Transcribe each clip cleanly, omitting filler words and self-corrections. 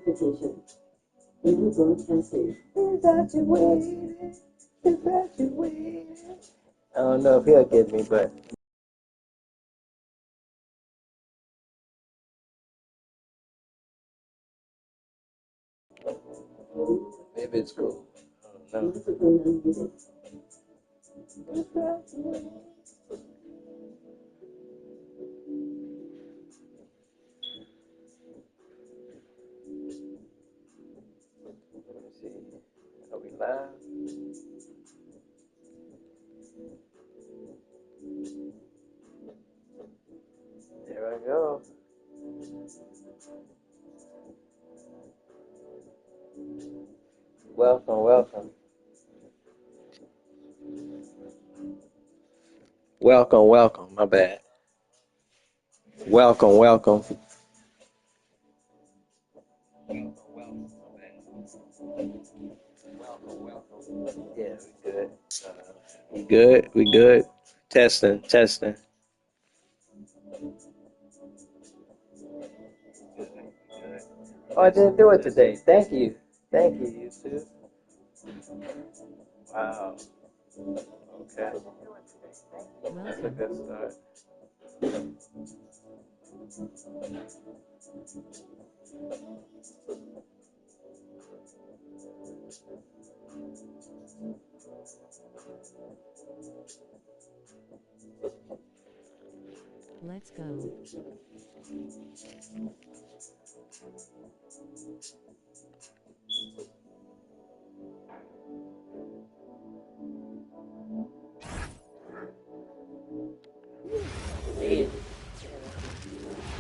Attention. Any broadcaster. Infatuated. Infatuated. I don't know if he'll get me, but. Maybe it's cool. I don't know. Let me see. Are we live? There I go. Welcome, welcome. Welcome, welcome. My bad. Welcome, welcome. Yeah, we good. We good. We good. Testing, testing. Oh, I didn't do it today. Thank you. Thank you, YouTube. Wow. Okay. That's a good start. Let's go.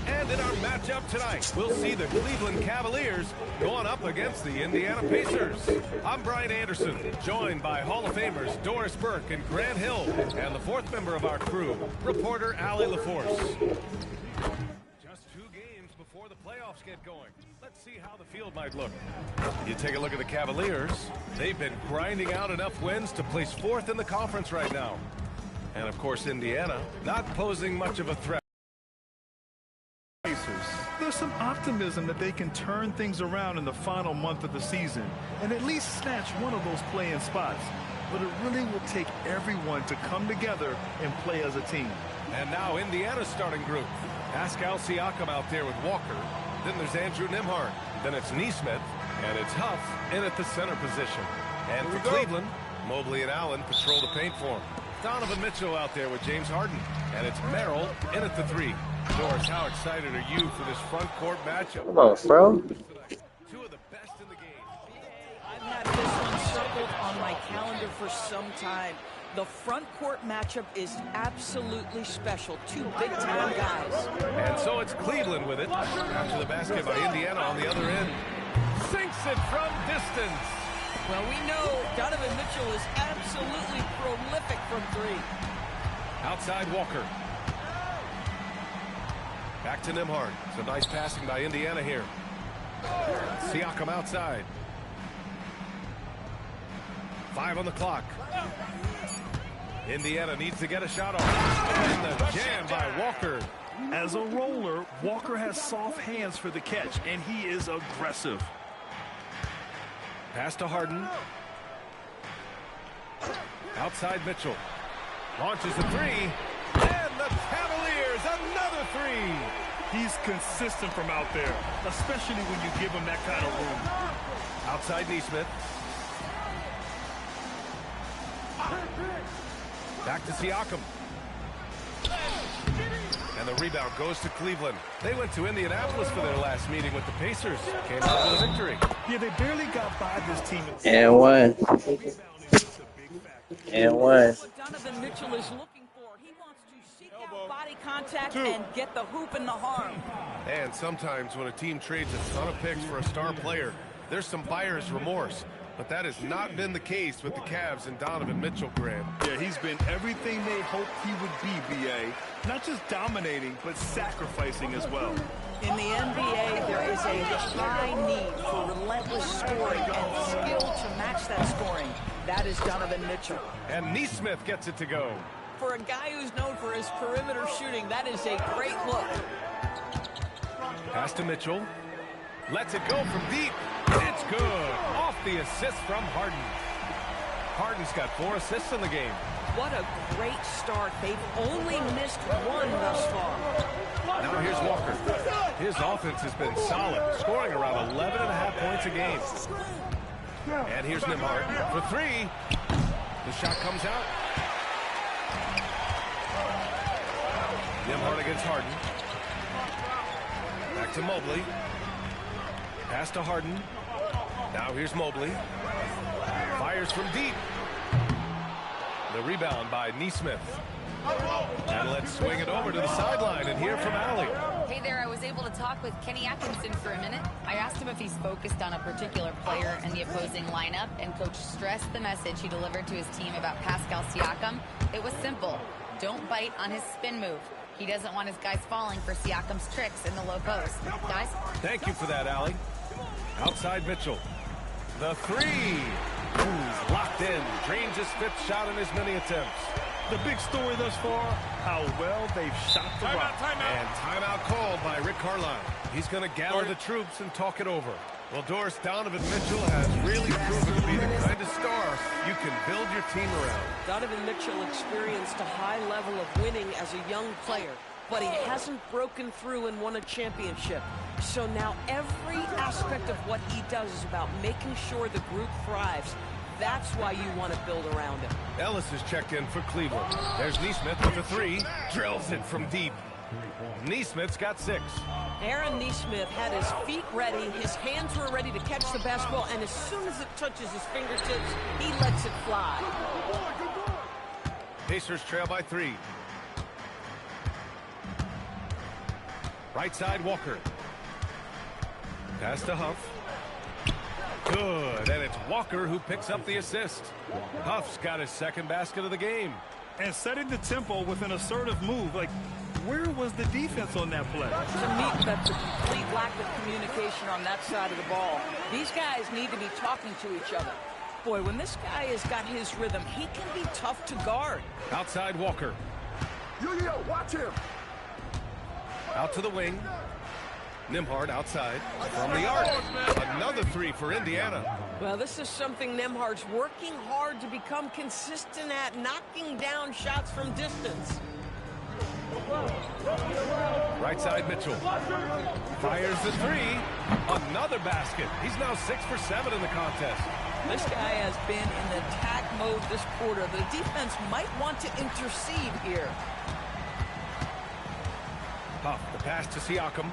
And in our matchup tonight, we'll see the Cleveland Cavaliers going up against the Indiana Pacers. I'm Brian Anderson, joined by Hall of Famers Doris Burke and Grant Hill, and the fourth member of our crew, reporter Allie LaForce. Just 2 games before the playoffs get going. Let's see how the field might look. You take a look at the Cavaliers. They've been grinding out enough wins to place 4th in the conference right now. And of course, Indiana, not posing much of a threat. There's some optimism that they can turn things around in the final month of the season and at least snatch one of those play-in spots. But it really will take everyone to come together and play as a team. And now Indiana's starting group. Pascal Siakam out there with Walker. Then there's Andrew Nembhard. Then it's Nesmith. And it's Huff in at the center position. And for Cleveland, Mobley and Allen patrol the paint for him. Donovan Mitchell out there with James Harden. And it's Merrill in at the 3. Doris, how excited are you for this front court matchup? Come on, bro. 2 of the best in the game. I've had this one circled on my calendar for some time. The front court matchup is absolutely special. 2 big-time guys. And so it's Cleveland with it. After the basket by Indiana on the other end. Sinks it from distance. Well, we know Donovan Mitchell is absolutely prolific from 3. Outside Walker. Back to Nembhard. Some nice passing by Indiana here. Siakam outside. 5 on the clock. Indiana needs to get a shot off. And the jam by Walker. As a roller, Walker has soft hands for the catch, and he is aggressive. Pass to Harden. Outside Mitchell. Launches a 3. And the Cavaliers, another 3. He's consistent from out there, especially when you give him that kind of room. Outside Nesmith. Back to Siakam. And the rebound goes to Cleveland. They went to Indianapolis for their last meeting with the Pacers. Came out with a victory. Yeah, they barely got by this team. And one. And one. What Donovan Mitchell is looking for. He wants to seek out body contact and get the hoop in the harm. And sometimes when a team trades a ton of picks for a star player, there's some buyer's remorse. But that has not been the case with the Cavs and Donovan Mitchell, Grant. Yeah, he's been everything they hoped he would be, B.A. Not just dominating, but sacrificing as well. In the NBA, there is a high need for relentless scoring and skill to match that scoring. That is Donovan Mitchell. And Nesmith gets it to go. For a guy who's known for his perimeter shooting, that is a great look. Pass to Mitchell. Lets it go from deep. It's good. Off the assist from Harden. Harden's got 4 assists in the game. What a great start. They've only missed one thus far. Now here's Walker. His offense has been solid, scoring around 11.5 points a game. And here's Nembhard for 3. The shot comes out. Nembhard against Harden. Back to Mobley. Pass to Harden. Now here's Mobley. Fires from deep. The rebound by Nesmith. And let's swing it over to the sideline and hear from Allie. Hey there, I was able to talk with Kenny Atkinson for a minute. I asked him if he's focused on a particular player in the opposing lineup, and Coach stressed the message he delivered to his team about Pascal Siakam. It was simple. Don't bite on his spin move. He doesn't want his guys falling for Siakam's tricks in the low post. Guys? Thank you for that, Allie. Outside Mitchell. The 3. Ooh, locked in. Drains his 5th shot in his many attempts. The big story thus far, how well they've shot the rock. And timeout called by Rick Carlisle. He's going to gather the troops and talk it over. Well, Doris, Donovan Mitchell has really proven to be the kind of star you can build your team around. Donovan Mitchell experienced a high level of winning as a young player, but he hasn't broken through and won a championship. So now every aspect of what he does is about making sure the group thrives. That's why you want to build around him. Ellis is checked in for Cleveland. There's Nesmith with the 3. Drills it from deep. Nesmith's got 6. Aaron Nesmith had his feet ready, his hands were ready to catch the basketball, and as soon as it touches his fingertips, he lets it fly. Pacers trail by 3. Right side, Walker. Pass to Huff. Good, and it's Walker who picks up the assist. Huff's got his 2nd basket of the game. And setting the tempo with an assertive move. Like, where was the defense on that play? To me, that's a complete lack of communication on that side of the ball. These guys need to be talking to each other. Boy, when this guy has got his rhythm, he can be tough to guard. Outside Walker. Yo, watch him. Out to the wing. Nembhard outside from the arc. Another 3 for Indiana. Well, this is something Nembhard's working hard to become consistent at, knocking down shots from distance. Right side Mitchell. Fires the 3. Another basket. He's now 6 for 7 in the contest. This guy has been in attack mode this quarter. The defense might want to intercede here. Huff, the pass to Siakam.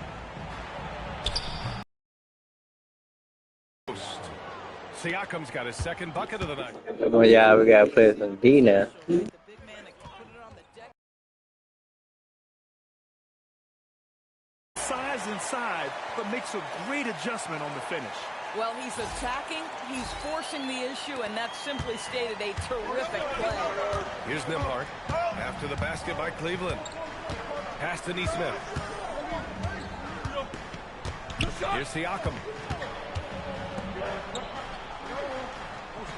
Siakam's got his 2nd bucket of the night. Oh yeah, we gotta play some D now. Size inside, but makes a great adjustment on the finish. Well, he's attacking, he's forcing the issue, and that's simply stated a terrific play. Here's Nembhard. After the basket by Cleveland. Pass to Nesmith. Here's Siakam.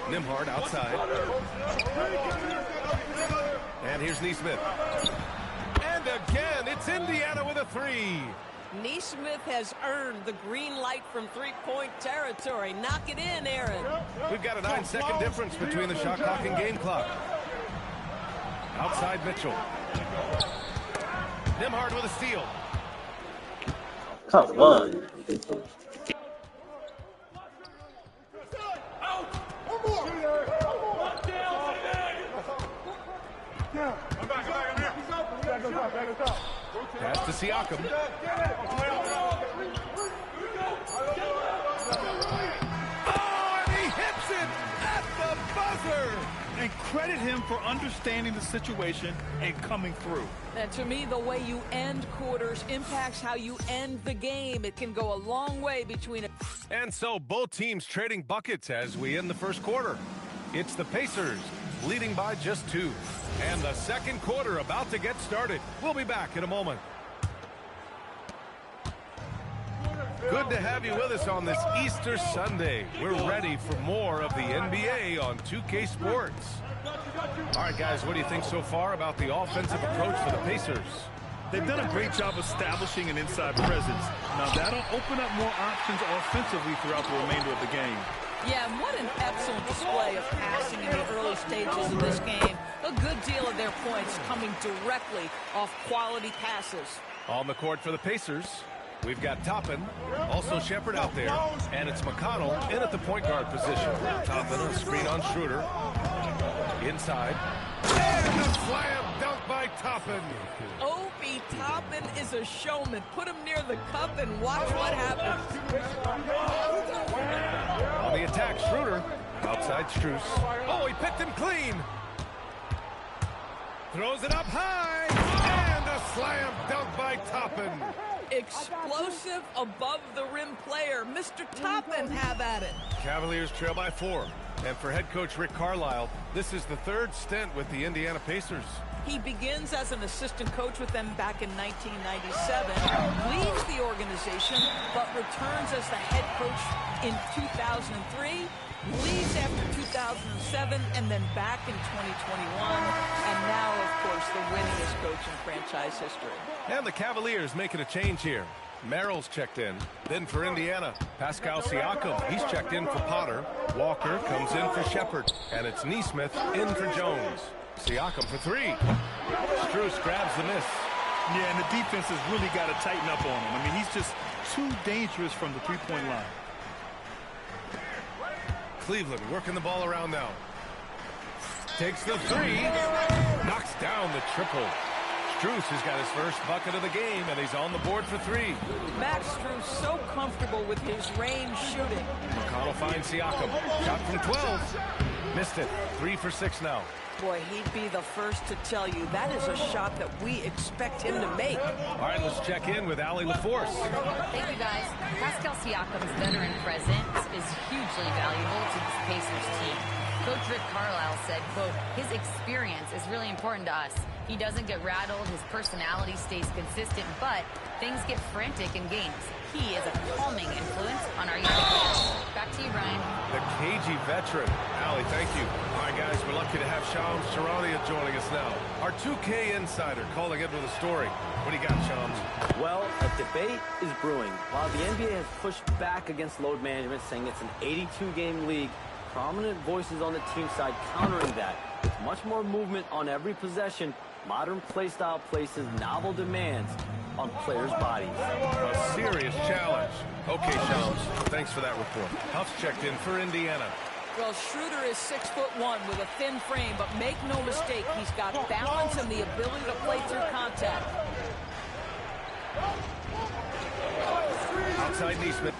Nembhard outside. And here's Nesmith. And again, it's Indiana with a 3. Nesmith has earned the green light from three-point territory. Knock it in, Aaron. We've got a 9-second difference between the shot clock and game clock. Outside Mitchell. Nembhard with a steal. Come on. Pass to Siakam. Oh, and he hits it at the buzzer. And credit him for understanding the situation and coming through. And to me, the way you end quarters impacts how you end the game. It can go a long way between it. And so both teams trading buckets as we end the first quarter. It's the Pacers leading by just 2. And the second quarter about to get started. We'll be back in a moment. Good to have you with us on this Easter Sunday. We're ready for more of the NBA on 2K Sports. All right, guys, what do you think so far about the offensive approach for the Pacers? They've done a great job establishing an inside presence. Now that'll open up more options offensively throughout the remainder of the game. Yeah, and what an excellent display of passing in the early stages of this game. A good deal of their points coming directly off quality passes. On the court for the Pacers, we've got Toppin, also Shepherd out there, and it's McConnell in at the point guard position. Toppin on screen on Schroeder. Inside. And a slam dunk by Toppin. Obi Toppin is a showman. Put him near the cup and watch what happens. On the attack, Schroeder. Outside Strus. Oh, he picked him clean. Throws it up high. And a slam dunk by Toppin. Explosive above the rim player. Mr. Toppin, have at it. Cavaliers trail by 4. And for head coach Rick Carlisle, this is the third stint with the Indiana Pacers. He begins as an assistant coach with them back in 1997, leaves the organization, but returns as the head coach in 2003, leaves after 2007, and then back in 2021, and now, of course, the winningest coach in franchise history. And the Cavaliers making a change here. Merrill's checked in. Then for Indiana, Pascal Siakam. He's checked in for Potter. Walker comes in for Shepherd. And it's Nesmith in for Jones. Siakam for 3. Strus grabs the miss. Yeah, and the defense has really got to tighten up on him. I mean, he's just too dangerous from the three-point line. Cleveland working the ball around now. Takes the 3. Knocks down the triple. Strus has got his first bucket of the game, and he's on the board for 3. Max Strus so comfortable with his range shooting. McConnell finds Siakam. Shot from 12. Missed it. 3 for 6 now. Boy, he'd be the first to tell you that is a shot that we expect him to make. All right, let's check in with Allie LaForce. Thank you, guys. Pascal Siakam's veteran presence is hugely valuable to this Pacers team. Coach Rick Carlisle said, quote, his experience is really important to us. He doesn't get rattled, his personality stays consistent, but things get frantic in games. He is a calming influence on our young players. Back to you, Brian. The cagey veteran. Allie, thank you. All right, guys, we're lucky to have Shams Charania joining us now. Our 2K insider calling in with a story. What do you got, Shams? Well, a debate is brewing. While the NBA has pushed back against load management, saying it's an 82-game league, prominent voices on the team side countering that. With much more movement on every possession, modern play style places novel demands on players' bodies. A serious challenge. Okay, Shams, thanks for that report. Huff's checked in for Indiana. Well, Schroeder is 6'1" with a thin frame, but make no mistake, he's got balance and the ability to play through contact. Outside Nesmith.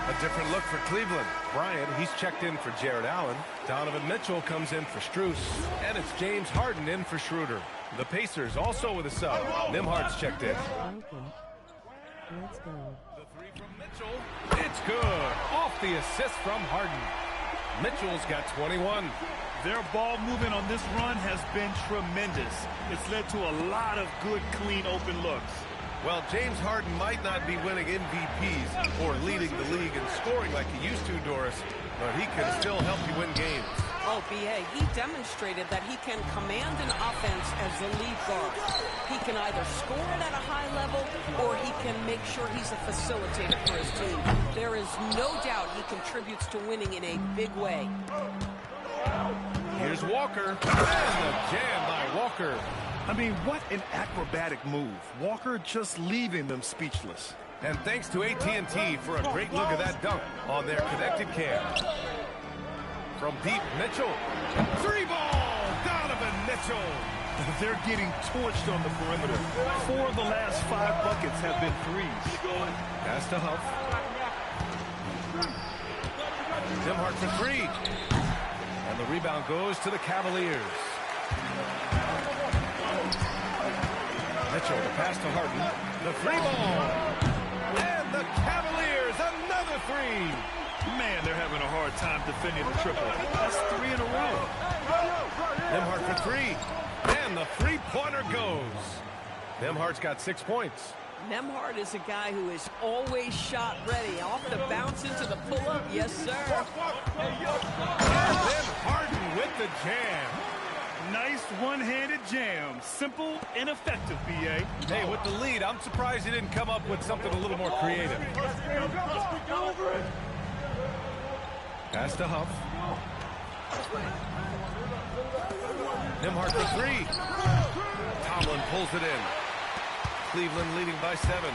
A different look for Cleveland. Bryant, he's checked in for Jared Allen. Donovan Mitchell comes in for Strus. And it's James Harden in for Schroeder. The Pacers also with a sub. Nimhard's checked in. Let's go. The 3 from Mitchell. It's good. Off the assist from Harden. Mitchell's got 21. Their ball movement on this run has been tremendous. It's led to a lot of good, clean, open looks. Well, James Harden might not be winning MVPs or leading the league in scoring like he used to, Doris, but he can still help you win games. Oh, B.A., he demonstrated that he can command an offense as the lead guard. He can either score it at a high level or he can make sure he's a facilitator for his team. There is no doubt he contributes to winning in a big way. Here's Walker, and the jam by Walker. I mean, what an acrobatic move. Walker just leaving them speechless. And thanks to AT&T for a great look at that dunk on their connected cam. From deep, Mitchell. 3 ball, Donovan Mitchell. They're getting torched on the perimeter. 4 of the last 5 buckets have been threes. Pass to Huff. Nembhard for 3. And the rebound goes to the Cavaliers. Mitchell, the pass to Harden. The 3-ball. And the Cavaliers, another 3. Man, they're having a hard time defending the triple. That's 3 in a row. Nembhard for 3. And the three-pointer goes. Nembhard's got 6 points. Nembhard is a guy who is always shot ready. Off the bounce into the pull-up. Yes, sir. And then Harden with the jam. Nice one-handed jam. Simple and effective, B.A. Hey, with the lead, I'm surprised he didn't come up with something a little more creative. Pass to Huff. Nembhard for 3. Tomlin pulls it in. Cleveland leading by 7.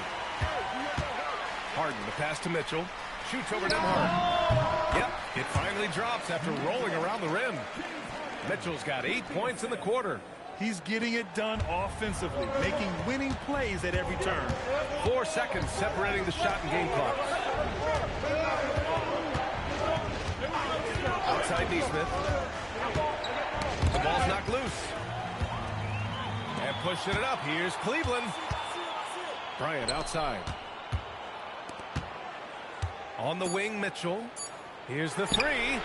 Harden, the pass to Mitchell. Shoots over Nembhard. Yep, it finally drops after rolling around the rim. Mitchell's got 8 points in the quarter. He's getting it done offensively, making winning plays at every turn. 4 seconds separating the shot and game clock. Outside Nesmith. The ball's knocked loose. And pushing it up. Here's Cleveland. Bryant outside. On the wing, Mitchell. Here's the 3.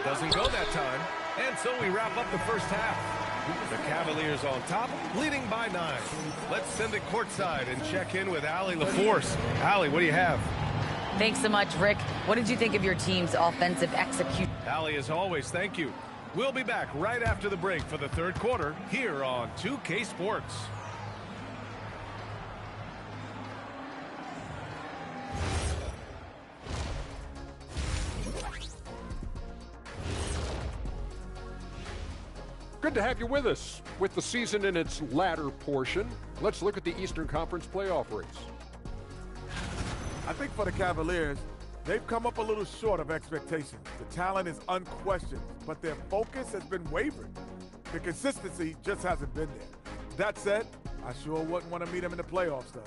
Doesn't go that time. And so we wrap up the first half. The Cavaliers on top, leading by 9. Let's send it courtside and check in with Allie LaForce. Allie, what do you have? Thanks so much, Rick. What did you think of your team's offensive execution? Allie, as always, thank you. We'll be back right after the break for the third quarter here on 2K Sports. Good to have you with us. With the season in its latter portion, let's look at the Eastern Conference playoff race. I think for the Cavaliers, they've come up a little short of expectations. The talent is unquestioned, but their focus has been wavering. The consistency just hasn't been there. That said, I sure wouldn't want to meet them in the playoffs, though.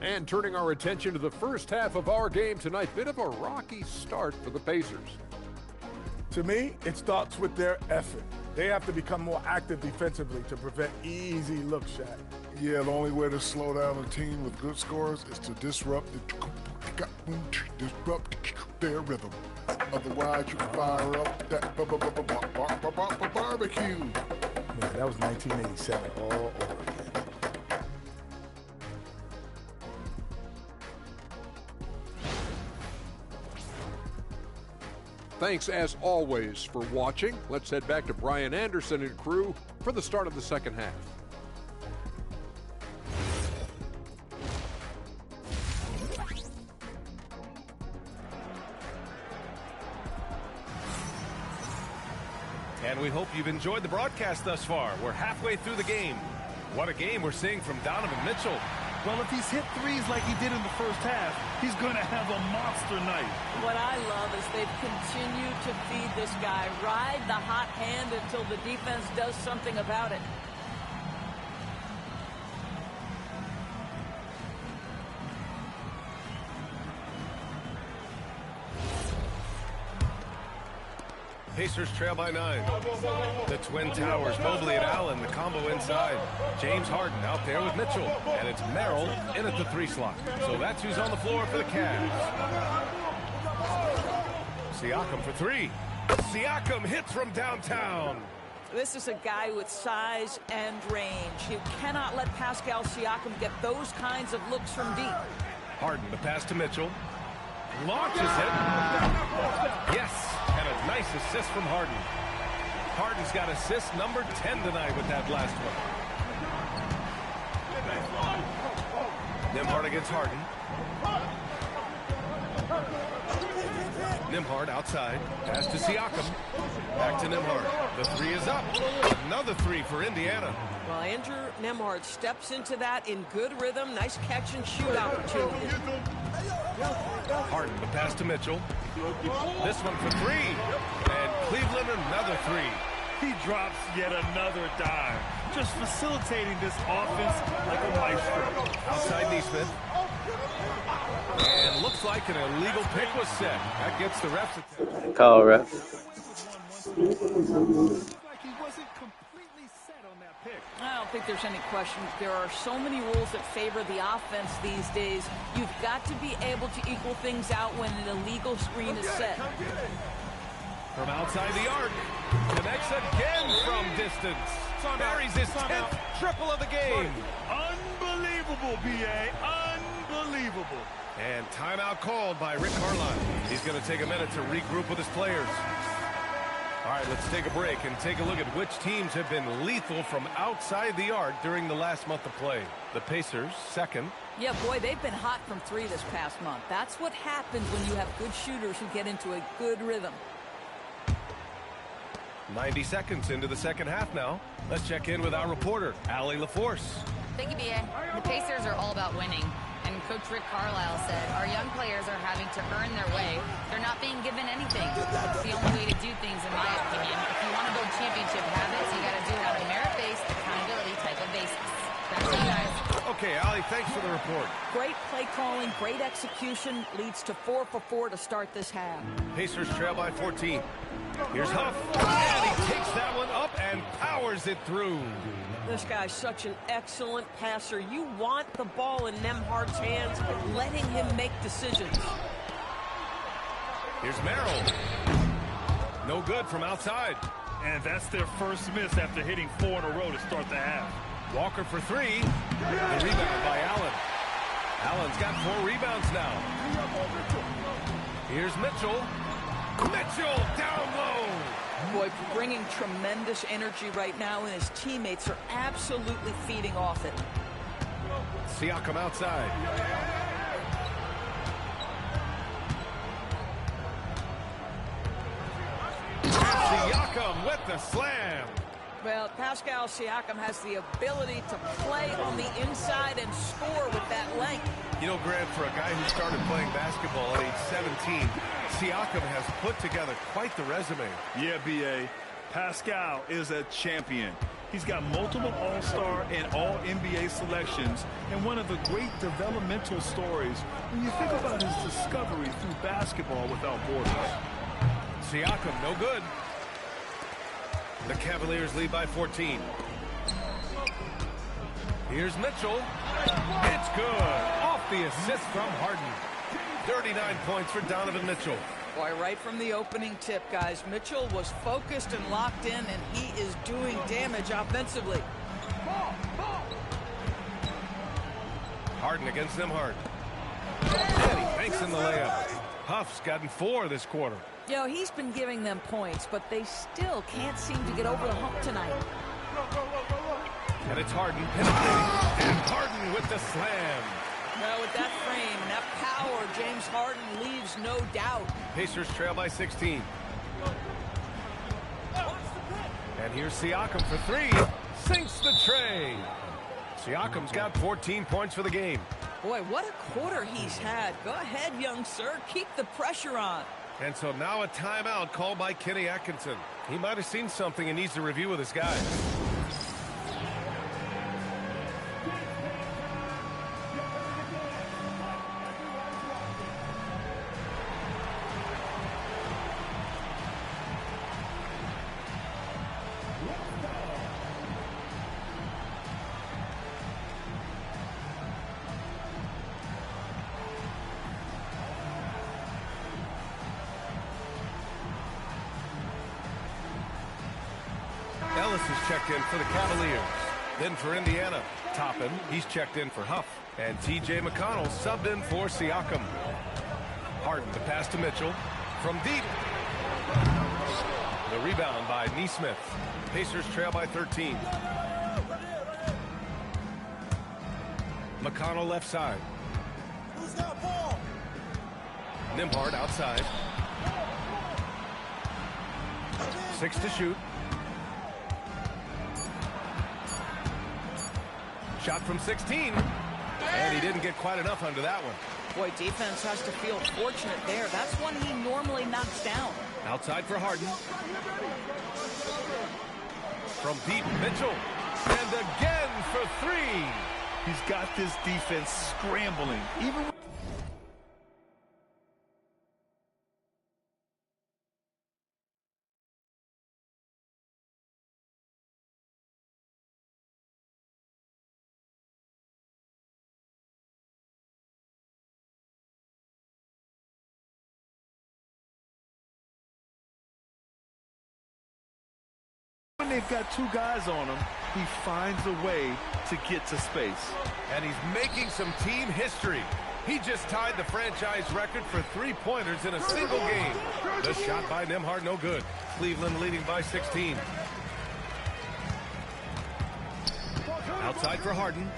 And turning our attention to the first half of our game tonight, bit of a rocky start for the Pacers. To me, it starts with their effort. They have to become more active defensively to prevent easy look shots. Yeah, the only way to slow down a team with good scores is to disrupt their rhythm. Otherwise, you can fire up that barbecue. Man, that was 1987 all over again. Thanks, as always, for watching. Let's head back to Brian Anderson and crew for the start of the second half. And we hope you've enjoyed the broadcast thus far. We're halfway through the game. What a game we're seeing from Donovan Mitchell. Well, if he's hit threes like he did in the first half, he's going to have a monster night. What I love is they've continued to feed this guy, ride the hot hand until the defense does something about it. Pacers trail by 9. The Twin Towers, Mobley and Allen, the combo inside. James Harden out there with Mitchell. And it's Merrill in at the 3 slot. So that's who's on the floor for the Cavs. Siakam for 3. Siakam hits from downtown. This is a guy with size and range. You cannot let Pascal Siakam get those kinds of looks from deep. Harden, the pass to Mitchell. Launches it. Yes, and a nice assist from Harden. Harden's got assist number 10 tonight with that last one. Nembhard against Harden. Nembhard outside. Pass to Siakam. Back to Nembhard. The 3 is up. Another 3 for Indiana. Well, Andrew Nembhard steps into that in good rhythm. Nice catch and shoot opportunity. Harden, the pass to Mitchell. This one for 3. And Cleveland another 3. He drops yet another dime, just facilitating this offense like a maestro. Outside Neesmith. And looks like an illegal pick was set. That gets the ref's attention. Call ref. I don't think there's any question. There are so many rules that favor the offense these days. You've got to be able to equal things out when an illegal screen is set. From outside the arc, connects again from distance. Buries his 10th triple of the game. Unbelievable, B.A. Unbelievable. And timeout called by Rick Carlisle. He's going to take a minute to regroup with his players. All right, let's take a break and take a look at which teams have been lethal from outside the arc during the last month of play. The Pacers, second. Yeah, boy, they've been hot from three this past month. That's what happens when you have good shooters who get into a good rhythm. 90 seconds into the second half now. Let's check in with our reporter, Allie LaForce. Thank you, B.A. The Pacers are all about winning. And Coach Rick Carlisle said, our young players are having to earn their way. They're not being given anything. It's the only way to do things, in my opinion. If you want to build championship habits, you got to do it on a merit-based, accountability type of basis. Back to you guys. Okay, Allie, thanks for the report. Great play calling, great execution, leads to 4 for 4 to start this half. Pacers trail by 14. Here's Huff, and he takes that one up and powers it through. This guy's such an excellent passer. You want the ball in Nembhard's hands, letting him make decisions. Here's Merrill. No good from outside. And that's their first miss after hitting 4 in a row to start the half. Walker for 3. The rebound by Allen. Allen's got 4 rebounds now. Here's Mitchell. Mitchell down low. Boy, bringing tremendous energy right now, and his teammates are absolutely feeding off it. Siakam outside. Siakam with the slam. Well, Pascal Siakam has the ability to play on the inside and score with that length. You know, Grant, for a guy who started playing basketball at age 17, Siakam has put together quite the resume. Yeah, B.A. Pascal is a champion. He's got multiple All-Star and All-NBA selections, and one of the great developmental stories when you think about his discovery through basketball without borders. Siakam, no good. The Cavaliers lead by 14. Here's Mitchell. It's good. Off the assist from Harden. 39 points for Donovan Mitchell. Boy, right from the opening tip, guys, Mitchell was focused and locked in, and he is doing damage offensively. Harden against Nembhard. And he banks in the layup. Huff's gotten 4 this quarter. You know, he's been giving them points, but they still can't seem to get over the hump tonight. And it's Harden penetrating. And Harden with the slam. Well, with that frame and that power, James Harden leaves no doubt. Pacers trail by 16. And here's Siakam for 3. Sinks the tray. Siakam's got 14 points for the game. Boy, what a quarter he's had. Go ahead, young sir. Keep the pressure on. And so now a timeout called by Kenny Atkinson. He might have seen something and needs to review with his guys. Ellis is checked in for the Cavaliers. Then for Indiana, Toppin, he's checked in for Huff. And T.J. McConnell subbed in for Siakam. Harden the pass to Mitchell from deep. The rebound by Neesmith. Pacers trail by 13. McConnell left side. Nembhard outside. 6 to shoot. Shot from 16. And he didn't get quite enough under that one. Boy, defense has to feel fortunate there. That's one he normally knocks down. Outside for Harden. From deep, Mitchell. And again for three. He's got this defense scrambling. Even when they've got two guys on him, he finds a way to get to space. And he's making some team history. He just tied the franchise record for three-pointers in a single game. The shot by Nembhard, no good. Cleveland leading by 16. Outside for Harden.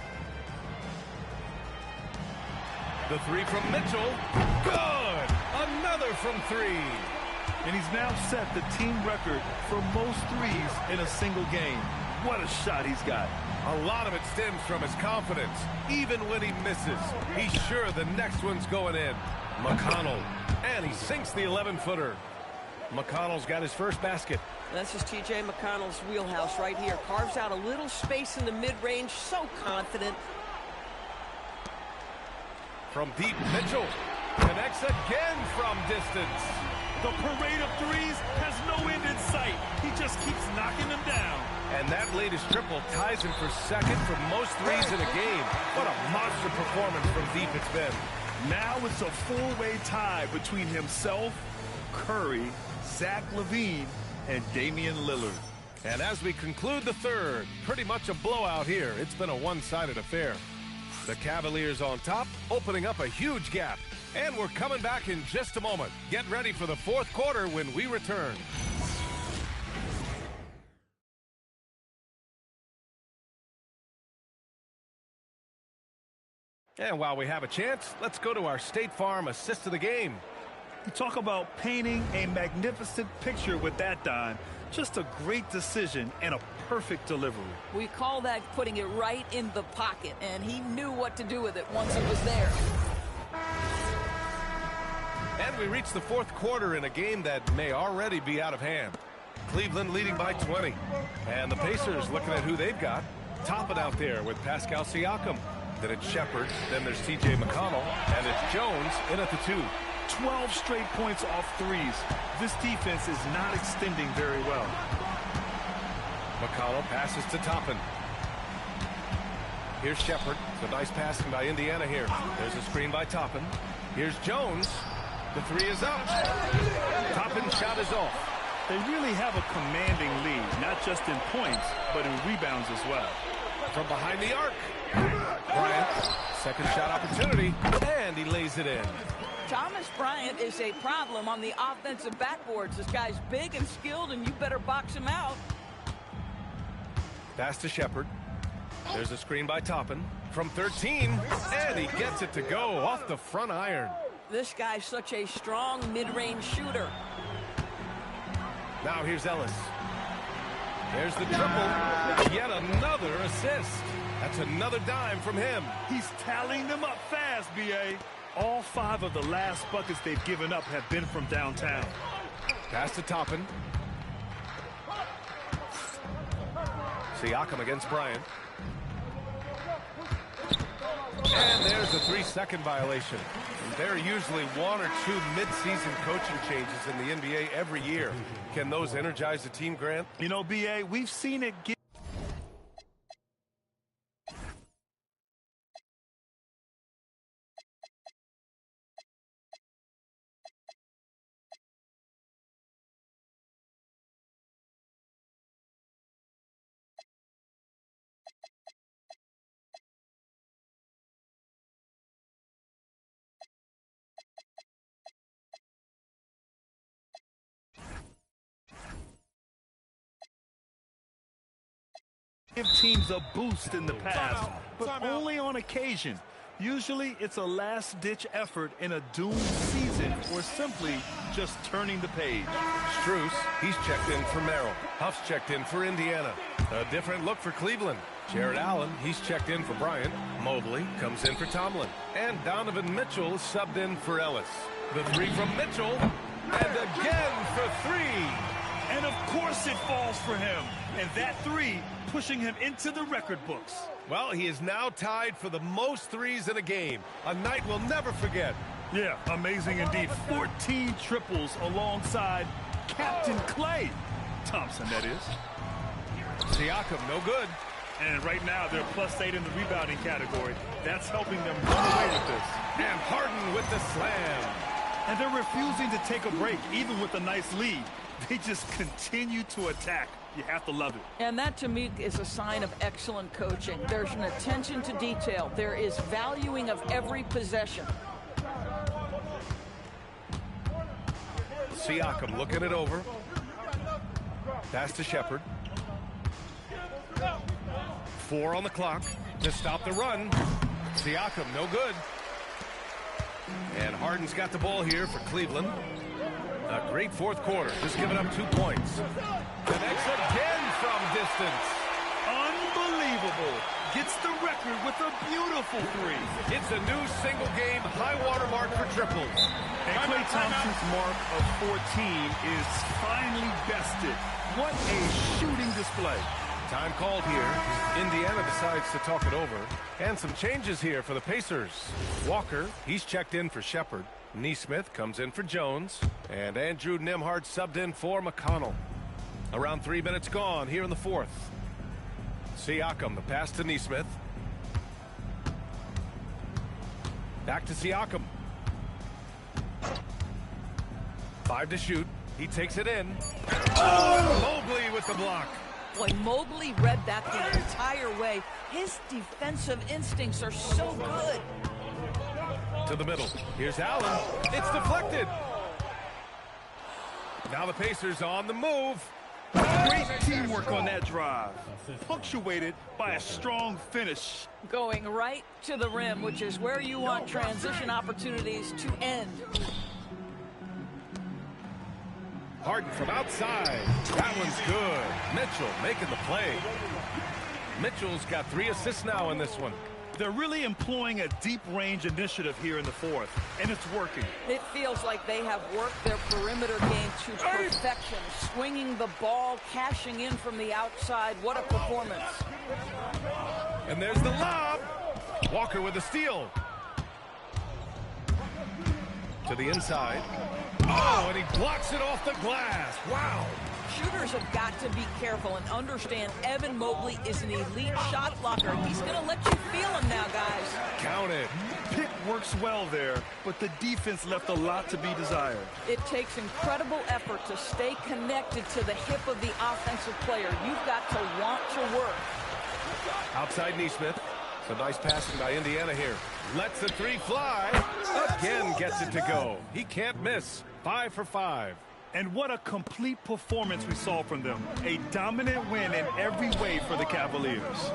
The three from Mitchell. Good! Another from three. And he's now set the team record for most threes in a single game. What a shot he's got. A lot of it stems from his confidence. Even when he misses, he's sure the next one's going in. McConnell. And he sinks the 11-footer. McConnell's got his first basket. This is T.J. McConnell's wheelhouse right here. Carves out a little space in the mid-range. So confident. From deep, Mitchell. Connects again from distance. The parade of threes has no end in sight. He just keeps knocking them down. And that latest triple ties him for second for most threes in a game. What a monster performance from deep it's been. Now it's a four-way tie between himself, Curry, Zach LaVine, and Damian Lillard. And as we conclude the third, pretty much a blowout here. It's been a one-sided affair. The Cavaliers on top, opening up a huge gap. And we're coming back in just a moment. Get ready for the fourth quarter when we return. And while we have a chance, let's go to our State Farm assist of the game. You talk about painting a magnificent picture with that, Don. Just a great decision and a perfect delivery. We call that putting it right in the pocket, and he knew what to do with it once it was there. And we reach the fourth quarter in a game that may already be out of hand. Cleveland leading by 20. And the Pacers looking at who they've got. Topping out there with Pascal Siakam. Then it's Shepherd. Then there's T.J. McConnell. And it's Jones in at the 2. 12 straight points off threes. This defense is not extending very well. McConnell passes to Toppin. Here's Shepherd. It's a nice passing by Indiana here. There's a screen by Toppin. Here's Jones. The three is up. Toppin's shot is off. They really have a commanding lead, not just in points, but in rebounds as well. From behind the arc. Bryant, second shot opportunity, and he lays it in. Thomas Bryant is a problem on the offensive backboards. This guy's big and skilled, and you better box him out. Pass to Shepherd. There's a screen by Toppin. From 13, and he gets it to go off the front iron. This guy's such a strong mid-range shooter. Now here's Ellis. There's the triple. Yet another assist. That's another dime from him. He's tallying them up fast, B.A. All 5 of the last buckets they've given up have been from downtown. Pass to Toppin. Siakam against Bryant. And there's a 3-second violation. There are usually 1 or 2 mid-season coaching changes in the NBA every year. Can those energize the team, Grant? You know, B.A., we've seen it get... give teams a boost in the past, but only on occasion. Usually it's a last-ditch effort in a doomed season or simply just turning the page. Strus, he's checked in for Merrill. Huff's checked in for Indiana. A different look for Cleveland. Jared Allen, he's checked in for Bryant. Mobley comes in for Tomlin. And Donovan Mitchell subbed in for Ellis. The three from Mitchell. And again for 3. And of course it falls for him. And that three pushing him into the record books. Well, he is now tied for the most threes in a game. A night we'll never forget. Yeah, amazing indeed. 14 triples alongside Captain Klay Thompson, that is. Siakam, no good. And right now, they're +8 in the rebounding category. That's helping them run away with this. And Harden with the slam. And they're refusing to take a break, even with a nice lead. They just continue to attack. You have to love it. And that, to me, is a sign of excellent coaching. There's an attention to detail. There is valuing of every possession. Siakam looking it over. Pass to Shepherd. 4 on the clock to stop the run. Siakam, no good. And Harden's got the ball here for Cleveland. A great fourth quarter, just giving up 2 points. Connects again from distance. Unbelievable. Gets the record with a beautiful three. It's a new single-game high-water mark for triples. And Klay Thompson's mark of 14 is finally bested. What a shooting display. Time called here. Indiana decides to talk it over. And some changes here for the Pacers. Walker, he's checked in for Shepherd. Nesmith comes in for Jones. And Andrew Nembhard subbed in for McConnell. Around 3 minutes gone here in the fourth. Siakam, the pass to Nesmith. Back to Siakam. 5 to shoot. He takes it in. Oh, Mobley with the block. Boy, Mobley read that the entire way. His defensive instincts are so good. To the middle. Here's Allen. It's deflected. Now the Pacers on the move. Great teamwork on that drive. Punctuated by a strong finish. Going right to the rim, which is where you want transition opportunities to end. Harden from outside. That one's good. Mitchell making the play. Mitchell's got 3 assists now in this one. They're really employing a deep range initiative here in the fourth, and it's working. It feels like they have worked their perimeter game to perfection. Swinging the ball, cashing in from the outside. What a performance. And there's the lob. Walker with the steal. To the inside. Oh, and he blocks it off the glass. Wow. Shooters have got to be careful and understand Evan Mobley is an elite shot blocker. He's going to let you feel him now, guys. Count it. Pick works well there, but the defense left a lot to be desired. It takes incredible effort to stay connected to the hip of the offensive player. You've got to want to work. Outside Nesmith. Some nice passing by Indiana here. Lets the 3 fly. Again gets it to go. He can't miss. 5 for 5. And what a complete performance we saw from them. A dominant win in every way for the Cavaliers.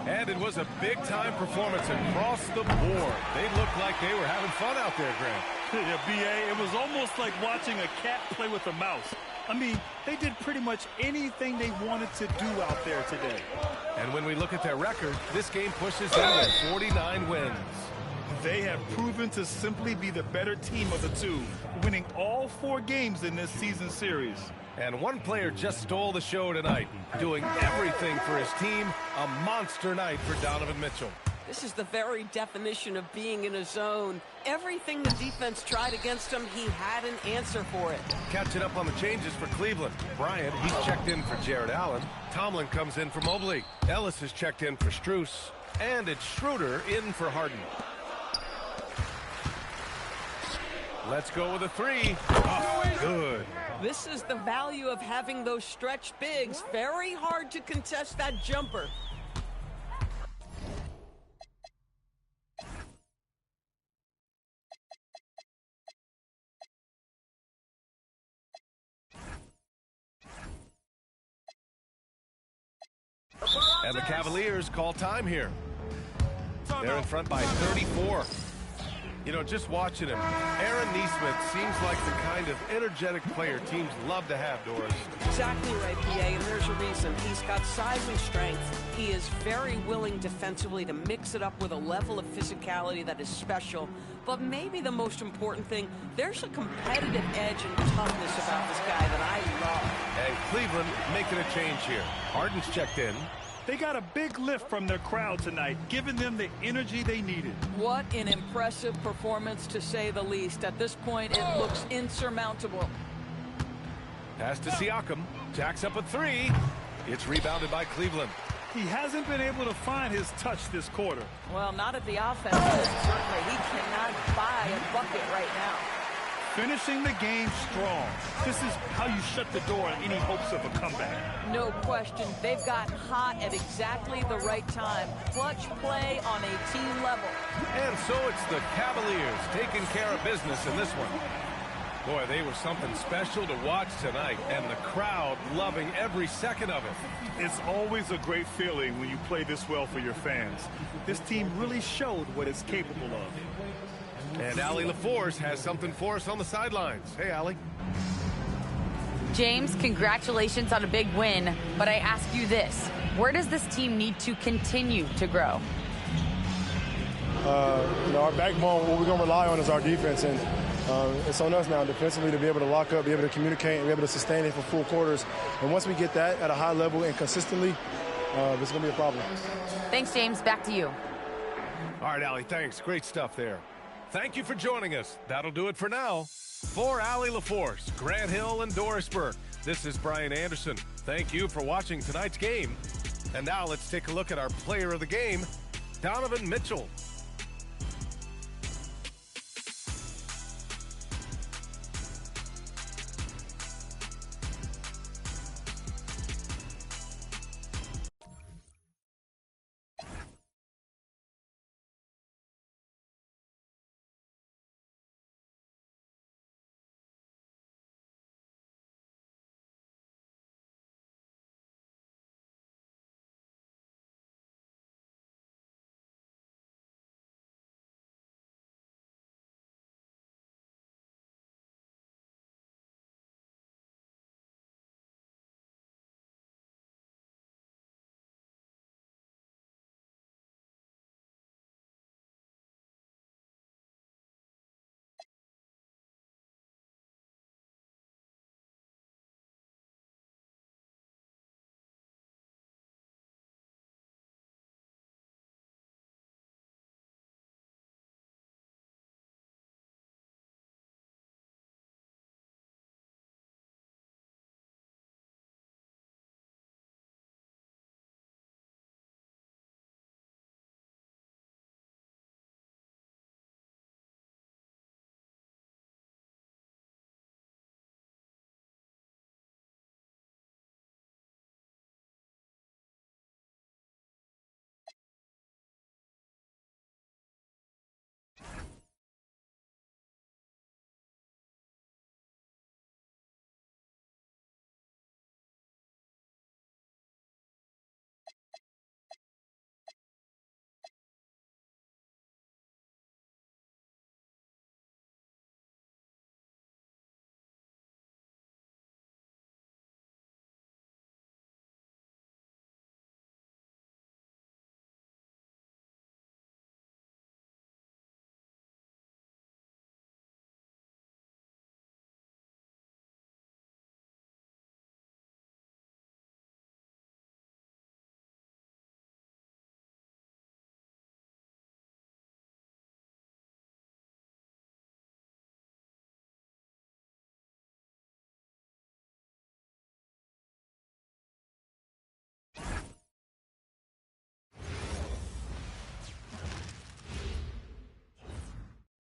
And it was a big-time performance across the board. They looked like they were having fun out there, Grant. Yeah, B.A., it was almost like watching a cat play with a mouse. I mean, they did pretty much anything they wanted to do out there today. And when we look at their record, this game pushes them to 49 wins. They have proven to simply be the better team of the two, winning all 4 games in this season series. And one player just stole the show tonight, doing everything for his team. A monster night for Donovan Mitchell. This is the very definition of being in a zone. Everything the defense tried against him, he had an answer for it. Catching up on the changes for Cleveland. Bryant, he's checked in for Jared Allen. Tomlin comes in for Mobley. Ellis is checked in for Strus. And it's Schroeder in for Harden. Let's go with a 3. Oh, good. This is the value of having those stretch bigs. Very hard to contest that jumper. And the Cavaliers call time here. They're in front by 34. You know, just watching him, Aaron Nesmith seems like the kind of energetic player teams love to have, Doris. Exactly right, PA, and there's a reason. He's got size and strength. He is very willing defensively to mix it up with a level of physicality that is special. But maybe the most important thing, there's a competitive edge and toughness about this guy that I love. Hey, Cleveland making a change here. Harden's checked in. They got a big lift from their crowd tonight, giving them the energy they needed. What an impressive performance, to say the least. At this point, it looks insurmountable. Pass to Siakam. Jacks up a three. It's rebounded by Cleveland. He hasn't been able to find his touch this quarter. Well, not at the offense, certainly. He cannot buy a bucket right now. Finishing the game strong. This is how you shut the door on any hopes of a comeback. No question. They've gotten hot at exactly the right time. Clutch play on a team level. And so it's the Cavaliers taking care of business in this one. Boy, they were something special to watch tonight, and the crowd loving every second of it. It's always a great feeling when you play this well for your fans. This team really showed what it's capable of. And Allie LaForce has something for us on the sidelines. Hey, Allie. James, congratulations on a big win, but I ask you this. Where does this team need to continue to grow? Our backbone, what we're going to rely on is our defense, and it's on us now defensively to be able to lock up, be able to communicate, and be able to sustain it for full quarters. And once we get that at a high level and consistently, it's going to be a problem. Thanks, James. Back to you. All right, Allie, thanks. Great stuff there. Thank you for joining us. That'll do it for now. For Allie LaForce, Grant Hill, and Doris Burke, this is Brian Anderson. Thank you for watching tonight's game. And now let's take a look at our player of the game, Donovan Mitchell.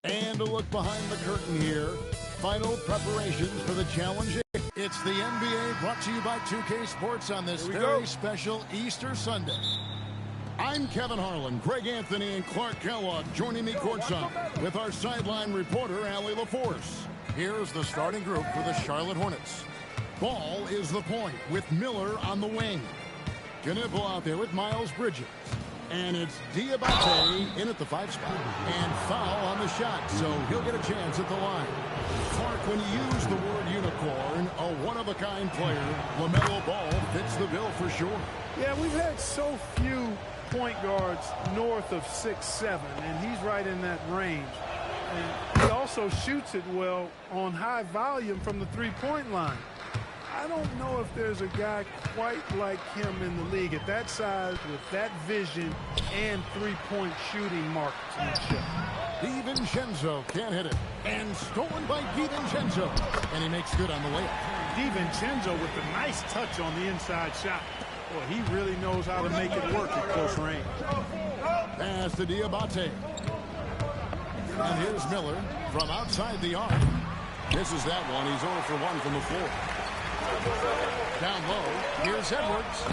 And a look behind the curtain here. Final preparations for the challenge. It's the NBA brought to you by 2K Sports on this very special Easter Sunday. I'm Kevin Harlan, Greg Anthony, and Clark Kellogg joining me courtside with our sideline reporter, Allie LaForce. Here's the starting group for the Charlotte Hornets. Ball is the point with Miller on the wing. Knipple out there with Miles Bridges. And it's Diabate in at the 5 spot. And foul on the shot, so he'll get a chance at the line. Clark, when you use the word unicorn, a one-of-a-kind player, LaMelo Ball fits the bill for sure. Yeah, we've had so few point guards north of 6'7", and he's right in that range. And he also shoots it well on high volume from the three-point line. I don't know if there's a guy quite like him in the league at that size with that vision and three-point shooting marksmanship. DiVincenzo can't hit it. And stolen by DiVincenzo. And he makes good on the layup. DiVincenzo with a nice touch on the inside shot. Boy, he really knows how to make it work at close range. Pass to Diabate. And here's Miller from outside the arc. Misses that one. He's 0 for 1 from the floor. Down low, here's Edwards.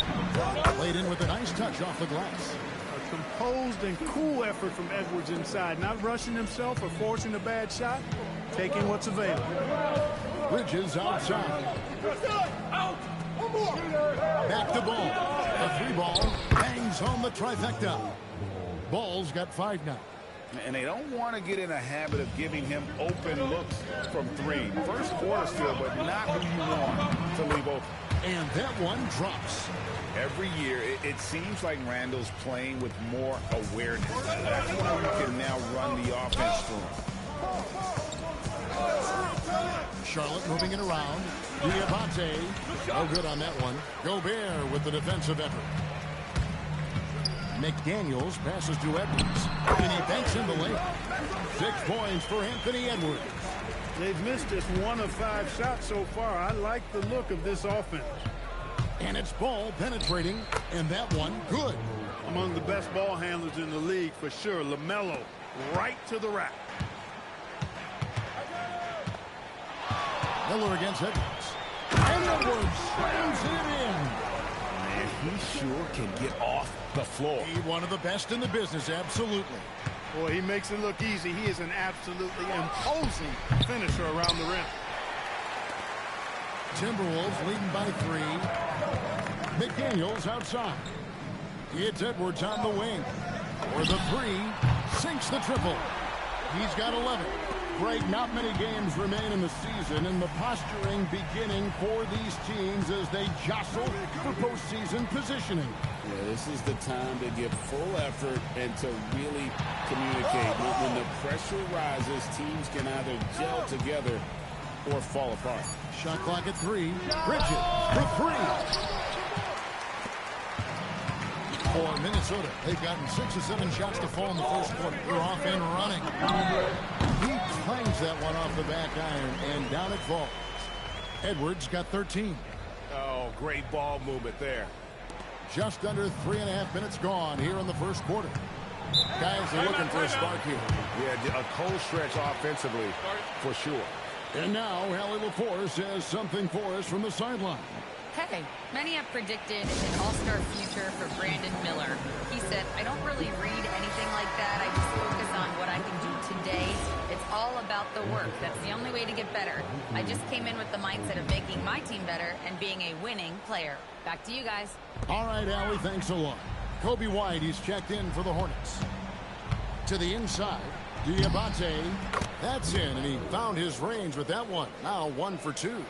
Played in with a nice touch off the glass. A composed and cool effort from Edwards inside. Not rushing himself or forcing a bad shot. Taking what's available. Bridges outside. Back to Ball. A 3-ball. Bangs home the trifecta. Ball's got 5 now. And they don't want to get in a habit of giving him open looks from 3. First quarter still, but not who you want to leave open. And that one drops. Every year, it seems like Randall's playing with more awareness. That's why we can now run the offense through him. Charlotte moving it around. Diabate. No good on that one. Gobert with the defensive effort. McDaniels passes to Edwards. And he banks in the layup. 6 points for Anthony Edwards. They've missed just 1 of 5 shots so far. I like the look of this offense. And it's Ball penetrating. And that one good. Among the best ball handlers in the league for sure. LaMelo right to the rack. Miller against Edwards. And Edwards slams it in. Man, he sure can get off the floor. He's one of the best in the business, absolutely. Boy, he makes it look easy. He is an absolutely imposing finisher around the rim. Timberwolves leading by 3. McDaniels outside. It's Edwards on the wing. For the 3, sinks the triple. He's got 11. Greg, not many games remain in the season, and the posturing beginning for these teams as they jostle for postseason positioning. Yeah, this is the time to give full effort and to really communicate. When the pressure rises, teams can either gel together or fall apart. Shot clock at 3. Bridges for 3. For Minnesota, they've gotten 6 or 7 shots to fall in the first quarter. They're off and running. He clangs that one off the back iron, and down it falls. Edwards got 13. Oh, great ball movement there. Just under 3.5 minutes gone here in the first quarter. Guys are looking for a spark here. Yeah, a cold stretch offensively, for sure. And now, Allie LaForce has something for us from the sideline. Hey, many have predicted an all-star future for Brandon Miller. He said, I don't really read anything like that. I just focus on what I can do today. It's all about the work. That's the only way to get better. I just came in with the mindset of making my team better and being a winning player. Back to you guys. All right, Allie, thanks a lot. Kobe White, he's checked in for the Hornets. To the inside, Diabate. That's in, and he found his range with that one. Now 1 for 2.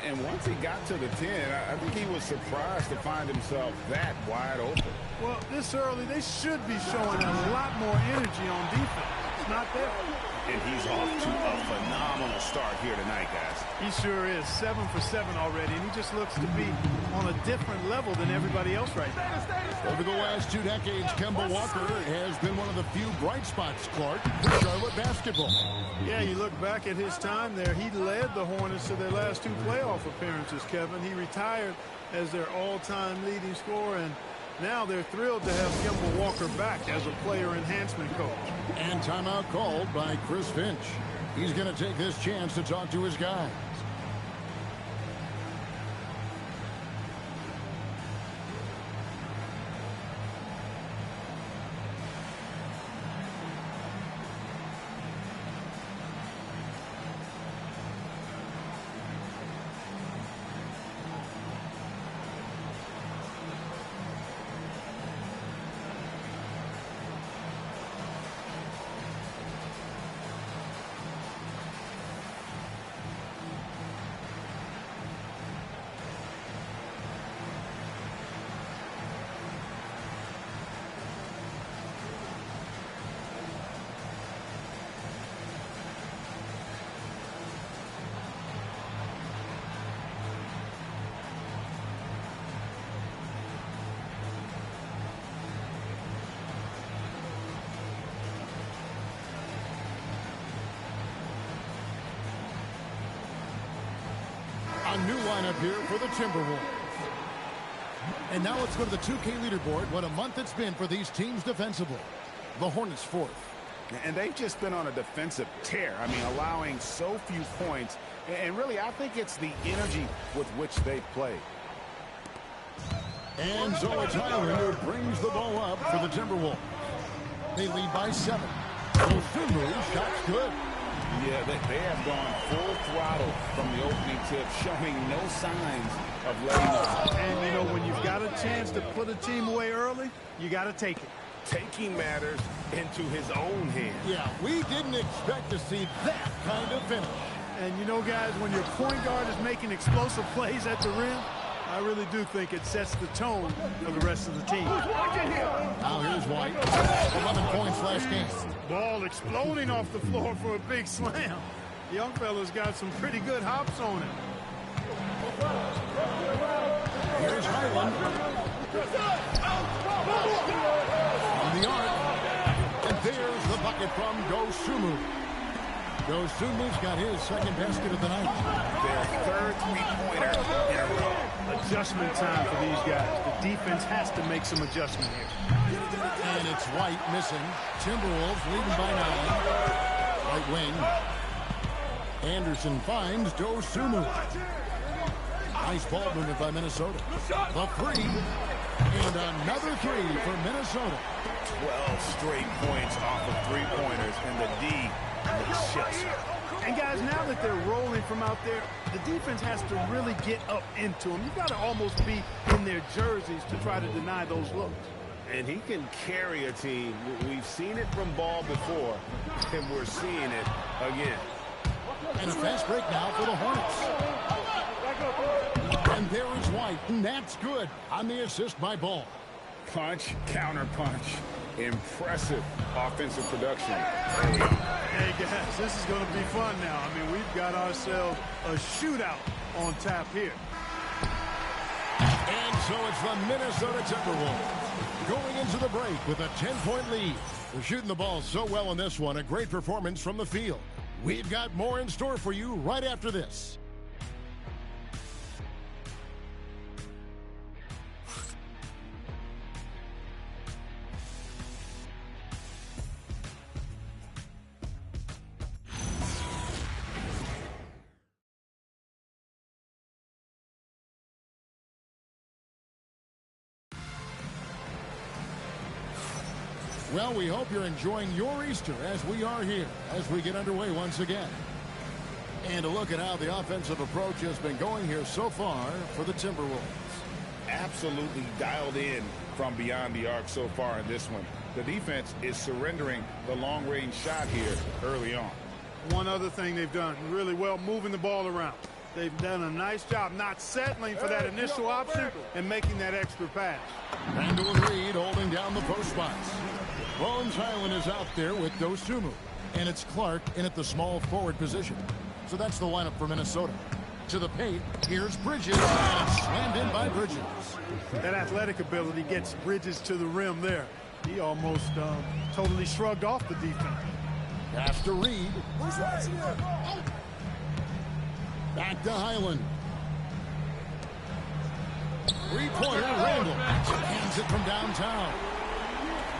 And once he got to the 10, I think he was surprised to find himself that wide open. Well, this early, they should be showing a lot more energy on defense. It's not there. And he's off to a phenomenal start here tonight, guys. He sure is. 7 for 7 already, and he just looks to be on a different level than everybody else right now. Over the last 2 decades, Kemba Walker has been one of the few bright spots, Clark, for Charlotte basketball. Yeah, you look back at his time there, he led the Hornets to their last 2 playoff appearances, Kevin. He retired as their all-time leading scorer, and now they're thrilled to have Kemba Walker back as a player enhancement coach. And timeout called by Chris Finch. He's going to take this chance to talk to his guys. A new lineup here for the Timberwolves. And now let's go to the 2K leaderboard. What a month it's been for these teams defensively. The Hornets fourth. And they've just been on a defensive tear. I mean, allowing so few points. And really, I think it's the energy with which they play. And Zoe Tyler brings the ball up for the Timberwolves. They lead by 7. Dosunmu, shot's good. Yeah, they have gone full throttle from the opening tip, showing no signs of letting up. And, you know, when you've got a chance to put a team away early, you got to take it. Taking matters into his own hands. Yeah, we didn't expect to see that kind of finish. And, you know, guys, when your point guard is making explosive plays at the rim, I really do think it sets the tone for the rest of the team. Now here's White. 11 points last game. Ball exploding off the floor for a big slam. Young fella's got some pretty good hops on him. Here's Highland. On the arc. And there's the bucket from Dosunmu. Dosumu's got his second basket of the night. Their third three-pointer in a row. Adjustment time for these guys. The defense has to make some adjustment here. And it's White missing. Timberwolves leading by 9. Right wing. Anderson finds Dosunmu. Nice ball movement by Minnesota. The three. And another three for Minnesota. 12 straight points off of three-pointers, and the D looks chips. And guys, now that they're rolling from out there, the defense has to really get up into them. You've got to almost be in their jerseys to try to deny those looks. And he can carry a team. We've seen it from Ball before, and we're seeing it again. And a fast break now for the Hornets. And there is White, and that's good on the assist by Ball. Punch, counter punch. Impressive offensive production. Hey, guys, this is going to be fun now. I mean, we've got ourselves a shootout on tap here. And so it's the Minnesota Timberwolves going into the break with a 10-point lead. They're shooting the ball so well in this one. A great performance from the field. We've got more in store for you right after this. Well, we hope you're enjoying your Easter as we are here, as we get underway once again. And a look at how the offensive approach has been going here so far for the Timberwolves. Absolutely dialed in from beyond the arc so far in this one. The defense is surrendering the long-range shot here early on. One other thing they've done really well, moving the ball around. They've done a nice job not settling for that initial option and making that extra pass. Randall and Reed holding down the post spots. Bones Highland is out there with Dosunmu. And it's Clark in at the small forward position. So that's the lineup for Minnesota. To the paint, here's Bridges, and it's slammed in by Bridges. That athletic ability gets Bridges to the rim there. He almost totally shrugged off the defense. Pass to Reed. Back to Highland. Three-pointer, Randall. Hands it from downtown.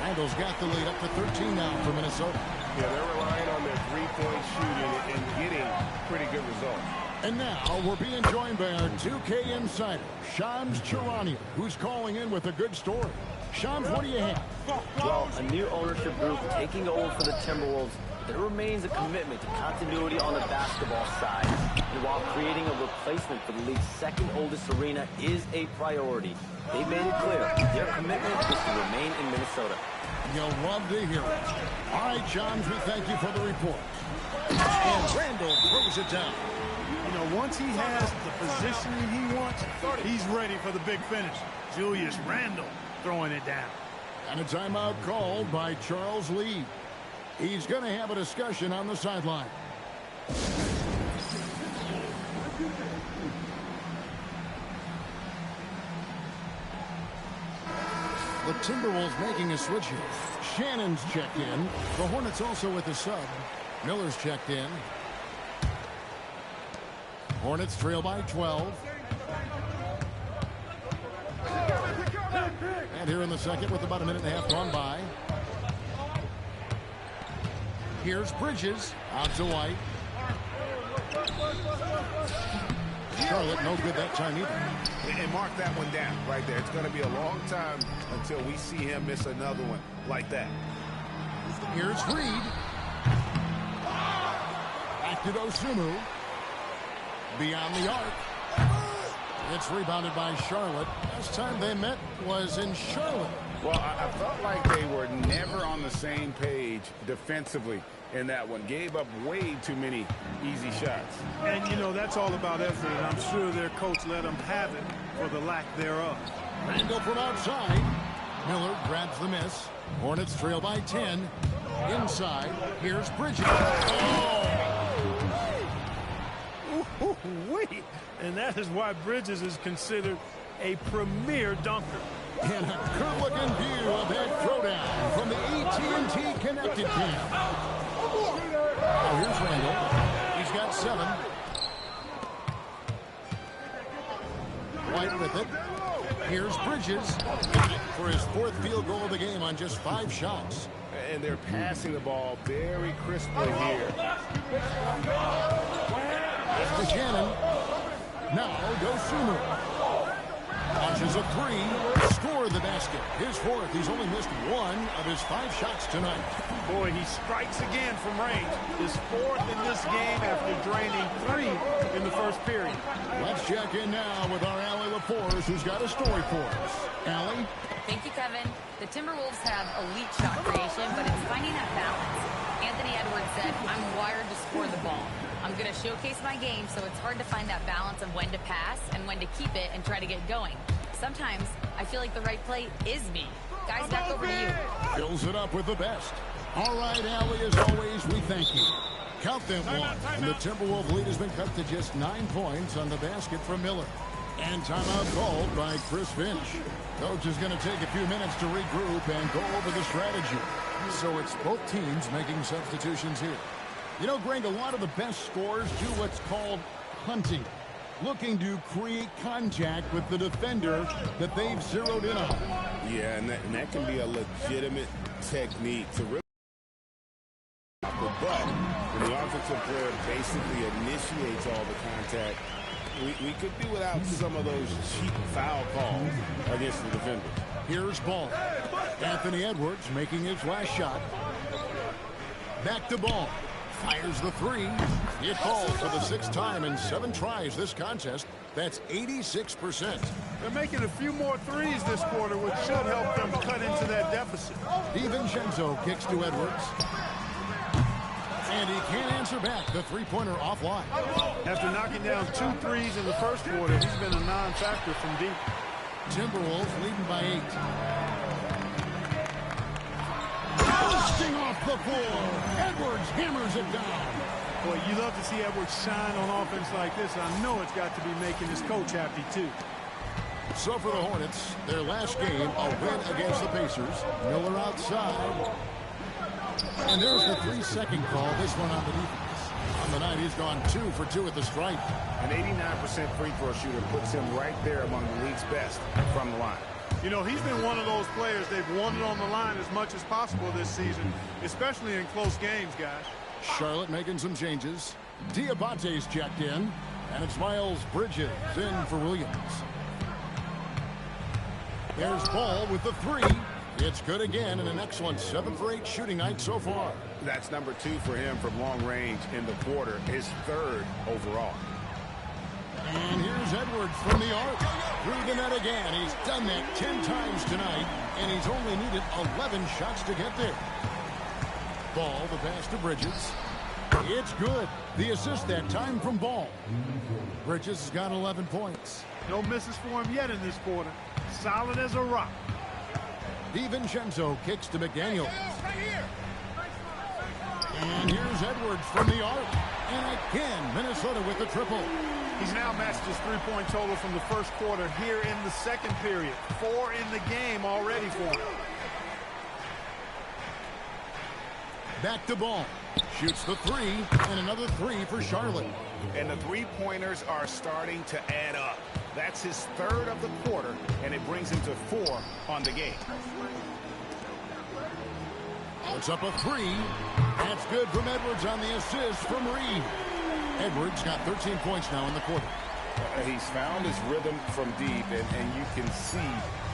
Randall's got the lead up to 13 now for Minnesota. Yeah, they're relying on their three-point shooting and getting pretty good results. And now we're being joined by our 2K insider, Shams Charania, who's calling in with a good story. Shams, what do you have? Well, a new ownership group taking over for the Timberwolves. There remains a commitment to continuity on the basketball side. And while creating a replacement for the league's second oldest arena is a priority, they made it clear their commitment is to remain in Minnesota. You'll love to hear it. All right, Shams, we thank you for the report. And Randall throws it down. You know, once he has the positioning he wants, he's ready for the big finish. Julius Randle throwing it down. And a timeout called by Charles Lee. He's going to have a discussion on the sideline. The Timberwolves making a switch here. Shannon's checked in. The Hornets also with a sub. Miller's checked in. Hornets trail by 12. And here in the second with about a minute and a half gone by. Here's Bridges out to White. Charlotte no good that time either. And mark that one down right there. It's going to be a long time until we see him miss another one like that. Here's Reed. Back to Dosunmu. Beyond the arc. It's rebounded by Charlotte. Last time they met was in Charlotte. Well, I felt like they were never on the same page defensively in that one. Gave up way too many easy shots. And, you know, that's all about effort, and I'm sure their coach let them have it for the lack thereof. Randall from outside. Miller grabs the miss. Hornets trail by 10. Inside, here's Bridges. Oh! Wait. And that is why Bridges is considered a premier dunker. And a good-looking view of that throwdown from the AT&T Connected camp. Oh, here's Randall. He's got 7. White with it. Here's Bridges for his 4th field goal of the game on just 5 shots. And they're passing the ball very crisply here. To Shannon. Now Dosunmu. Launches a 3. Score the basket. His 4th. He's only missed 1 of his 5 shots tonight. Boy, he strikes again from range. His 4th in this game after draining 3 in the first period. Let's check in now with our Allie LaForce, who's got a story for us. Allie? Thank you, Kevin. The Timberwolves have elite shot creation, but it's finding that balance. Anthony Edwards said, I'm wired to score the ball. I'm going to showcase my game, so it's hard to find that balance of when to pass and when to keep it and try to get going. Sometimes I feel like the right play is me. Guys, back over to you. Fills it up with the best. All right, Allie, as always, we thank you. Count them one. And the Timberwolves lead has been cut to just 9 points on the basket from Miller. And timeout called by Chris Finch. Coach is going to take a few minutes to regroup and go over the strategy. So it's both teams making substitutions here. You know, Greg, a lot of the best scorers do what's called hunting. Looking to create contact with the defender that they've zeroed in on. Yeah, and that can be a legitimate technique to really. But when the offensive player basically initiates all the contact, we could do without some of those cheap foul calls against the defenders. Here's Ball. Anthony Edwards making his last shot. Back to Ball. Fires the 3. It falls for the 6th time in 7 tries this contest. That's 86%. They're making a few more threes this quarter, which should help them cut into that deficit. DiVincenzo kicks to Edwards. And he can't answer back. The 3-pointer offline. After knocking down 2 threes in the first quarter, he's been a non-factor from deep. Timberwolves leading by 8. Bursting off the floor. Edwards hammers it down. Boy, you love to see Edwards shine on offense like this. I know it's got to be making his coach happy, too. So for the Hornets, their last game, a win against the Pacers. Miller outside. And there's the 3-second call. This one on the defense. On the night, he's gone 2 for 2 at the stripe. An 89% free throw shooter puts him right there among the league's best from the line. You know, he's been one of those players they've wanted on the line as much as possible this season, especially in close games, guys. Charlotte making some changes. Diabate's checked in, and it's Miles Bridges in for Williams. There's Ball with the 3. It's good again, and an excellent 7 for 8 shooting night so far. That's number 2 for him from long range in the quarter, his 3rd overall. And here's Edwards from the arc. Through the net again. He's done that 10 times tonight, and he's only needed 11 shots to get there. Ball, the pass to Bridges. It's good. The assist that time from Ball. Bridges has got 11 points. No misses for him yet in this quarter. Solid as a rock. DiVincenzo kicks to McDaniel. And here's Edwards from the arc. And again, Minnesota with the triple. He's now matched his 3-point total from the first quarter here in the second period. 4 in the game already for him. Back to Ball. Shoots the 3, and another 3 for Charlotte. And the three-pointers are starting to add up. That's his third of the quarter, and it brings him to 4 on the game. Puts up a 3. That's good from Edwards on the assist from Reed. Edwards got 13 points now in the quarter. He's found his rhythm from deep, and you can see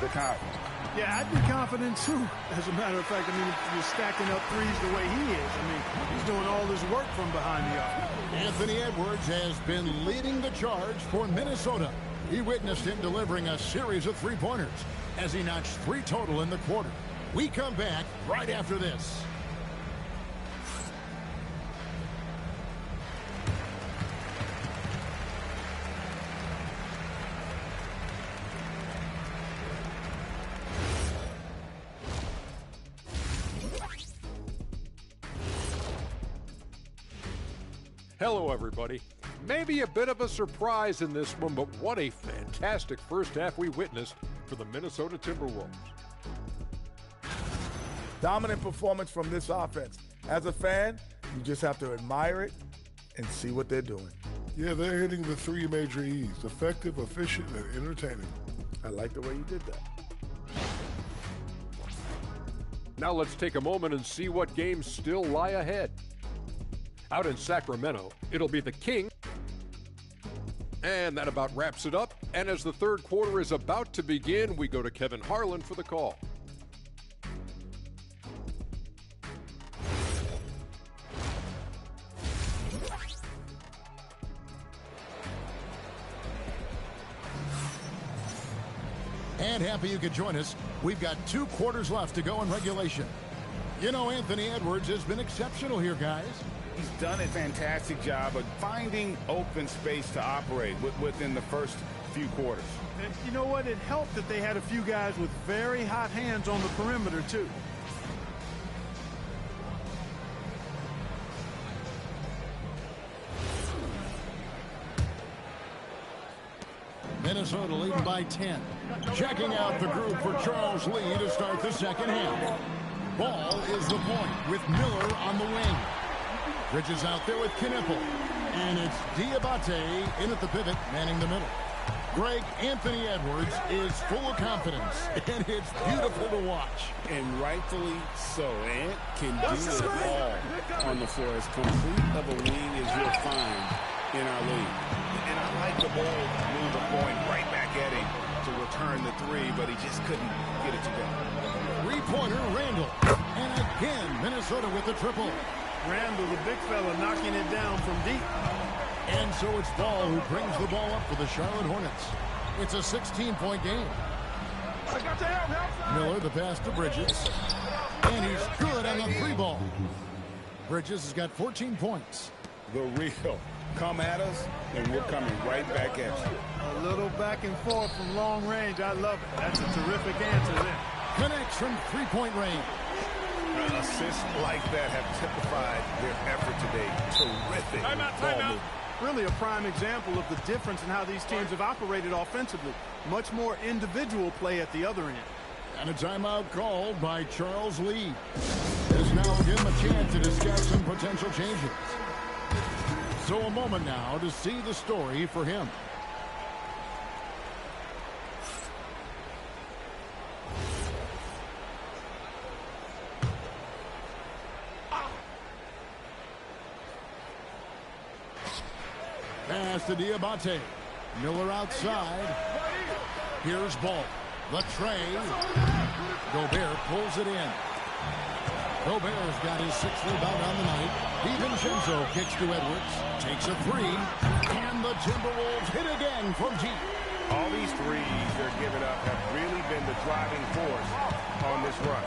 the confidence. Yeah, I'd be confident too. As a matter of fact, I mean, if you're stacking up threes the way he is, I mean, he's doing all his work from behind the arc. Anthony Edwards has been leading the charge for Minnesota. He witnessed him delivering a series of three-pointers as he notched 3 total in the quarter. We come back right after this. Hello, everybody. Maybe a bit of a surprise in this one, but what a fantastic first half we witnessed for the Minnesota Timberwolves. Dominant performance from this offense. As a fan, you just have to admire it and see what they're doing. Yeah, they're hitting the 3 major E's: effective, efficient, and entertaining. I like the way you did that. Now let's take a moment and see what games still lie ahead. Out in Sacramento, it'll be the Kings. And that about wraps it up. And as the third quarter is about to begin, we go to Kevin Harlan for the call. And happy you could join us. We've got 2 quarters left to go in regulation. You know, Anthony Edwards has been exceptional here, guys. He's done a fantastic job of finding open space to operate within the first few quarters. And you know what? It helped that they had a few guys with very hot hands on the perimeter, too. Minnesota leading by 10. Checking out the group for Charles Lee to start the second half. Ball is the point with Miller on the wing. Bridges out there with Knipple. And it's Diabate in at the pivot, manning the middle. Greg, Anthony Edwards is full of confidence, and it's beautiful to watch. And rightfully so. Ant can do it all on the floor. As complete of a wing as you'll find in our league. And I like the ball move of going right back at him to return the 3, but he just couldn't get it to go. Three-pointer, Randall. And again, Minnesota with the triple. Randall, the big fella, knocking it down from deep. And so it's Ball who brings the ball up for the Charlotte Hornets. It's a 16-point game. Miller, the pass to Bridges. And he's good on the 3 ball. Bridges has got 14 points. The real. Come at us, and we're coming right back at you. A little back and forth from long range. I love it. That's a terrific answer there. Connects from 3-point range. Assists like that have typified their effort today. Terrific ball move. Really a prime example of the difference in how these teams have operated offensively. Much more individual play at the other end. And a timeout called by Charles Lee. This now will give him a chance to discuss some potential changes. So a moment now to see the story for him. Pass to Diabate. Miller outside. Here's Ball. The tray. Gobert pulls it in. Gobert's got his 6th rebound on the night. DiVincenzo kicks to Edwards. Takes a 3. And the Timberwolves hit again from deep. All these threes they're giving up have really been the driving force on this run.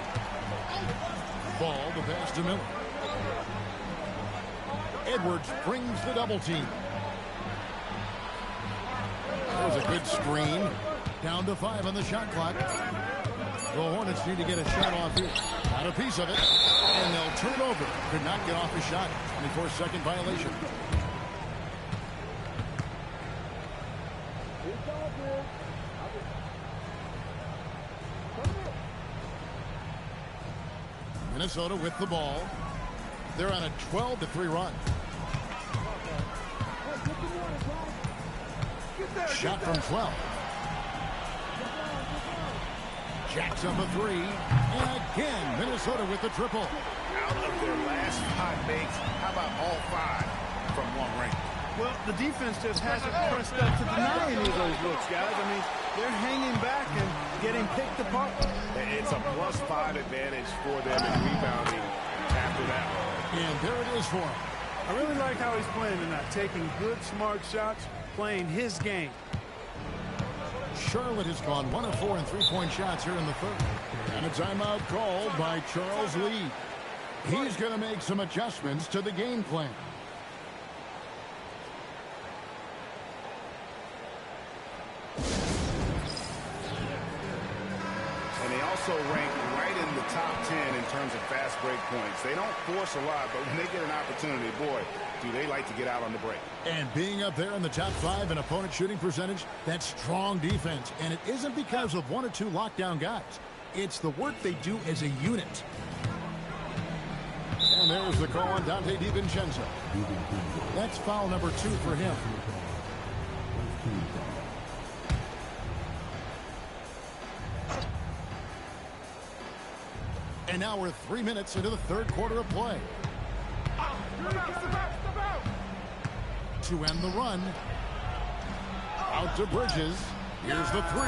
Ball, the pass to Miller. Edwards brings the double team. There's a good screen. Down to 5 on the shot clock. The Hornets need to get a shot off here. Got a piece of it. And they'll turn over. Could not get off the shot. 24-second violation. Minnesota with the ball. They're on a 12-3 run. Shot from 12. Jacks up a three. And again, Minnesota with the triple. Out of their last 5 makes, how about all 5 from long range? Well, the defense just hasn't pressed up to deny any of those looks, guys. I mean, they're hanging back and getting picked apart. It's a +5 advantage for them in rebounding after that one. And there it is for him. I really like how he's playing tonight, taking good, smart shots, playing his game. Charlotte has gone 1 of 4 in three-point shots here in the third. And a timeout called by Charles Lee. He's going to make some adjustments to the game plan. And they also rank right in the top 10 in terms of fast break points. They don't force a lot, but when they get an opportunity, boy, do they like to get out on the break. And being up there in the top 5 in opponent shooting percentage, that's strong defense. And it isn't because of 1 or 2 lockdown guys. It's the work they do as a unit. And there's the call on Dante DiVincenzo. That's foul number 2 for him. And now we're 3 minutes into the third quarter of play. To end the run. Out to Bridges. Here's the 3.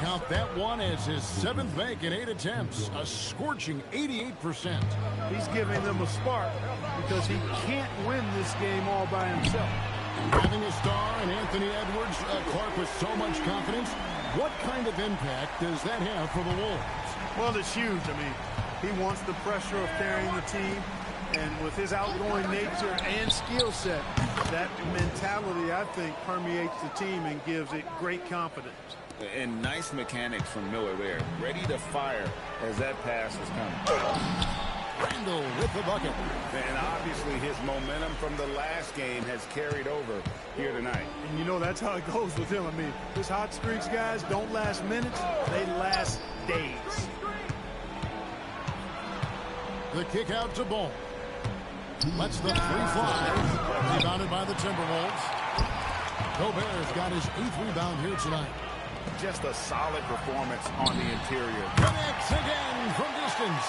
Count that one as his 7th make in 8 attempts. A scorching 88%. He's giving them a spark because he can't win this game all by himself. Having a star in Anthony Edwards, Clark, with so much confidence, what kind of impact does that have for the Wolves? Well, it's huge. I mean, he wants the pressure of carrying the team. And with his outgoing nature and skill set, that mentality, I think, permeates the team and gives it great confidence. And nice mechanics from Miller there. Ready to fire as that pass is coming. Randall with the bucket. And obviously his momentum from the last game has carried over here tonight. And you know that's how it goes with him. I mean, his hot streaks, guys, don't last minutes. They last days. The kick out to Ball. Lets the 3 fly. Rebounded by the Timberwolves. Gobert's got his 8th rebound here tonight. Just a solid performance on the interior. Connects again from distance.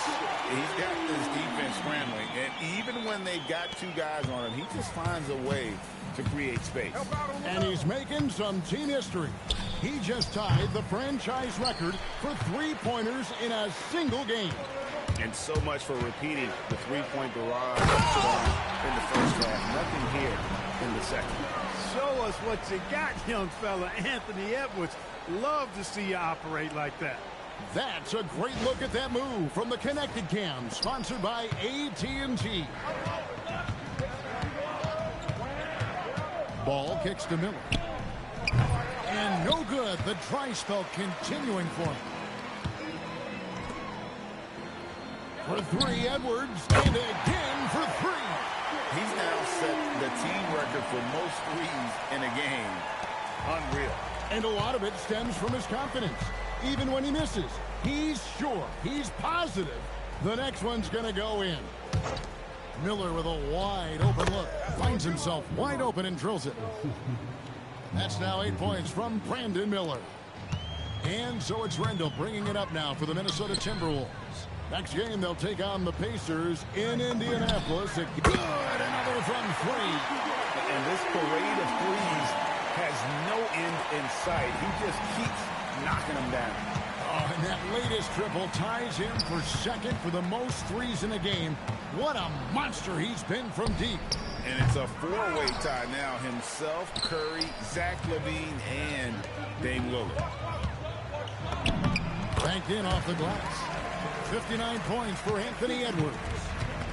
He's got this defense scrambling, and even when they've got 2 guys on him, he just finds a way to create space. And he's making some team history. He just tied the franchise record for 3-pointers in a single game. And so much for repeating the 3-point barrage in the first half. Nothing here in the second. Show us what you got, young fella. Anthony Edwards. Love to see you operate like that. That's a great look at that move from the Connected Cam, sponsored by AT&T. Ball kicks to Miller. And no good. The dry spell continuing for him. For 3, Edwards, and again for 3. He's now set the team record for most threes in a game. Unreal. And a lot of it stems from his confidence. Even when he misses, he's sure, he's positive the next one's going to go in. Miller with a wide open look. Finds himself wide open and drills it. That's now 8 points from Brandon Miller. And so it's Randall bringing it up now for the Minnesota Timberwolves. Next game, they'll take on the Pacers in Indianapolis. Good, another from 3. And this parade of threes has no end in sight. He just keeps knocking them down. Oh, and that latest triple ties him for 2nd for the most threes in a game. What a monster he's been from deep. And it's a 4-way tie now. Himself, Curry, Zach LaVine, and Dame Lillard. Banked in off the glass. 59 points for Anthony Edwards.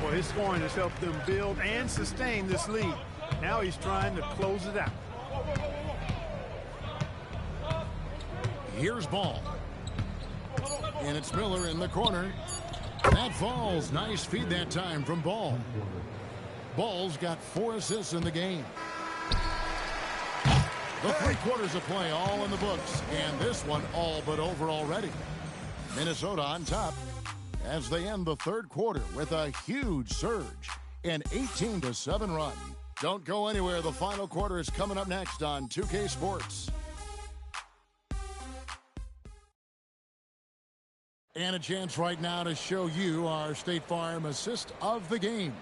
Well, his scoring has helped them build and sustain this lead. Now he's trying to close it out. Here's Ball. And it's Miller in the corner. That falls. Nice feed that time from Ball. Ball's got 4 assists in the game. The 3 quarters of play all in the books. And this one all but over already. Minnesota on top as they end the third quarter with a huge surge. An 18-7 run. Don't go anywhere. The final quarter is coming up next on 2K Sports. And a chance right now to show you our State Farm assist of the game.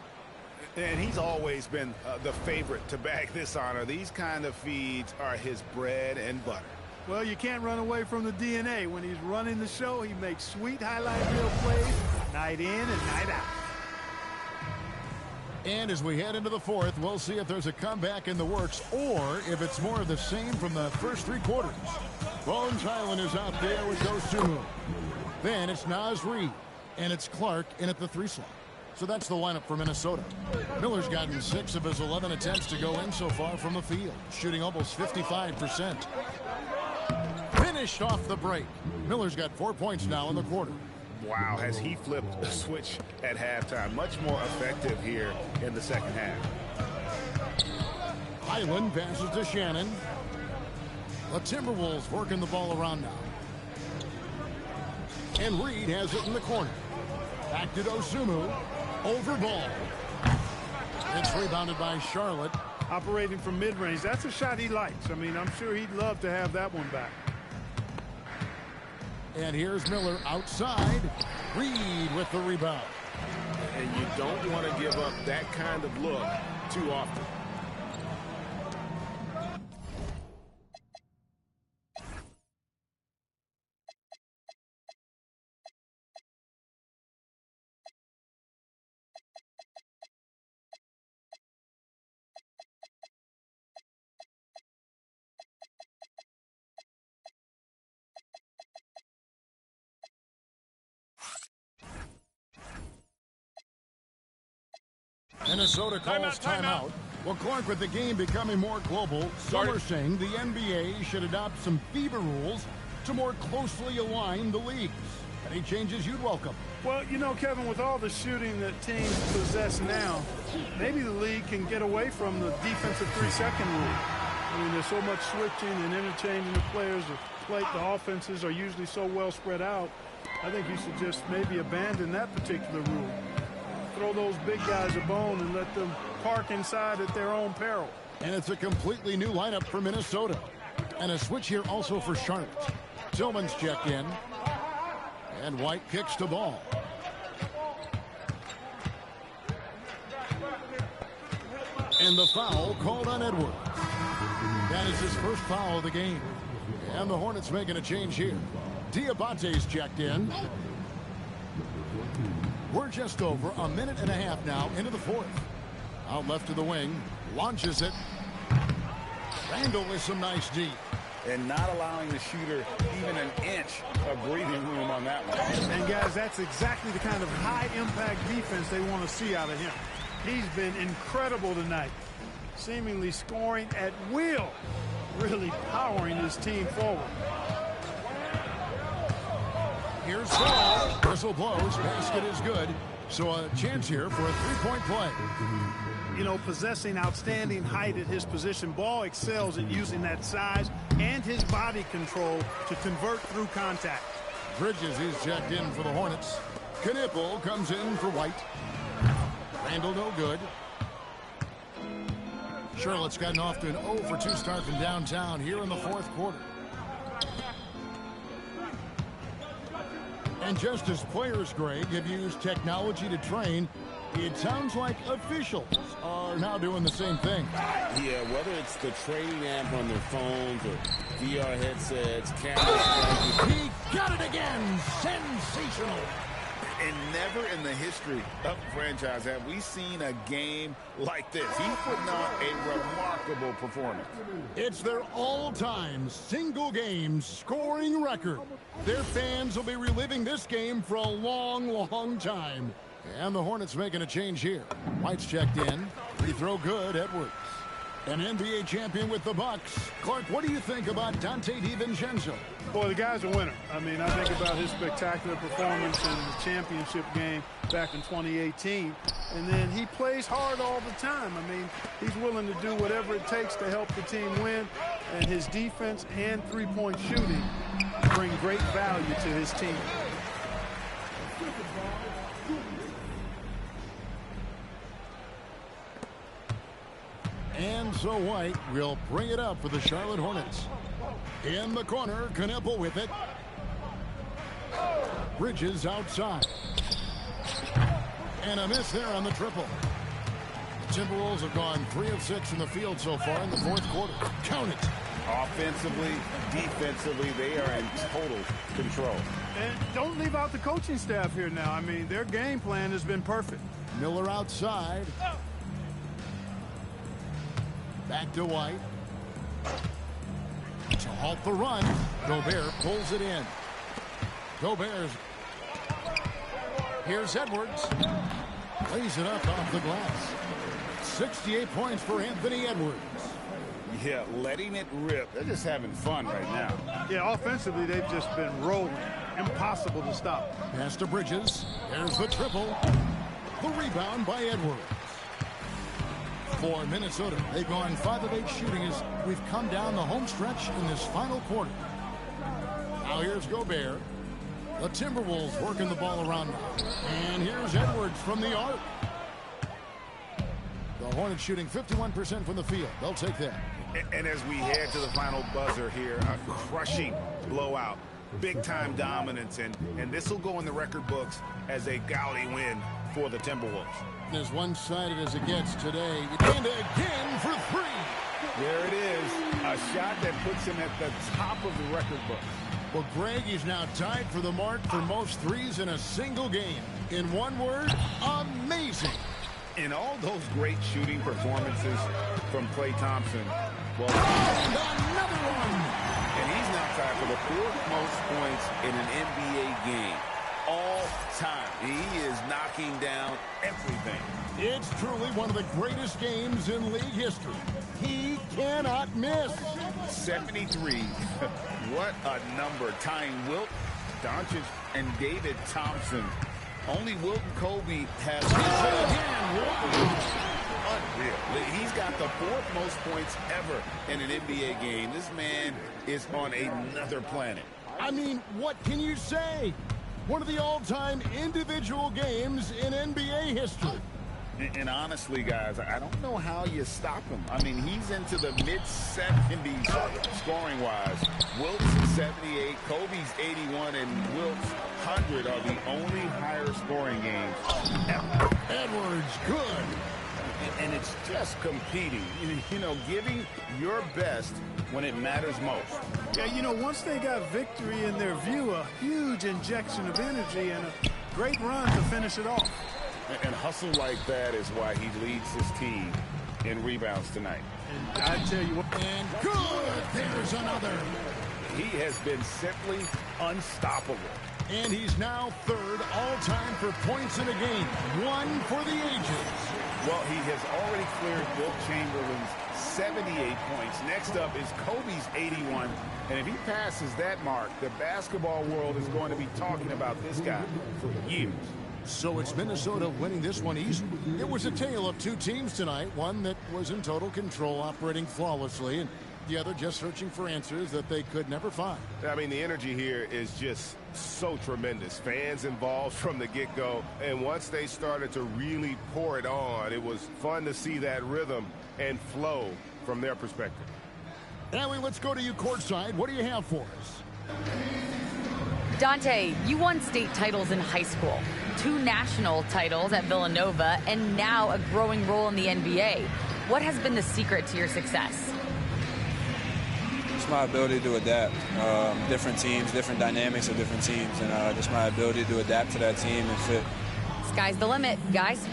And he's always been the favorite to bag this honor. These kind of feeds are his bread and butter. Well, you can't run away from the DNA. When he's running the show, he makes sweet highlight reel plays night in and night out. And as we head into the fourth, we'll see if there's a comeback in the works or if it's more of the same from the first three quarters. Bones Hyland is out there with Dosunmu. Then it's Naz Reid, and it's Clark in at the 3 slot. So that's the lineup for Minnesota. Miller's gotten 6 of his 11 attempts to go in so far from the field, shooting almost 55%. Finished off the break. Miller's got 4 points now in the quarter. Wow, has he flipped the switch at halftime. Much more effective here in the second half. Hyland passes to Shannon. The Timberwolves working the ball around now. And Reed has it in the corner. Back to Dosunmu. Over ball. It's rebounded by Charlotte. Operating from mid-range. That's a shot he likes. I mean, I'm sure he'd love to have that one back. And here's Miller outside. Reed with the rebound. And you don't want to give up that kind of look too often. Minnesota calls timeout. Well, Clark, with the game becoming more global, some are saying the NBA should adopt some FIBA rules to more closely align the leagues. Any changes you'd welcome? Well, you know, Kevin, with all the shooting that teams possess now, maybe the league can get away from the defensive 3-second rule. I mean, there's so much switching and interchanging the players. The offenses are usually so well spread out. I think you should just maybe abandon that particular rule. Throw those big guys a bone and let them park inside at their own peril. And it's a completely new lineup for Minnesota. And a switch here also for Charlotte. Tillman's checked in. And White kicks the ball. And the foul called on Edwards. That is his first foul of the game. And the Hornets making a change here. Diabate's checked in. We're just over a minute and a half now into the fourth. Out left to the wing. Launches it. Randall with some nice D. And not allowing the shooter even an inch of breathing room on that one. And, guys, that's exactly the kind of high-impact defense they want to see out of him. He's been incredible tonight. Seemingly scoring at will. Really powering his team forward. Here's ball. Whistle blows. Basket is good. So a chance here for a three-point play. You know, possessing outstanding height at his position, Ball excels at using that size and his body control to convert through contact. Bridges is checked in for the Hornets. Knipple comes in for White. Randall no good. Charlotte's gotten off to an 0 for 2 start from downtown here in the fourth quarter. And just as players, Greg, have used technology to train, it sounds like officials are now doing the same thing. Yeah, whether it's the trading app on their phones or VR headsets, cameras. He got it again! Sensational! And never in the history of the franchise have we seen a game like this. He's putting on a remarkable performance. It's their all-time single-game scoring record. Their fans will be reliving this game for a long, long time. And the Hornets making a change here. White's checked in. Free throw good, Edwards. An NBA champion with the Bucks. Clark, what do you think about Dante DiVincenzo? Boy, the guy's a winner. I mean, I think about his spectacular performance in the championship game back in 2018. And then he plays hard all the time. I mean, he's willing to do whatever it takes to help the team win. And his defense and three-point shooting bring great value to his team. So White will bring it up for the Charlotte Hornets. In the corner, Kneppel with it. Bridges outside. And a miss there on the triple. The Timberwolves have gone 3 of 6 in the field so far in the fourth quarter. Count it. Offensively, defensively, they are in total control. And don't leave out the coaching staff here now. I mean, their game plan has been perfect. Miller outside. Back to White. To halt the run, Gobert pulls it in. Gobert's. Here's Edwards. Lays it up off the glass. 68 points for Anthony Edwards. Yeah, letting it rip. They're just having fun right now. Yeah, offensively, they've just been rolling. Impossible to stop. Pass to Bridges. There's the triple. The rebound by Edwards. For Minnesota, they've gone 5 of 8 shooting as we've come down the home stretch in this final quarter. Now here's Gobert. The Timberwolves working the ball around now. And here's Edwards from the arc. The Hornets shooting 51% from the field. They'll take that. And as we head to the final buzzer here, a crushing blowout. Big-time dominance, and this will go in the record books as a gaudy win for the Timberwolves. As one-sided as it gets today. And again for 3. There it is. A shot that puts him at the top of the record book. Well, Greg is now tied for the mark for most threes in a single game. In one word, amazing. In all those great shooting performances from Klay Thompson, well, and another one. And he's now tied for the 4th most points in an NBA game all time. He is knocking down everything. It's truly one of the greatest games in league history. He cannot miss. 73. What a number. Tying Wilt, Doncic, and David Thompson. Only Wilt and Kobe has unreal. He's got the 4th most points ever in an NBA game. This man is on another planet. I mean, what can you say? One of the all-time individual games in NBA history. And honestly, guys, I don't know how you stop him. I mean, he's into the mid-70s scoring-wise. Wilt's 78, Kobe's 81, and Wilt's 100 are the only higher scoring games ever. Edwards, good. And it's just competing, you know, giving your best when it matters most. Yeah, you know, once they got victory in their view, a huge injection of energy and a great run to finish it off. And hustle like that is why he leads his team in rebounds tonight. And I tell you what. And good. There's another. He has been simply unstoppable. And he's now 3rd all-time for points in a game. 1 for the ages. Well, he has already cleared Wilt Chamberlain's 78 points. Next up is Kobe's 81. And if he passes that mark, the basketball world is going to be talking about this guy for years. So it's Minnesota winning this one easily. It was a tale of 2 teams tonight. One that was in total control, operating flawlessly, and the other just searching for answers that they could never find. I mean, the energy here is just so tremendous. Fans involved from the get-go, and once they started to really pour it on, it was fun to see that rhythm and flow from their perspective. Allie, let's go to you courtside. What do you have for us? Dante, you won state titles in high school, 2 national titles at Villanova, and now a growing role in the NBA. What has been the secret to your success? It's my ability to adapt. Different teams, different dynamics of different teams, and just my ability to adapt to that team and fit. Sky's the limit, guys.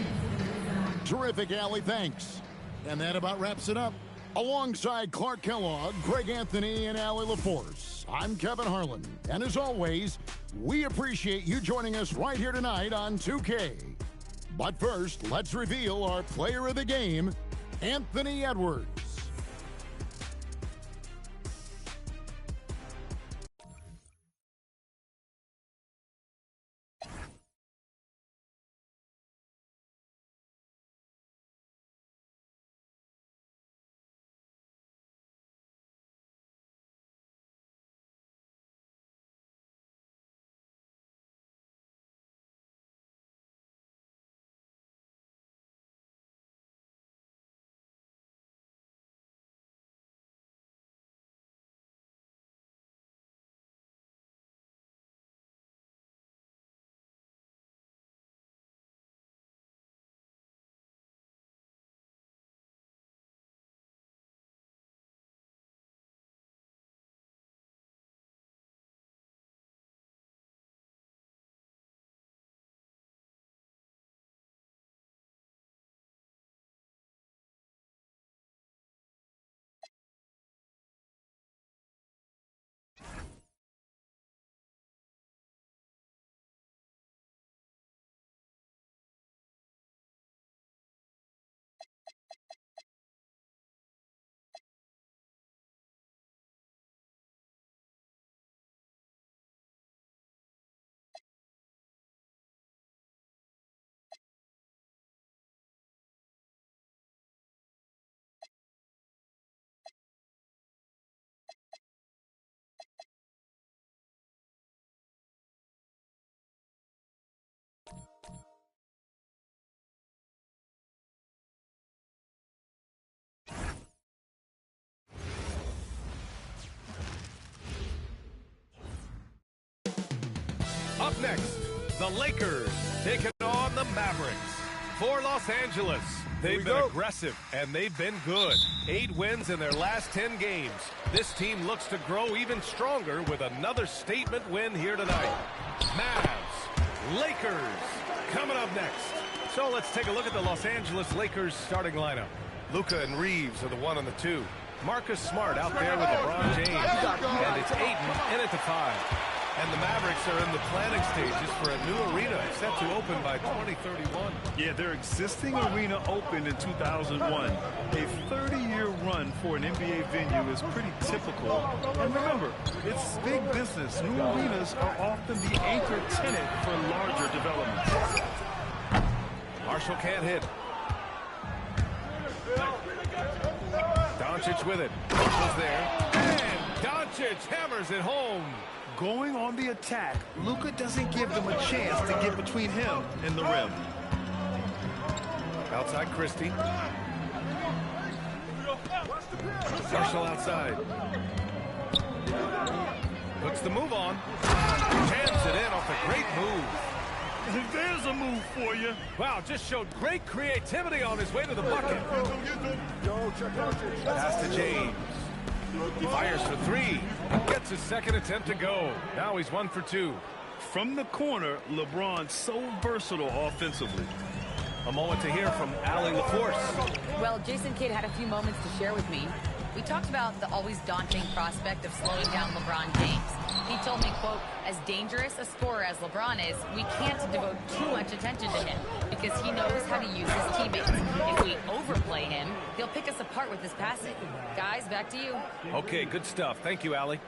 Terrific, Allie. Thanks. And that about wraps it up. Alongside Clark Kellogg, Greg Anthony, and Allie LaForce, I'm Kevin Harlan. And as always, we appreciate you joining us right here tonight on 2K. But first, let's reveal our player of the game, Anthony Edwards. Up next, the Lakers taking on the Mavericks. For Los Angeles, they've been aggressive and they've been good. 8 wins in their last 10 games. This team looks to grow even stronger with another statement win here tonight. Mavs, Lakers, coming up next. So let's take a look at the Los Angeles Lakers starting lineup. Luka and Reeves are the 1 and the 2. Marcus Smart out there with LeBron James. And it's Ayton in at the 5. And the Mavericks are in the planning stages for a new arena set to open by 2031. Yeah, their existing arena opened in 2001. A 30-year run for an NBA venue is pretty typical. And remember, it's big business. New arenas are often the anchor tenant for larger developments. Marshall can't hit. Doncic with it. Marshall's there. And Doncic hammers it home. Going on the attack, Luka doesn't give them a chance to get between him and the rim. Outside Christie. Marshall outside. Puts the move on. Jams it in off a great move. There's a move for you. Wow, just showed great creativity on his way to the bucket. Pass to James. He fires for 3. Gets his second attempt to go. Now he's 1 for 2. From the corner, LeBron's so versatile offensively. A moment to hear from Allie LaForce. Well, Jason Kidd had a few moments to share with me. We talked about the always daunting prospect of slowing down LeBron James. He told me, quote, as dangerous a scorer as LeBron is, we can't devote too much attention to him because he knows how to use his teammates. If we overplay him, he'll pick us apart with his passing. Guys, back to you. Okay, good stuff. Thank you, Allie.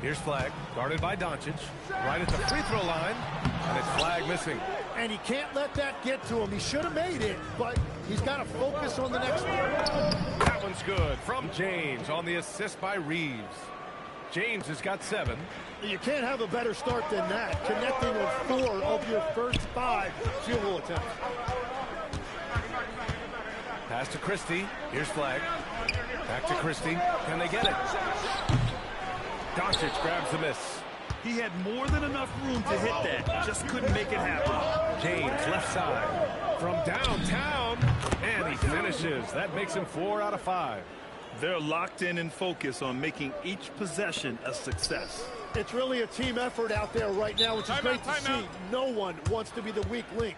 Here's Flag, guarded by Doncic, right at the free throw line, and it's Flag missing. And he can't let that get to him. He should have made it, but he's got to focus on the next one. That one's good from James on the assist by Reeves. James has got 7. You can't have a better start than that, connecting with 4 of your first 5 field goal attempts. Pass to Christie. Here's Flag. Back to Christie. Can they get it? Doncic grabs the miss. He had more than enough room to hit that. Just couldn't make it happen. James left side from downtown. And he finishes. That makes him 4 out of 5. They're locked in and focused on making each possession a success. It's really a team effort out there right now, which is great to see. No one wants to be the weak link.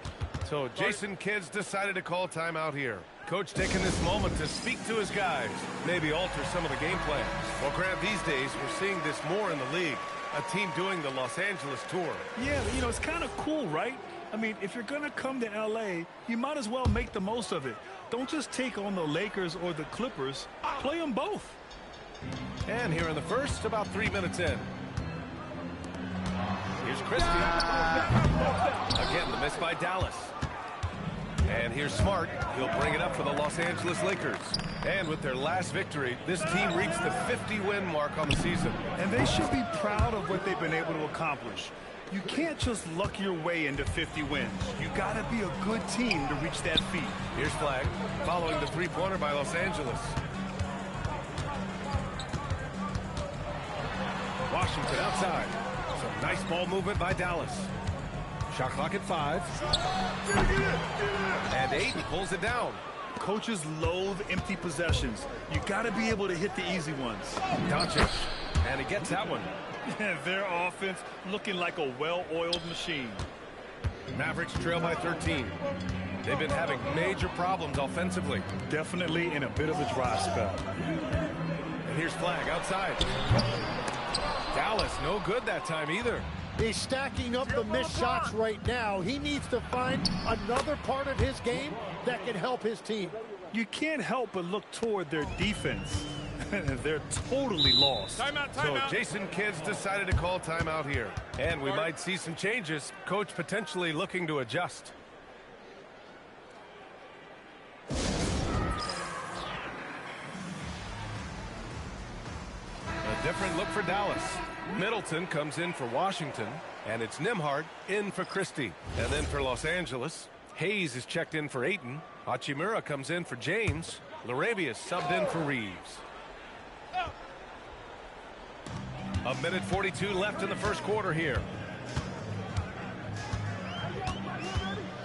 So Jason Kidd's decided to call timeout here. Coach taking this moment to speak to his guys, maybe alter some of the game plan. Well, Grant, these days we're seeing this more in the league. A team doing the Los Angeles tour. Yeah, you know, it's kind of cool, right? I mean, if you're going to come to L.A., you might as well make the most of it. Don't just take on the Lakers or the Clippers. Play them both. And here in the first, about 3 minutes in. Here's Christie. Again, the miss by Dallas. And here's Smart. He'll bring it up for the Los Angeles Lakers. And with their last victory, this team reached the 50-win mark on the season. And they should be proud of what they've been able to accomplish. You can't just luck your way into 50 wins. You got to be a good team to reach that feat. Here's Flag, following the three-pointer by Los Angeles. Washington outside. Some nice ball movement by Dallas. Shot clock at 5. And Ayton pulls it down. Coaches loathe empty possessions. You got to be able to hit the easy ones. Doncic. And he gets that one. Their offense looking like a well-oiled machine. Mavericks trail by 13. They've been having major problems offensively. Definitely in a bit of a dry spell. And here's Flag outside. Dallas no good that time either. He's stacking up the missed shots right now. He needs to find another part of his game that can help his team. You can't help but look toward their defense. They're totally lost. Timeout. So Jason Kidd's decided to call timeout here. And we might see some changes. Coach potentially looking to adjust. A different look for Dallas. Middleton comes in for Washington. And it's Nembhard in for Christie. And then for Los Angeles, Hayes is checked in for Ayton. Hachimura comes in for James. Larabius subbed in for Reeves. A minute 42 left in the first quarter here.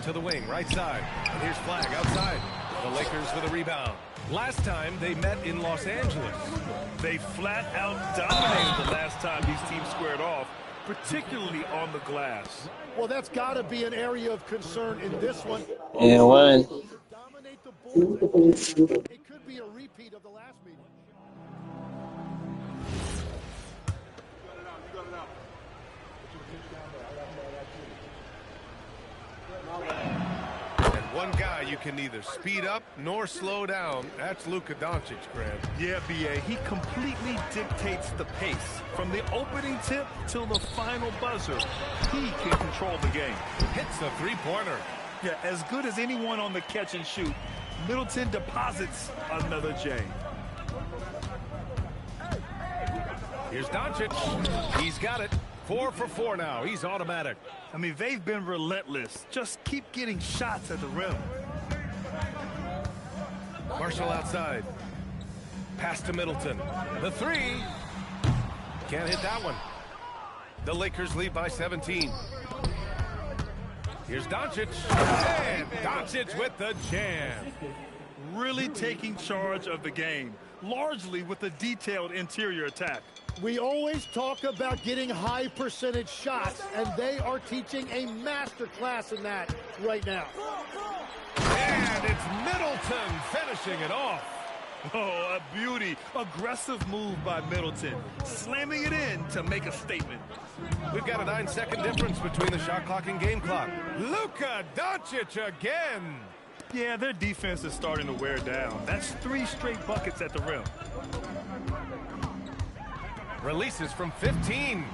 To the wing, right side. And here's Flagg outside. The Lakers with a rebound. Last time they met in Los Angeles. They flat out dominated the last time these teams squared off, particularly on the glass. Well, that's got to be an area of concern in this one. And one. It could be a repeat of the last meeting. And one guy you can neither speed up nor slow down. That's Luka Doncic, Grant. Yeah, B.A., he completely dictates the pace. From the opening tip till the final buzzer, he can control the game. Hits the three-pointer. Yeah, as good as anyone on the catch and shoot. Middleton deposits another J. Here's Doncic. He's got it. 4 for 4 now. He's automatic. I mean, they've been relentless. Just keep getting shots at the rim. Marshall outside. Pass to Middleton. The three. Can't hit that one. The Lakers lead by 17. Here's Doncic. And Doncic with the jam. Really taking charge of the game, largely with a detailed interior attack. We always talk about getting high percentage shots, and they are teaching a master class in that right now. And it's Middleton finishing it off. Oh, a beauty. Aggressive move by Middleton, slamming it in to make a statement. We've got a 9-second difference between the shot clock and game clock. Luka Doncic again. Yeah, their defense is starting to wear down. That's 3 straight buckets at the rim. Releases from 15.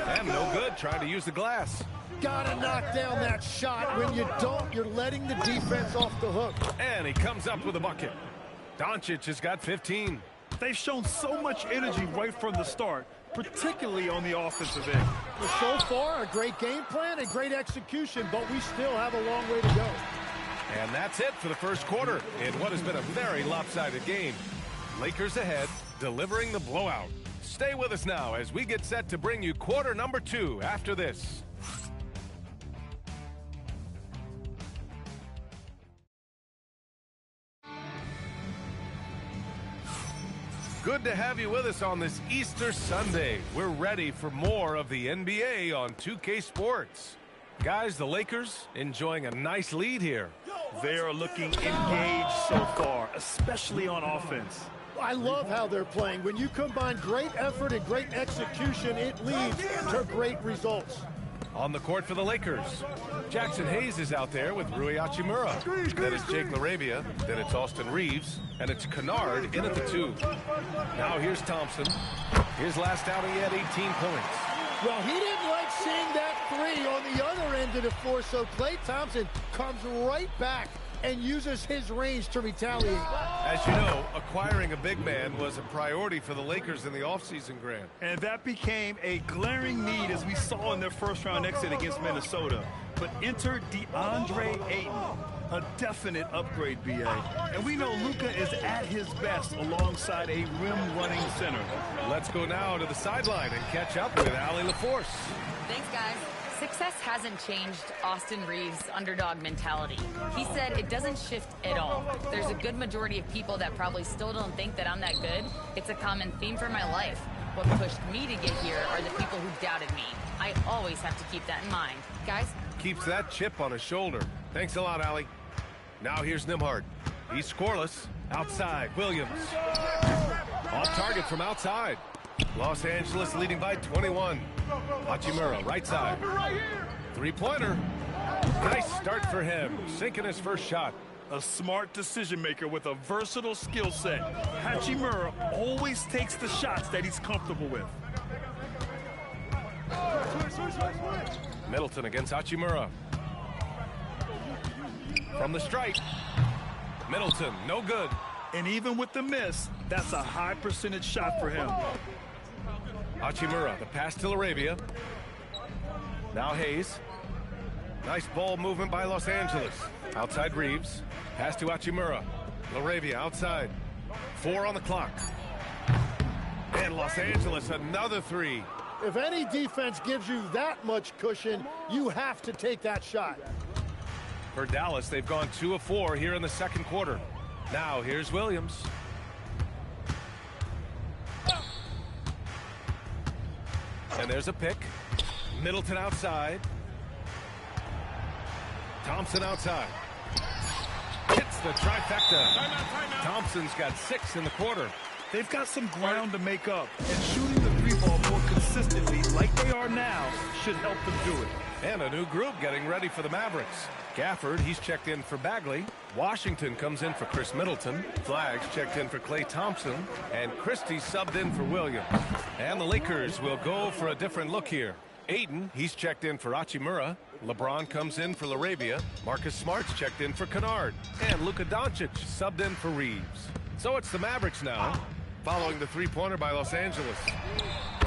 And no good, trying to use the glass. Gotta knock down that shot. When you don't, you're letting the defense off the hook. And he comes up with a bucket. Doncic has got 15. They've shown so much energy right from the start, particularly on the offensive end. Well, so far, a great game plan and great execution, but we still have a long way to go. And that's it for the first quarter in what has been a very lopsided game. Lakers ahead, delivering the blowout. Stay with us now as we get set to bring you quarter number 2 after this. Good to have you with us on this Easter Sunday. We're ready for more of the NBA on 2K Sports. Guys, the Lakers enjoying a nice lead here. They are looking engaged so far, especially on offense. I love how they're playing. When you combine great effort and great execution, it leads to great results. On the court for the Lakers, Jackson Hayes is out there with Rui Hachimura. Then it's Jake LaRavia, then it's Austin Reeves, and it's Kennard in at the 2. Now here's Thompson. His last outing, he had 18 points. Well, he didn't like seeing that 3 on the other end of the floor, so Klay Thompson comes right back and uses his range to retaliate. As you know, acquiring a big man was a priority for the Lakers in the offseason, Grant. And that became a glaring need as we saw in their first-round exit against Minnesota. But enter DeAndre Ayton, a definite upgrade, B.A. And we know Luka is at his best alongside a rim-running center. Let's go now to the sideline and catch up with Allie LaForce. Thanks, guys. Success hasn't changed Austin Reeves' underdog mentality. He said it doesn't shift at all. There's a good majority of people that probably still don't think that I'm that good. It's a common theme for my life. What pushed me to get here are the people who doubted me. I always have to keep that in mind. Guys? Keeps that chip on his shoulder. Thanks a lot, Allie. Now here's Nembhard. He's scoreless. Outside, Williams. Off target from outside. Los Angeles leading by 21. Hachimura, right side. Three-pointer. Nice start for him. Sinking his first shot. A smart decision maker with a versatile skill set. Hachimura always takes the shots that he's comfortable with. Middleton against Hachimura. From the stripe. Middleton, no good. And even with the miss, that's a high percentage shot for him. Hachimura, the pass to LaRavia. Now Hayes. Nice ball movement by Los Angeles. Outside Reeves. Pass to Hachimura. LaRavia outside. 4 on the clock. And Los Angeles, another three. If any defense gives you that much cushion, you have to take that shot. For Dallas, they've gone 2 of 4 here in the second quarter. Now, here's Williams. And there's a pick. Middleton outside. Thompson outside. Hits the trifecta. Thompson's got 6 in the quarter. They've got some ground to make up, and shooting the three ball more consistently like they are now should help them do it. And a new group getting ready for the Mavericks. Gafford, he's checked in for Bagley. Washington comes in for Chris Middleton. Flags checked in for Klay Thompson. And Christie subbed in for Williams. And the Lakers will go for a different look here. Aiden, he's checked in for Hachimura. LeBron comes in for LaRavia. Marcus Smart's checked in for Kennard. And Luka Doncic subbed in for Reeves. So it's the Mavericks now, following the three-pointer by Los Angeles.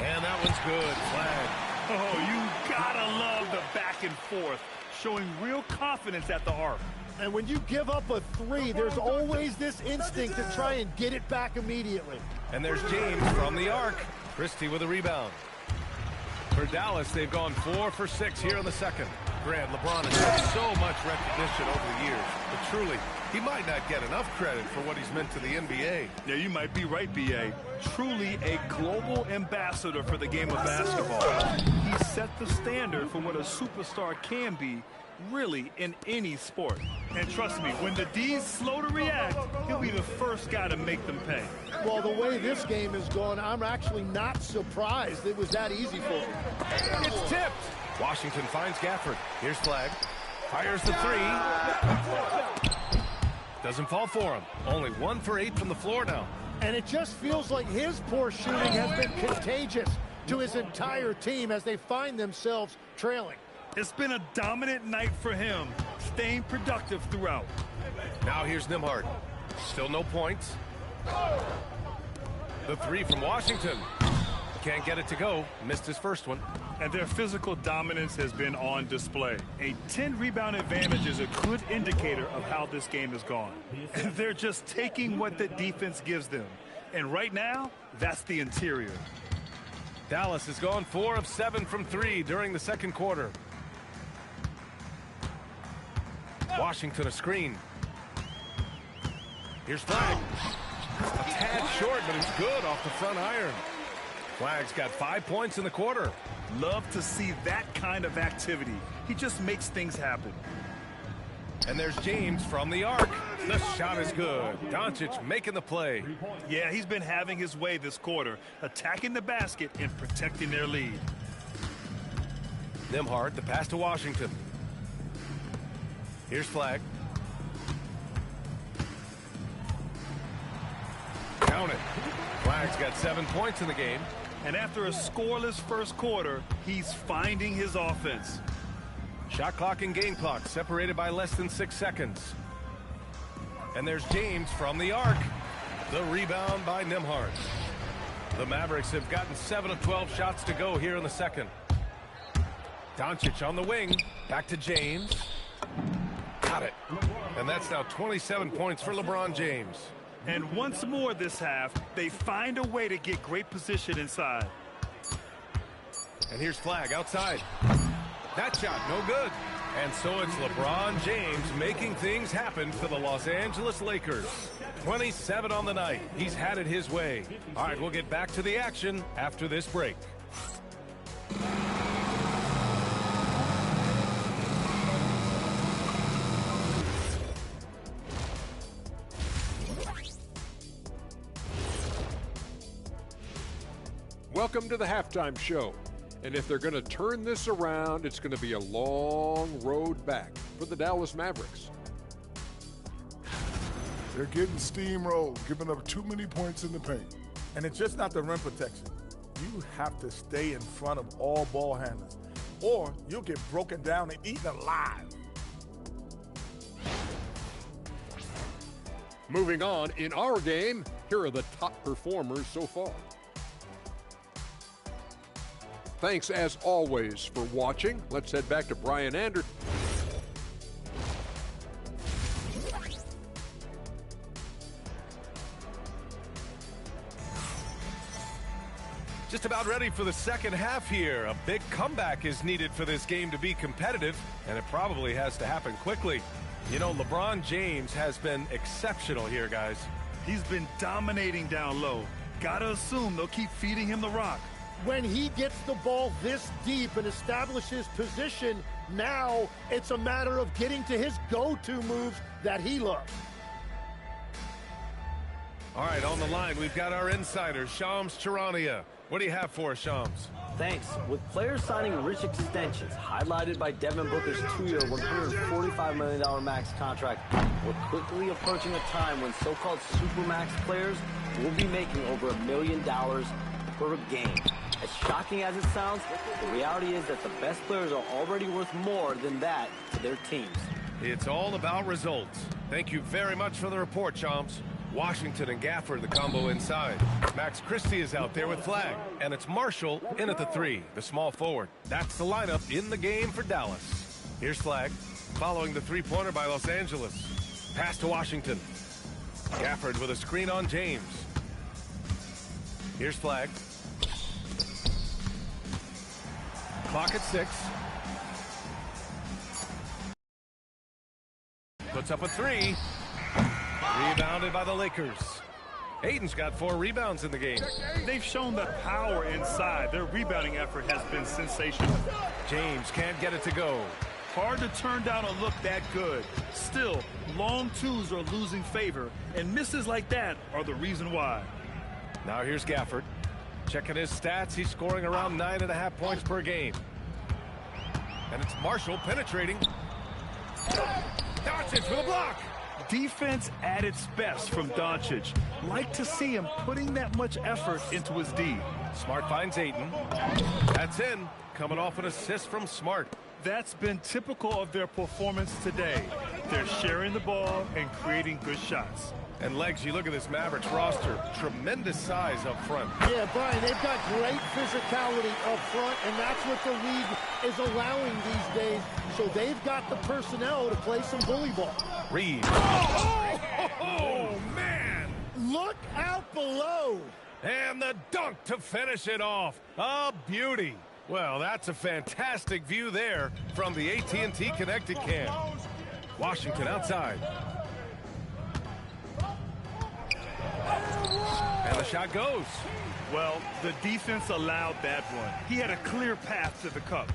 And that one's good. Flag. Oh, you gotta love the back and forth, showing real confidence at the arc. And when you give up a three, there's always this instinct to try and get it back immediately. And there's James from the arc. Christie with a rebound. For Dallas, they've gone 4 for 6 here in the second. Grant, LeBron has had so much recognition over the years, but truly, he might not get enough credit for what he's meant to the NBA. Yeah, you might be right, B.A. Truly a global ambassador for the game of basketball. He set the standard for what a superstar can be, really, in any sport. And trust me, when the D's slow to react, he'll be the first guy to make them pay. Well, the way this game is going, I'm actually not surprised it was that easy for him. It's tipped. Washington finds Gafford. Here's Flag. Fires the three. Doesn't fall for him. Only 1 for 8 from the floor now. And it just feels like his poor shooting has been contagious to his entire team as they find themselves trailing. It's been a dominant night for him, staying productive throughout. Now here's Nembhard. Still no points. The three from Washington. Can't get it to go. Missed his first one. And their physical dominance has been on display. A 10-rebound advantage is a good indicator of how this game has gone. They're just taking what the defense gives them. And right now, that's the interior. Dallas has gone 4 of 7 from 3 during the second quarter. Washington a screen. Here's Flag. A tad short, but it's good off the front iron. Flag's got 5 points in the quarter. Love to see that kind of activity. He just makes things happen. And there's James from the arc. The shot is good. Doncic making the play. Yeah, he's been having his way this quarter, attacking the basket and protecting their lead. Nembhard, the pass to Washington. Here's Flag. Count it. Flag's got 7 points in the game. And after a scoreless first quarter, he's finding his offense. Shot clock and game clock separated by less than 6 seconds. And there's James from the arc. The rebound by Nembhard. The Mavericks have gotten 7 of 12 shots to go here in the second. Doncic on the wing. Back to James. Got it. And that's now 27 points for LeBron James. And once more this half, they find a way to get great position inside. And here's Flag outside. That shot, no good. And so it's LeBron James making things happen for the Los Angeles Lakers. 27 on the night. He's had it his way. All right, we'll get back to the action after this break. Welcome to the halftime show. And if they're going to turn this around, it's going to be a long road back for the Dallas Mavericks. They're getting steamrolled, giving up too many points in the paint. And it's just not the rim protection. You have to stay in front of all ball handlers, or you'll get broken down and eaten alive. Moving on, in our game, here are the top performers so far. Thanks, as always, for watching. Let's head back to Brian Anderson. Just about ready for the second half here. A big comeback is needed for this game to be competitive, and it probably has to happen quickly. You know, LeBron James has been exceptional here, guys. He's been dominating down low. Gotta assume they'll keep feeding him the rock. When he gets the ball this deep and establishes position, now it's a matter of getting to his go-to moves that he loves. All right, on the line, we've got our insider, Shams Charania. What do you have for us, Shams? Thanks. With players signing rich extensions, highlighted by Devin Booker's 2-year, $145 million max contract, we're quickly approaching a time when so-called supermax players will be making over $1 million per game. As shocking as it sounds, the reality is that the best players are already worth more than that to their teams. It's all about results. Thank you very much for the report, Shams. Washington and Gafford, the combo inside. Max Christie is out there with Flag, and it's Marshall in at the 3, the small forward. That's the lineup in the game for Dallas. Here's Flag, following the three-pointer by Los Angeles. Pass to Washington. Gafford with a screen on James. Here's Flag. Clock at 6. Puts up a 3. Rebounded by the Lakers. Aiden's got 4 rebounds in the game. They've shown the power inside. Their rebounding effort has been sensational. James can't get it to go. Hard to turn down a look that good. Still, long twos are losing favor, and misses like that are the reason why. Now here's Gafford. Checking his stats, he's scoring around 9.5 points per game. And it's Marshall penetrating. Doncic with a block. Defense at its best from Doncic. Like to see him putting that much effort into his D. Smart finds Ayton. That's in. Coming off an assist from Smart. That's been typical of their performance today. They're sharing the ball and creating good shots. And Legs, you look at this Mavericks roster, tremendous size up front. Yeah, Brian, they've got great physicality up front, and that's what the league is allowing these days. So they've got the personnel to play some bully ball. Reed. Oh, man! Look out below! And the dunk to finish it off. A beauty. Well, that's a fantastic view there from the AT&T Connected Cam. Washington outside. And the shot goes. Well, the defense allowed that one. He had a clear path to the cup.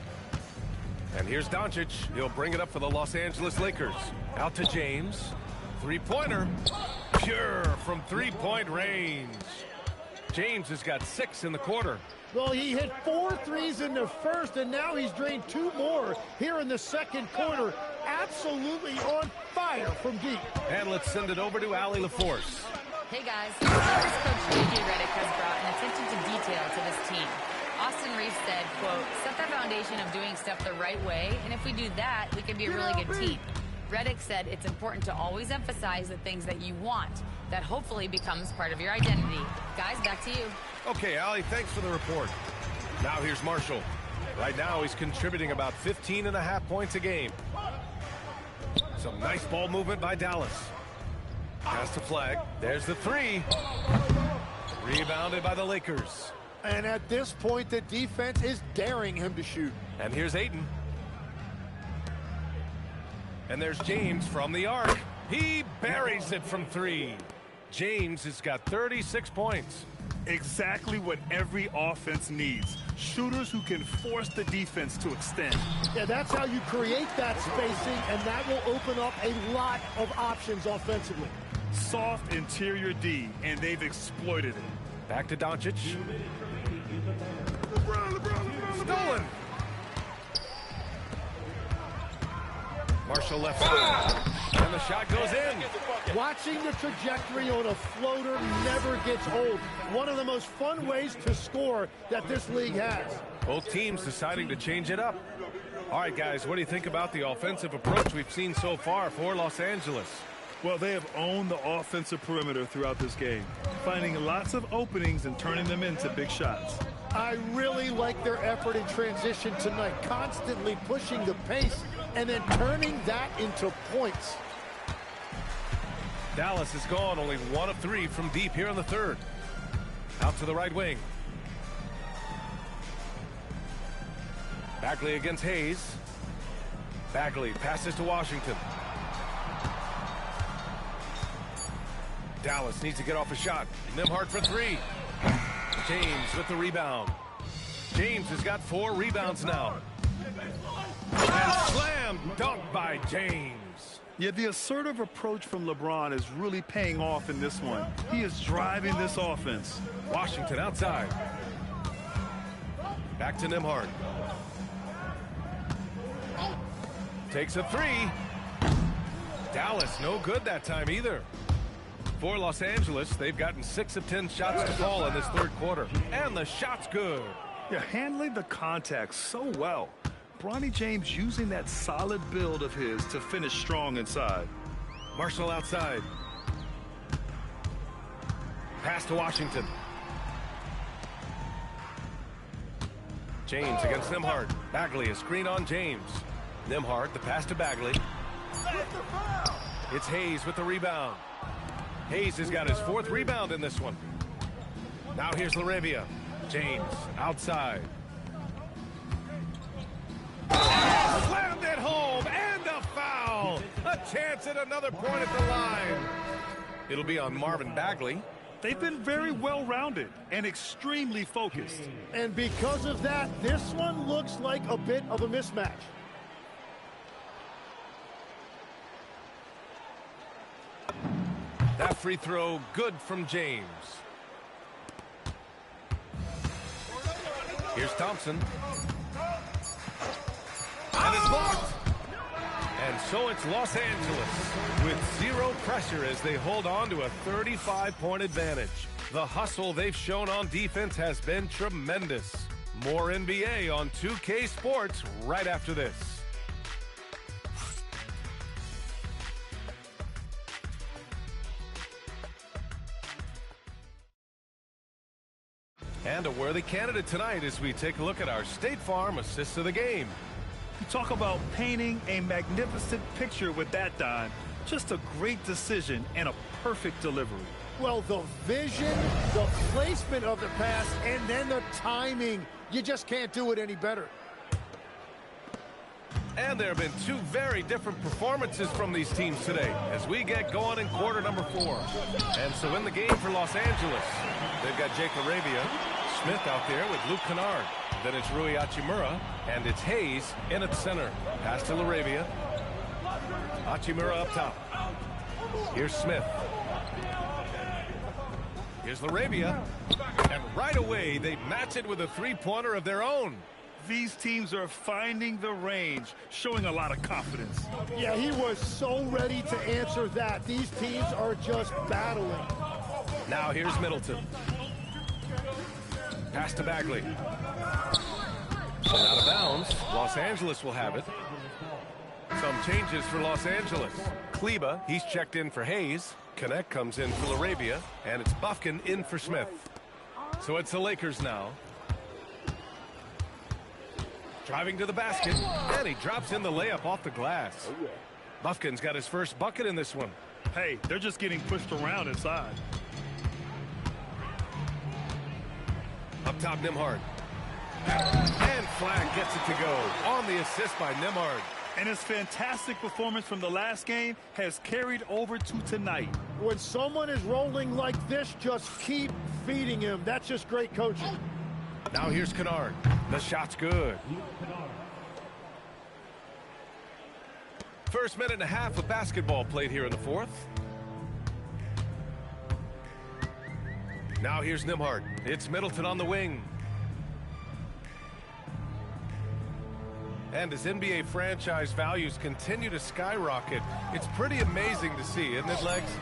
And here's Doncic. He'll bring it up for the Los Angeles Lakers. Out to James. Three-pointer. Pure from three-point range. James has got 6 in the quarter. Well, he hit 4 threes in the first, and now he's drained 2 more here in the second quarter. Absolutely on fire from deep. And let's send it over to Allie LaForce. Hey guys, Lakers coach J.J. Redick has brought an attention to detail to this team. Austin Reeves said, quote, set the foundation of doing stuff the right way, and if we do that, we can be a really good team. Redick said it's important to always emphasize the things that you want. That hopefully becomes part of your identity. Guys, back to you. Okay, Allie, thanks for the report. Now here's Marshall. Right now he's contributing about 15.5 points a game. Some nice ball movement by Dallas. Pass to Flag. There's the 3. Rebounded by the Lakers. And at this point, the defense is daring him to shoot. And here's Ayton. And there's James from the arc. He buries it from 3. James has got 36 points. Exactly what every offense needs. Shooters who can force the defense to extend. Yeah, that's how you create that spacing, and that will open up a lot of options offensively. Soft interior D, and they've exploited it. Back to Doncic. Stolen. Marshall left side. And the shot goes in. Watching the trajectory on a floater never gets old. One of the most fun ways to score that this league has. Both teams deciding to change it up. All right, guys, what do you think about the offensive approach we've seen so far for Los Angeles? Well, they have owned the offensive perimeter throughout this game, finding lots of openings and turning them into big shots. I really like their effort in transition tonight, constantly pushing the pace and then turning that into points. Dallas has gone only 1 of 3 from deep here in the third. Out to the right wing. Bagley against Hayes. Bagley passes to Washington. Dallas needs to get off a shot. Nembhard for three. James with the rebound. James has got 4 rebounds now. And slam dunk by James. Yeah, the assertive approach from LeBron is really paying off in this one. He is driving this offense. Washington outside. Back to Nembhard. Takes a 3. Dallas no good that time either. For Los Angeles, they've gotten 6 of 10 shots to fall in this third quarter. And the shot's good. Yeah, handling the contact so well. Bronny James using that solid build of his to finish strong inside. Marshall outside. Pass to Washington. James against Nembhard. Bagley, a screen on James. Nembhard, the pass to Bagley. It's Hayes with the rebound. Hayes has got his 4th rebound in this one. Now here's LaRavia. James outside. Slammed it home and a foul. A chance at another point at the line. It'll be on Marvin Bagley. They've been very well-rounded and extremely focused. And because of that, this one looks like a bit of a mismatch. That free throw good from James. Here's Thompson. And it's blocked. And so it's Los Angeles with 0 pressure as they hold on to a 35-point advantage. The hustle they've shown on defense has been tremendous. More NBA on 2K Sports right after this. And a worthy candidate tonight as we take a look at our State Farm assist of the game. You talk about painting a magnificent picture with that, Don. Just a great decision and a perfect delivery. Well, the vision, the placement of the pass, and then the timing. You just can't do it any better. And there have been 2 very different performances from these teams today as we get going in quarter number 4. And so in the game for Los Angeles, they've got Jake LaRavia, Smith out there with Luke Kennard. Then it's Rui Hachimura, and it's Hayes in at center. Pass to LaRavia. Hachimura up top. Here's Smith. Here's LaRavia. And right away, they match it with a 3-pointer of their own. These teams are finding the range, showing a lot of confidence. Yeah, he was so ready to answer that. These teams are just battling. Now here's Middleton. Pass to Bagley. Out of bounds. Los Angeles will have it. Some changes for Los Angeles. Kleba, he's checked in for Hayes. Connect comes in for LaRavia. And it's Bufkin in for Smith. So it's the Lakers now. Driving to the basket. And he drops in the layup off the glass. Bufkin's got his first bucket in this one. Hey, they're just getting pushed around inside. Up top, Nembhard. And Flag gets it to go on the assist by Nembhard. And his fantastic performance from the last game has carried over to tonight. When someone is rolling like this, just keep feeding him. That's just great coaching. Now here's Kennard. The shot's good. First minute and a half of basketball played here in the 4th. Now here's Nembhard. It's Middleton on the wing. And as NBA franchise values continue to skyrocket, it's pretty amazing to see, isn't it, Legs?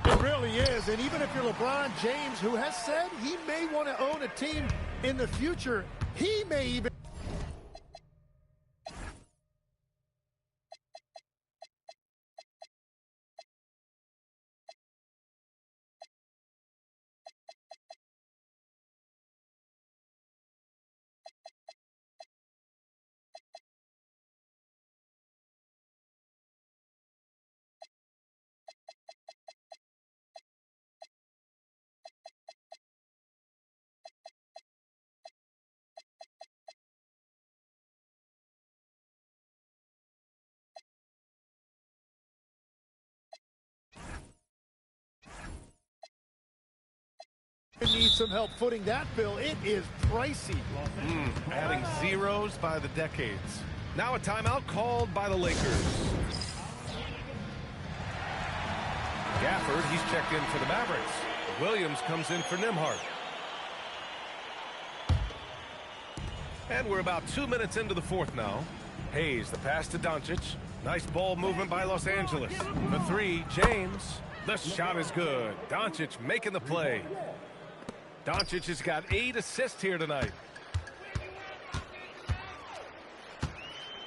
It really is. And even if you're LeBron James, who has said he may want to own a team in the future, he may even need some help footing that bill. It is pricey. Adding zeros by the decades. Now a timeout called by the Lakers. Gafford, he's checked in for the Mavericks. Williams comes in for Nembhard. And we're about 2 minutes into the fourth now. Hayes, the pass to Doncic. Nice ball movement by Los Angeles. For three, James. The shot is good. Doncic making the play. Doncic has got 8 assists here tonight.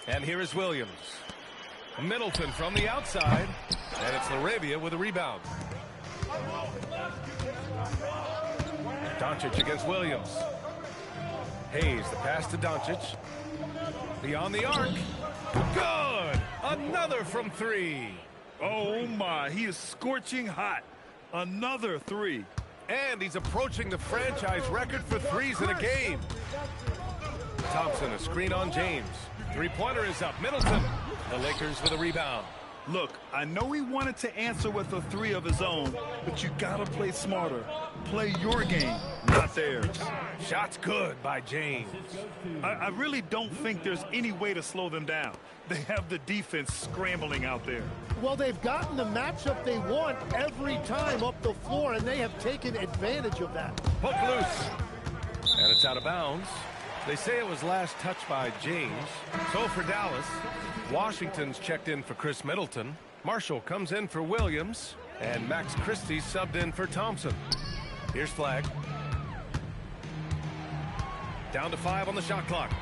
And here is Williams. Middleton from the outside. And it's LaRavia with a rebound. Doncic against Williams. Hayes, the pass to Doncic. Beyond the arc. Good! Another from three. Oh, my. He is scorching hot. Another three. And he's approaching the franchise record for threes in a game. Thompson, a screen on James. Three-pointer is up. Middleton. The Lakers with a rebound. Look, I know he wanted to answer with a three of his own, but you got to play smarter. Play your game, not theirs. Shot's good by James. I really don't think there's any way to slow them down. They have the defense scrambling out there. Well, they've gotten the matchup they want every time up the floor, and they have taken advantage of that. Hook loose. And it's out of bounds. They say it was last touched by James. So for Dallas, Washington's checked in for Chris Middleton. Marshall comes in for Williams. And Max Christie subbed in for Thompson. Here's Flagg. Down to 5 on the shot clock.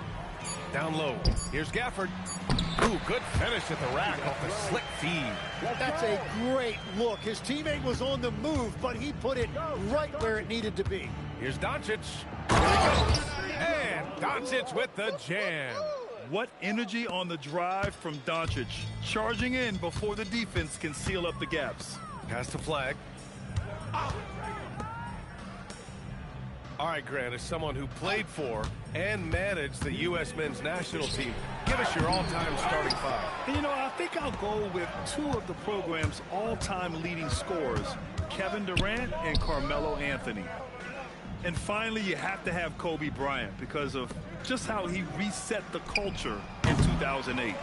Down low. Here's Gafford. Ooh, good finish at the rack off the slick feed. That's a great look. His teammate was on the move, but he put it right where it needed to be. Here's Doncic. Here he goes. And Doncic with the jam. What energy on the drive from Doncic. Charging in before the defense can seal up the gaps. Pass to Flagg. All right, Grant, as someone who played for and managed the U.S. men's national team, give us your all-time starting five. And, you know, I think I'll go with 2 of the program's all-time leading scorers, Kevin Durant and Carmelo Anthony. And finally, you have to have Kobe Bryant because of just how he reset the culture in 2008.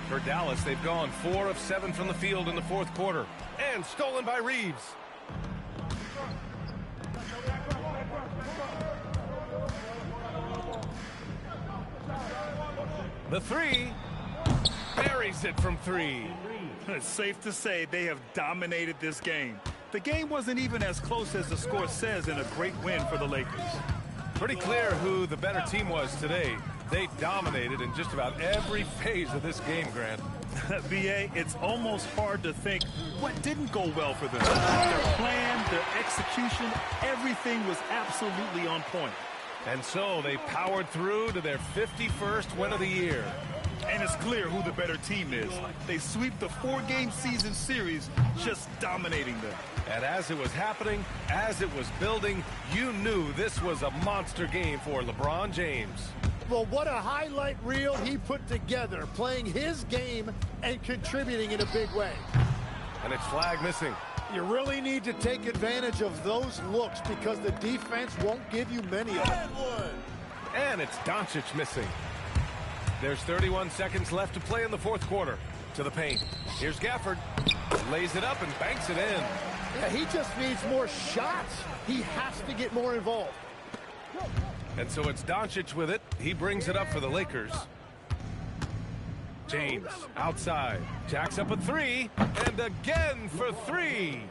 For Dallas, they've gone 4 of 7 from the field in the fourth quarter. And stolen by Reeves. The three. Buries it from 3. It's safe to say they have dominated this game. The game wasn't even as close as the score says in a great win for the Lakers. Pretty clear who the better team was today. They dominated in just about every phase of this game, Grant. B.A., it's almost hard to think what didn't go well for them. Their plan, their execution, everything was absolutely on point. And so they powered through to their 51st win of the year. And it's clear who the better team is. They sweep the 4-game season series, just dominating them. And as it was happening, as it was building, you knew this was a monster game for LeBron James. Well, what a highlight reel he put together, playing his game and contributing in a big way. And it's Flagg missing. You really need to take advantage of those looks because the defense won't give you many of them. And it's Doncic missing. There's 31 seconds left to play in the fourth quarter. To the paint. Here's Gafford. Lays it up and banks it in. Yeah, he just needs more shots. He has to get more involved. And so it's Doncic with it. He brings it up for the Lakers. James outside. Jacks up a 3. And again for 3.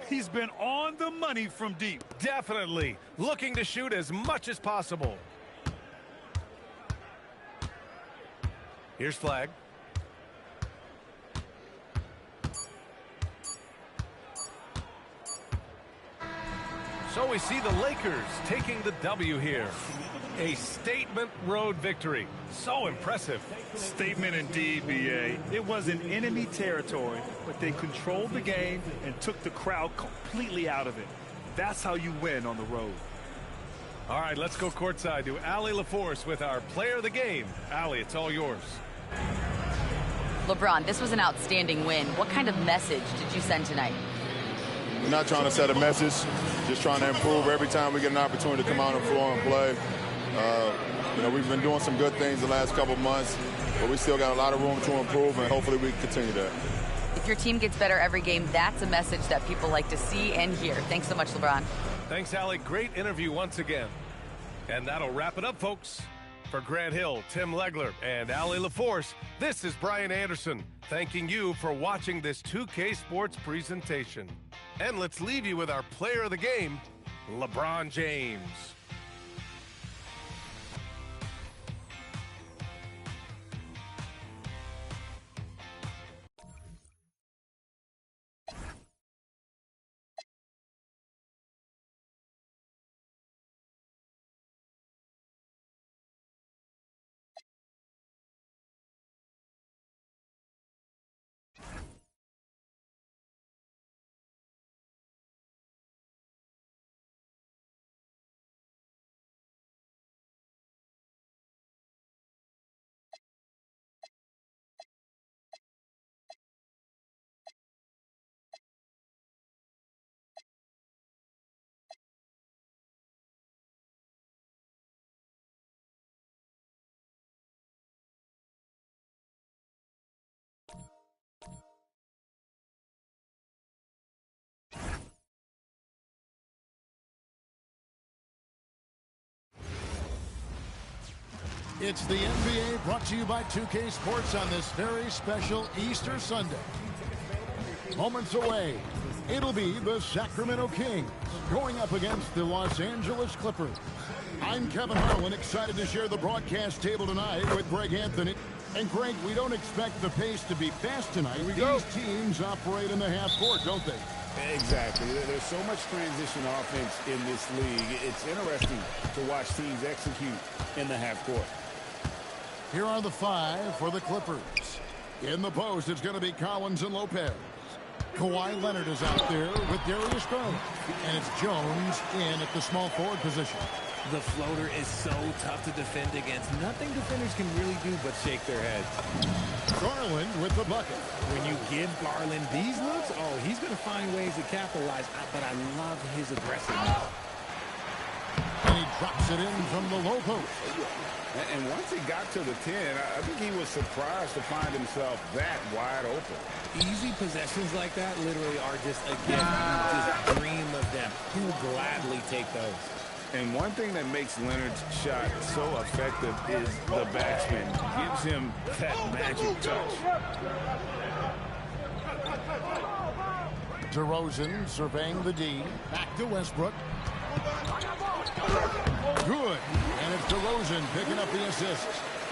He's been on the money from deep. Definitely. Looking to shoot as much as possible. Here's Flagg. So we see the Lakers taking the W here. A statement road victory. So impressive. Statement indeed, B.A. It was in enemy territory, but they controlled the game and took the crowd completely out of it. That's how you win on the road. All right, let's go courtside to Allie LaForce with our player of the game. Allie, it's all yours. LeBron, this was an outstanding win. What kind of message did you send tonight? We're not trying to set a message, just trying to improve every time we get an opportunity to come out on the floor and play. We've been doing some good things the last couple months, but we still got a lot of room to improve, and hopefully we can continue that. If your team gets better every game, that's a message that people like to see and hear. Thanks so much, LeBron. Thanks, Allie. Great interview once again. And that'll wrap it up, folks. For Grant Hill, Tim Legler, and Allie LaForce, this is Brian Anderson, thanking you for watching this 2K Sports presentation. And let's leave you with our player of the game, LeBron James. It's the NBA brought to you by 2K Sports on this very special Easter Sunday. Moments away, it'll be the Sacramento Kings going up against the Los Angeles Clippers. I'm Kevin Harlan, excited to share the broadcast table tonight with Greg Anthony. And Greg, we don't expect the pace to be fast tonight. These teams operate in the half court, don't they? Exactly. There's so much transition offense in this league. It's interesting to watch teams execute in the half court. Here are the five for the Clippers. In the post, it's going to be Collins and Lopez. Kawhi Leonard is out there with Darius Garland. And it's Jones in at the small forward position. The floater is so tough to defend against. Nothing defenders can really do but shake their heads. Garland with the bucket. When you give Garland these looks, oh, he's going to find ways to capitalize. But I love his aggressiveness. And he drops it in from the low post. And once he got to the 10, I think he was surprised to find himself that wide open. Easy possessions like that literally are just a gift. You just dream of them. He will gladly take those. And one thing that makes Leonard's shot so effective is the backspin. Gives him that magic touch. DeRozan surveying the D. Back to Westbrook. Good. And it's DeRozan picking up the assist.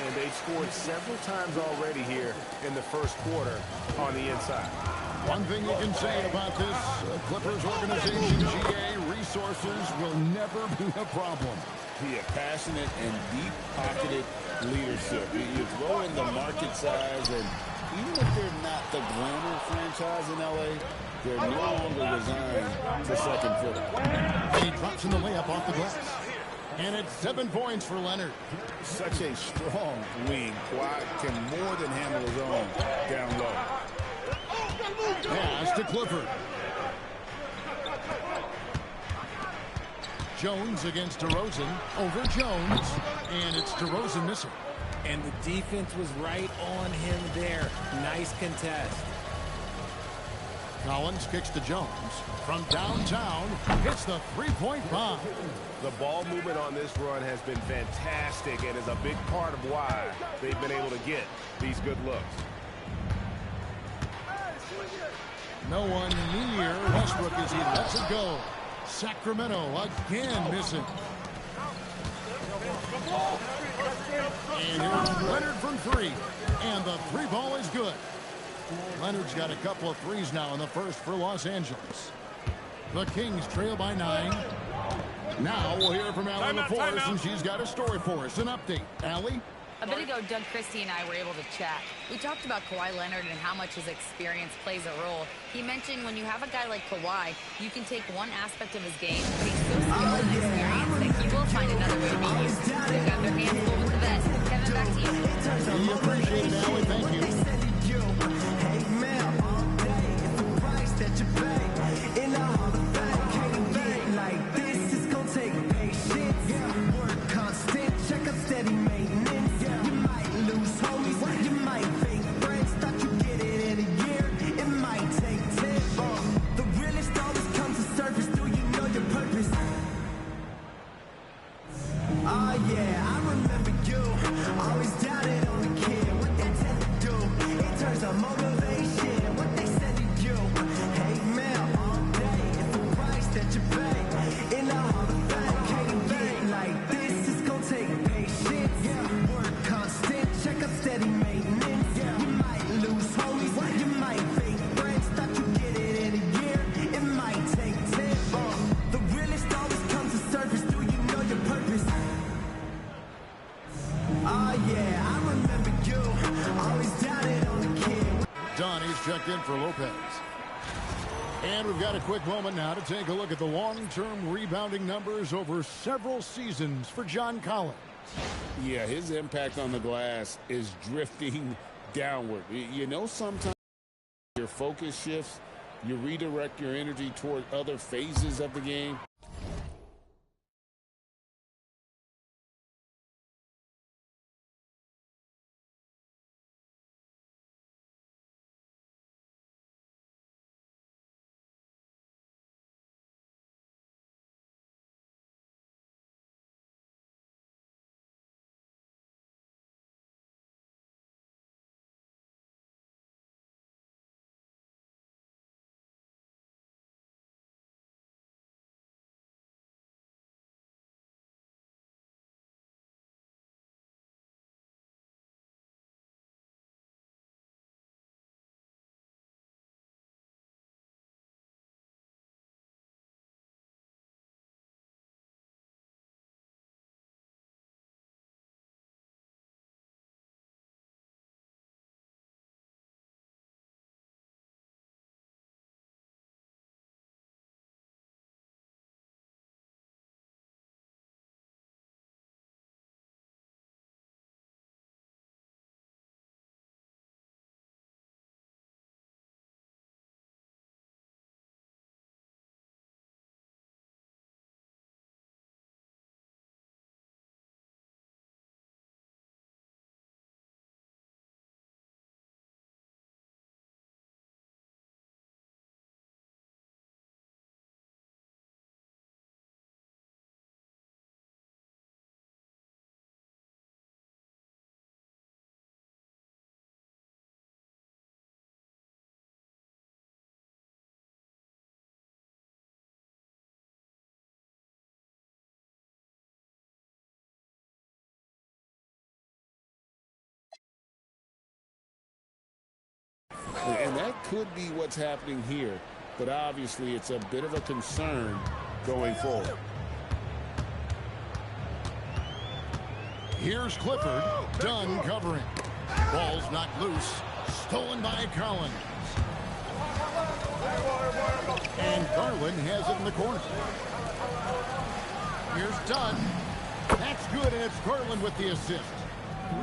And they've scored several times already here in the first quarter on the inside. One thing you can say about this Clippers organization, GA, resources will never be a problem. Yeah, passionate and deep-pocketed leadership. You throw in the market size, and even if they're not the glamour franchise in L.A., they're no longer resigned to second fiddle. And he drops in the layup off the glass. And it's 7 points for Leonard. Such a strong wing. Kawhi can more than handle his own down low. Pass to Clifford. Jones against DeRozan. Over Jones. And it's DeRozan missing. And the defense was right on him there. Nice contest. Collins kicks to Jones. From downtown, hits the three-point bomb. The ball movement on this run has been fantastic and is a big part of why they've been able to get these good looks. No one near Westbrook as he lets it go. Sacramento again missing. And here's Leonard from three. And the three ball is good. Leonard's got a couple of threes now in the first for Los Angeles. The Kings trail by 9. Now we'll hear from Allie LaForce, and she's got a story for us. An update. Allie? A bit ago, Doug Christie and I were able to chat. We talked about Kawhi Leonard and how much his experience plays a role. He mentioned when you have a guy like Kawhi, you can take one aspect of his game, but he's so skilled and experienced that he will find another way to beat you. They've got their hands full with the vet. Kevin, back to you. We appreciate it, Allie. Thank you. Hey, man, all day, it's the price that you pay. In the for Lopez. And we've got a quick moment now to take a look at the long-term rebounding numbers over several seasons for John Collins. Yeah, his impact on the glass is drifting downward. You know, sometimes your focus shifts, you redirect your energy toward other phases of the game. And that could be what's happening here, but obviously it's a bit of a concern going forward. Here's Clifford, Dunn covering. Ball's knocked loose, stolen by Collins. And Garland has it in the corner. Here's Dunn. That's good, and it's Garland with the assist.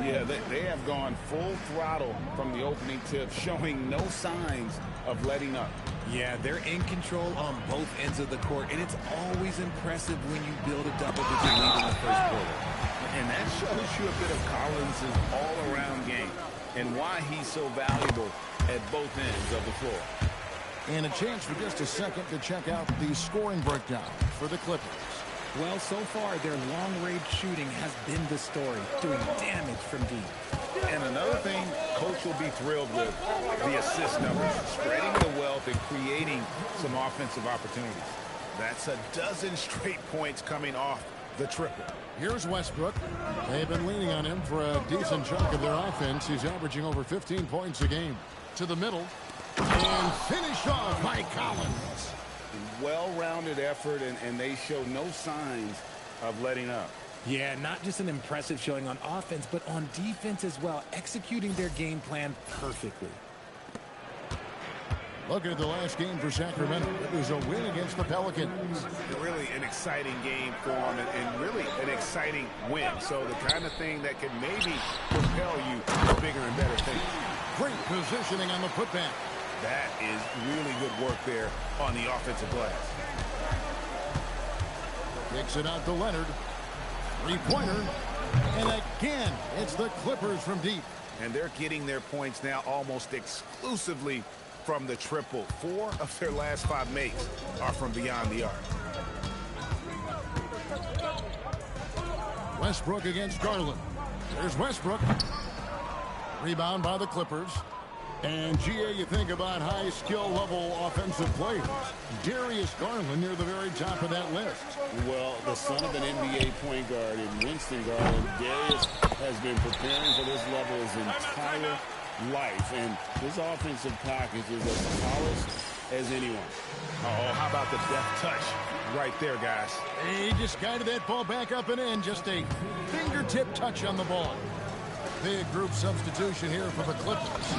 Yeah, they have gone full throttle from the opening tip, showing no signs of letting up. Yeah, they're in control on both ends of the court, and it's always impressive when you build a double-digit lead in the first quarter. And that shows you a bit of Collins' all-around game and why he's so valuable at both ends of the floor. And a chance for just a second to check out the scoring breakdown for the Clippers. Well, so far, their long-range shooting has been the story, doing damage from deep. And another thing Coach will be thrilled with, the assist numbers, spreading the wealth and creating some offensive opportunities. That's a dozen straight points coming off the triple. Here's Westbrook. They've been leaning on him for a decent chunk of their offense. He's averaging over 15 points a game. To the middle. And finish off by Collins. Well-rounded effort, and they show no signs of letting up. Yeah, not just an impressive showing on offense, but on defense as well, executing their game plan perfectly. Looking at the last game for Sacramento, it was a win against the Pelicans. Really an exciting game for them, and really an exciting win. So the kind of thing that could maybe propel you to bigger and better things. Great positioning on the putback. That is really good work there on the offensive glass. Kicks it out to Leonard. Three-pointer. And again, it's the Clippers from deep. And they're getting their points now almost exclusively from the triple. 4 of their last 5 makes are from beyond the arc. Westbrook against Garland. There's Westbrook. Rebound by the Clippers. And, GA, you think about high skill level offensive players. Darius Garland near the very top of that list. Well, the son of an NBA point guard in Winston Garland, Darius has been preparing for this level his entire life. And his offensive package is as polished as anyone. Oh, how about the deft touch right there, guys? He just guided that ball back up and in. Just a fingertip touch on the ball. Big group substitution here for the Clippers.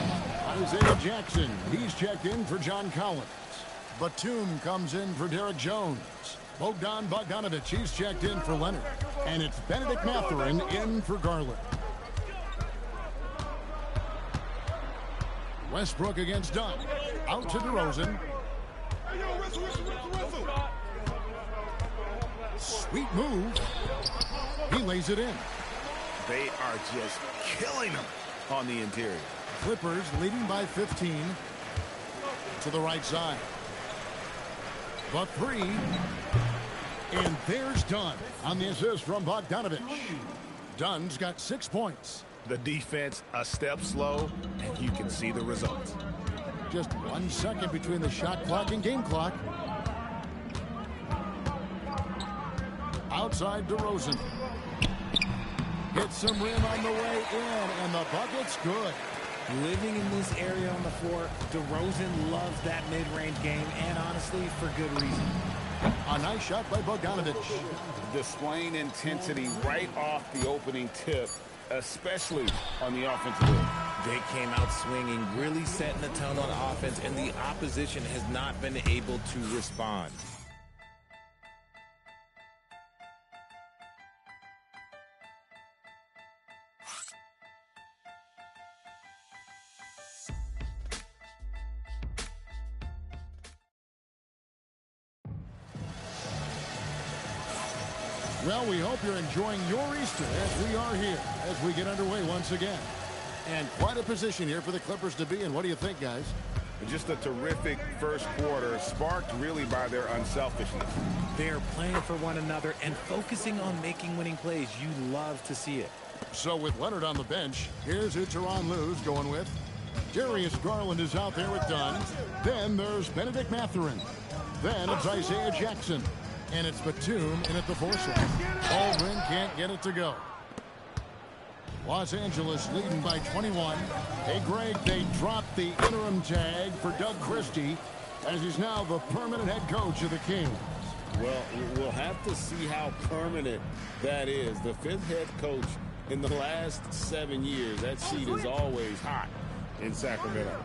Isaiah Jackson, he's checked in for John Collins. Batum comes in for Derek Jones. Bogdan Bogdanovic, he's checked in for Leonard. And it's Benedict Mathurin in for Garland. Westbrook against Dunn. Out to DeRozan. Sweet move. He lays it in. They are just killing them on the interior. Clippers leading by 15 to the right side. The three. And there's Dunn on the assist from Bogdanovic. Dunn's got 6 points. The defense a step slow, and you can see the results. Just 1 second between the shot clock and game clock. Outside DeRozan. Gets some rim on the way in, and the bucket's good. Living in this area on the floor, DeRozan loves that mid-range game, and honestly, for good reason. A nice shot by Bogdanovic. Displaying intensity right off the opening tip, especially on the offensive end. They came out swinging, really setting the tone on offense, and the opposition has not been able to respond. Well, we hope you're enjoying your Easter as we are here, as we get underway once again. And quite a position here for the Clippers to be in. What do you think, guys? Just a terrific first quarter, sparked really by their unselfishness. They're playing for one another and focusing on making winning plays. You love to see it. So with Leonard on the bench, here's who Tyronn Lue's going with. Darius Garland is out there with Dunn. Then there's Benedict Mathurin. Then it's Isaiah Jackson. And it's Batum in at the 4 slot. Aldrin can't get it to go. Los Angeles leading by 21. Hey, Greg, they dropped the interim tag for Doug Christie as he's now the permanent head coach of the Kings. Well, we'll have to see how permanent that is. The 5th head coach in the last 7 years. That seat is always hot in Sacramento.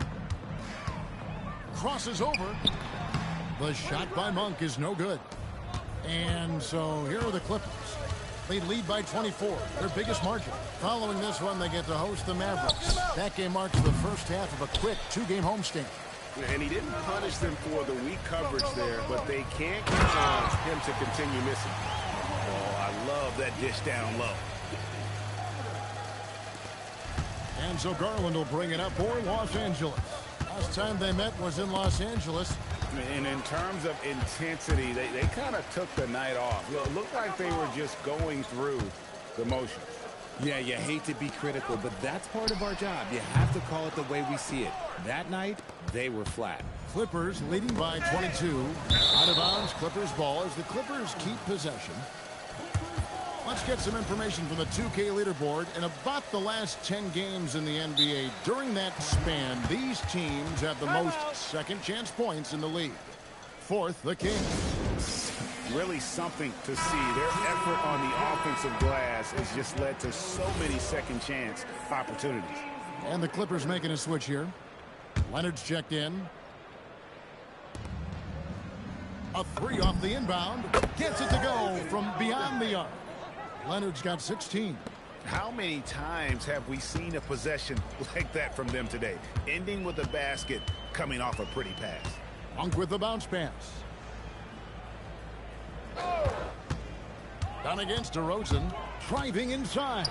Crosses over. The shot by Monk is no good. And so here are the Clippers. They lead by 24, their biggest margin. Following this one, they get to host the Mavericks. That game marks the first half of a quick 2-game homestand. And he didn't punish them for the weak coverage there, but they can't count on him to continue missing. Oh, I love that dish down low. And so Garland will bring it up for Los Angeles. Last time they met was in Los Angeles. And in terms of intensity, they kind of took the night off. It looked like they were just going through the motions. Yeah, you hate to be critical, but that's part of our job. You have to call it the way we see it. That night, they were flat. Clippers leading by 22. Out of bounds, Clippers ball as the Clippers keep possession. Let's get some information from the 2K leaderboard. In about the last 10 games in the NBA, during that span, these teams have the most second chance points in the league. 4th, the Kings. Really something to see. Their effort on the offensive glass has just led to so many second chance opportunities. And the Clippers making a switch here. Leonard's checked in. A 3 off the inbound. Gets it to go from beyond the arc. Leonard's got 16. How many times have we seen a possession like that from them today? Ending with a basket, coming off a pretty pass. Monk with the bounce pass. Down against DeRozan. Driving inside.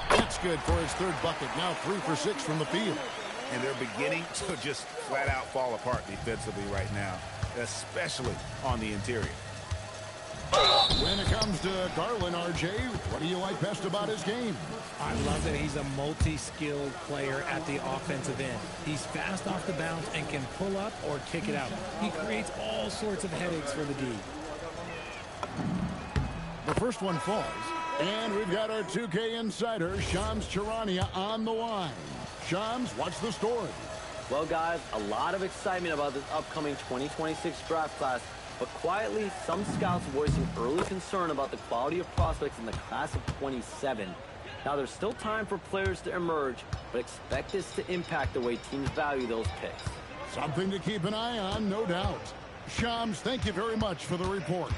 That's good for his 3rd bucket. Now 3 for 6 from the field. And they're beginning to just flat out fall apart defensively right now, especially on the interior. When it comes to Garland, RJ, what do you like best about his game? I love that he's a multi-skilled player at the offensive end. He's fast off the bounce and can pull up or kick it out. He creates all sorts of headaches for the D. The first one falls. And we've got our 2K insider, Shams Charania, on the line. Shams, what's the story? Well, guys, a lot of excitement about this upcoming 2026 draft class. But quietly, some scouts voicing early concern about the quality of prospects in the class of 27. Now, there's still time for players to emerge, but expect this to impact the way teams value those picks. Something to keep an eye on, no doubt. Shams, thank you very much for the report.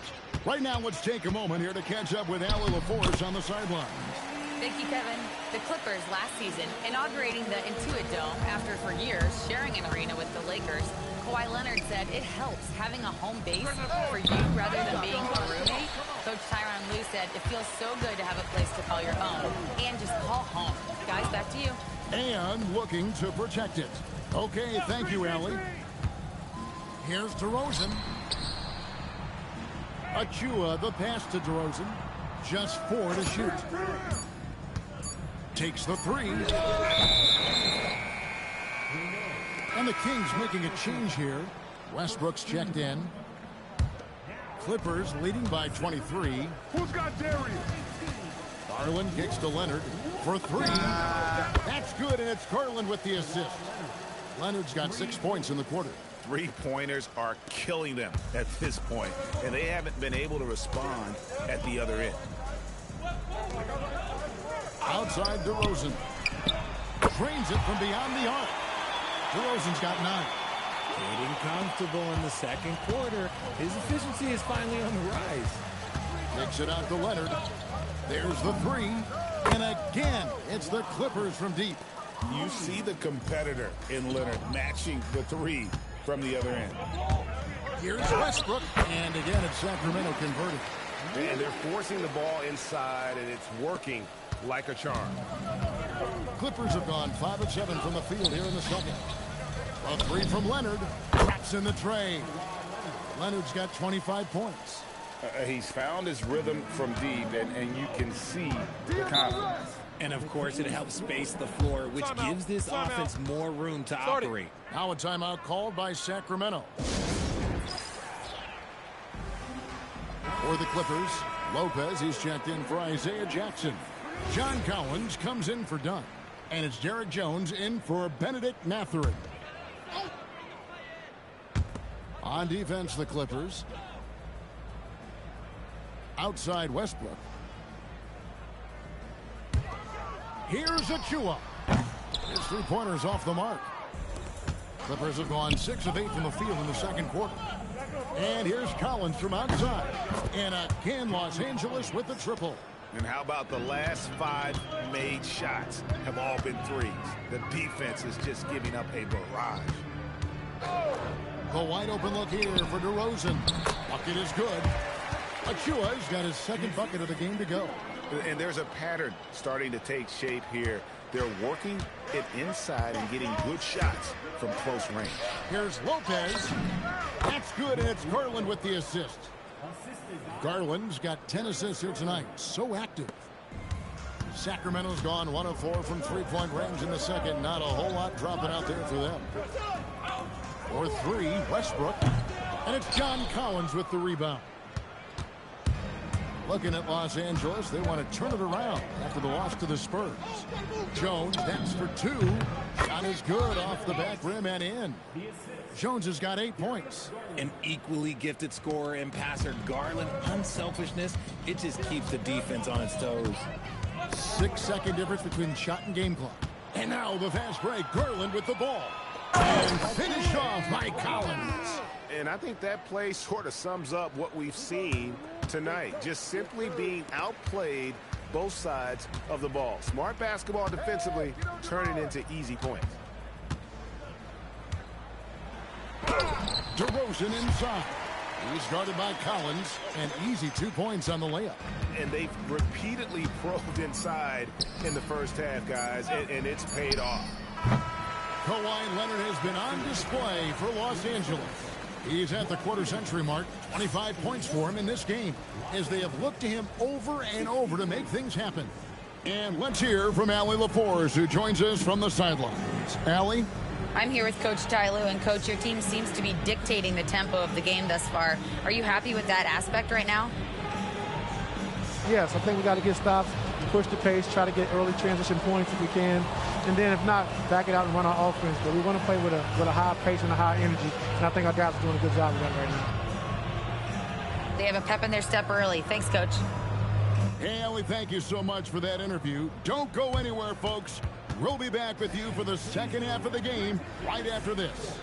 Right now, let's take a moment here to catch up with Allie LaForce on the sidelines. Thank you, Kevin. The Clippers last season inaugurating the Intuit Dome after for years sharing an arena with the Lakers. Kawhi Leonard said it helps having a home base for you rather than being a roommate. Coach Tyronn Lue said it feels so good to have a place to call your own and just call home. Guys, back to you. And looking to protect it. Okay, thank you, Allie. Here's DeRozan. Achua, the pass to DeRozan. Just 4 to shoot. Takes the 3. And the Kings making a change here. Westbrook's checked in. Clippers leading by 23. Who's got Darius? Garland kicks to Leonard for 3. That's good, and it's Garland with the assist. Leonard's got 6 points in the quarter. Three-pointers are killing them at this point, and they haven't been able to respond at the other end. Outside DeRozan. Drains it from beyond the arc. DeRozan's got 9. Getting comfortable in the second quarter. His efficiency is finally on the rise. Kicks it out to Leonard. There's the 3. And again, it's the Clippers from deep. You see the competitor in Leonard matching the 3 from the other end. Here's Westbrook. And again, it's Sacramento converted. And they're forcing the ball inside, and it's working like a charm. Clippers have gone 5 of 7 from the field here in the second. A 3 from Leonard. Traps in the tray. Leonard's got 25 points. He's found his rhythm from deep, and you can see the confidence. And, of course, it helps space the floor, which gives this offense more room to operate. Now a timeout called by Sacramento. For the Clippers, Lopez, he's checked in for Isaiah Jackson. John Collins comes in for Dunn. And it's Derek Jones in for Benedict Mathurin. On defense, the Clippers. Outside Westbrook. Here's Achua. His 3-pointer's off the mark. Clippers have gone 6 of 8 from the field in the second quarter. And here's Collins from outside. And again, Los Angeles with the triple. And how about the last 5 made shots have all been threes? The defense is just giving up a barrage. The wide open look here for DeRozan. Bucket is good. Achua's got his second bucket of the game to go. And there's a pattern starting to take shape here. They're working it inside and getting good shots from close range. Here's Lopez. That's good, and it's Garland with the assist. Garland's got 10 assists here tonight. So active. Sacramento's gone 1 of 4 from 3-point range in the second. Not a whole lot dropping out there for them. For 3, Westbrook. And it's John Collins with the rebound. Looking at Los Angeles, they want to turn it around after the loss to the Spurs. Jones, that's for 2. Shot is good off the back rim and in. Jones has got 8 points. An equally gifted scorer and passer, Garland, unselfishness, it just keeps the defense on its toes. 6-second difference between shot and game clock. And now the fast break, Garland with the ball. And finished off by Collins. And I think that play sort of sums up what we've seen tonight. Just simply being outplayed both sides of the ball. Smart basketball defensively, turning into easy points. DeRozan inside. He's guarded by Collins, and easy 2 points on the layup. And they've repeatedly probed inside in the first half, guys, and it's paid off. Kawhi Leonard has been on display for Los Angeles. He's at the quarter-century mark. 25 points for him in this game, as they have looked to him over and over to make things happen. And let's hear from Allie LaForce, who joins us from the sidelines. Allie? I'm here with Coach Ty Lue, and Coach, your team seems to be dictating the tempo of the game thus far. Are you happy with that aspect right now? Yes, I think we got to get stops, push the pace, try to get early transition points if we can, and then if not, back it out and run our offense. But we want to play with a high pace and a high energy, and I think our guys are doing a good job of that right now. They have a pep in their step early. Thanks, Coach. Hey, Ellie, thank you so much for that interview. Don't go anywhere, folks. We'll be back with you for the second half of the game right after this.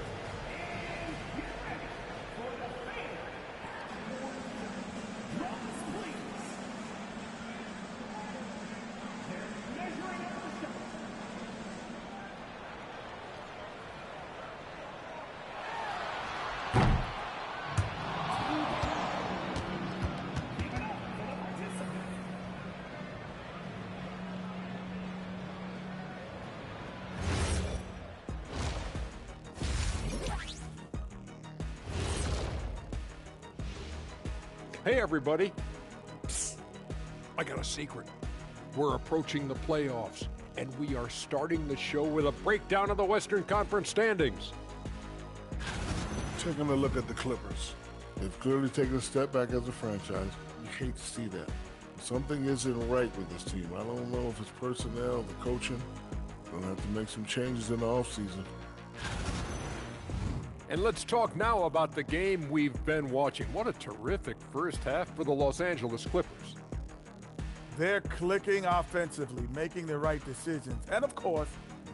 Hey, everybody. Psst. I got a secret. We're approaching the playoffs, and we are starting the show with a breakdown of the Western Conference standings. Taking a look at the Clippers. They've clearly taken a step back as a franchise. You hate to see that. Something isn't right with this team. I don't know if it's personnel, the coaching. They'll have to make some changes in the offseason. And let's talk now about the game we've been watching. What a terrific first half for the Los Angeles Clippers. They're clicking offensively, making the right decisions, and of course,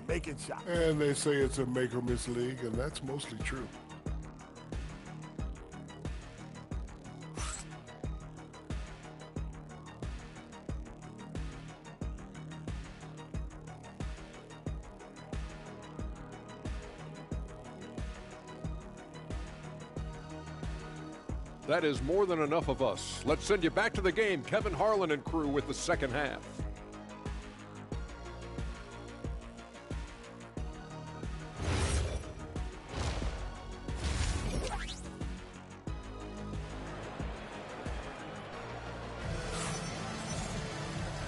making shots. And they say it's a make-or-miss league, and that's mostly true. That is more than enough of us. Let's send you back to the game. Kevin Harlan and crew with the second half.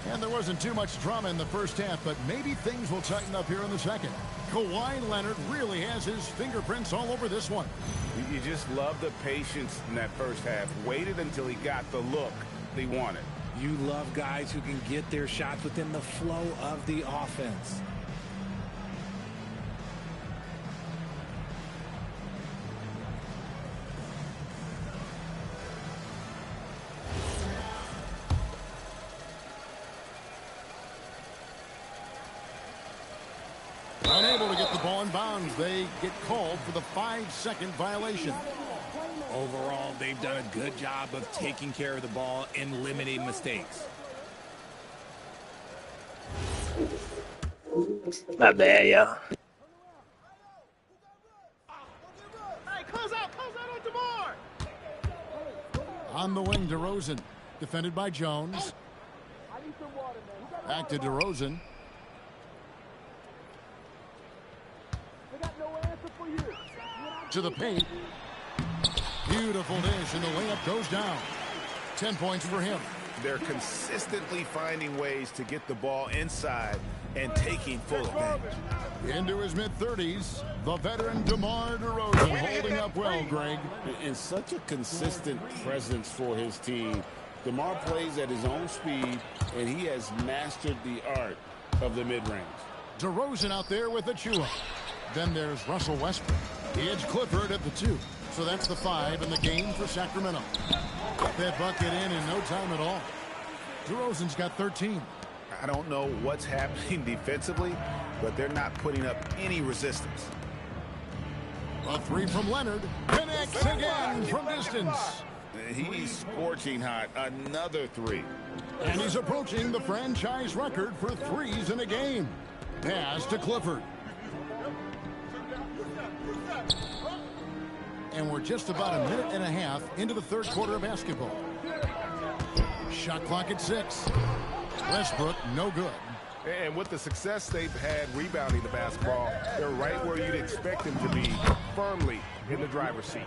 And there wasn't too much drama in the first half, but maybe things will tighten up here in the second. Kawhi Leonard really has his fingerprints all over this one. You just love the patience in that first half. Waited until he got the look he wanted. You love guys who can get their shots within the flow of the offense. Unable to get the ball in bounds. They get called for the 5-second violation. Overall, they've done a good job of taking care of the ball and limiting mistakes. My bad, y'all. Hey, close out on DeMar. On the wing, DeRozan. Defended by Jones. Back to DeRozan. To the paint. Beautiful dish, and the layup goes down. 10 points for him. They're consistently finding ways to get the ball inside and taking full advantage. Into his mid-30s, the veteran DeMar DeRozan holding up well, Greg. And such a consistent presence for his team. DeMar plays at his own speed, and he has mastered the art of the mid-range. DeRozan out there with Achua. Then there's Russell Westbrook. Edge Clifford at the 2. So that's the 5 in the game for Sacramento. Got that bucket in no time at all. DeRozan's got 13. I don't know what's happening defensively, but they're not putting up any resistance. A 3 from Leonard. Connects again from distance. He's scorching hot. Another 3. And he's approaching the franchise record for threes in a game. Pass to Clifford. And we're just about a minute and a half into the third quarter of basketball. Shot clock at 6. Westbrook, no good. And with the success they've had rebounding the basketball, they're right where you'd expect them to be, firmly in the driver's seat.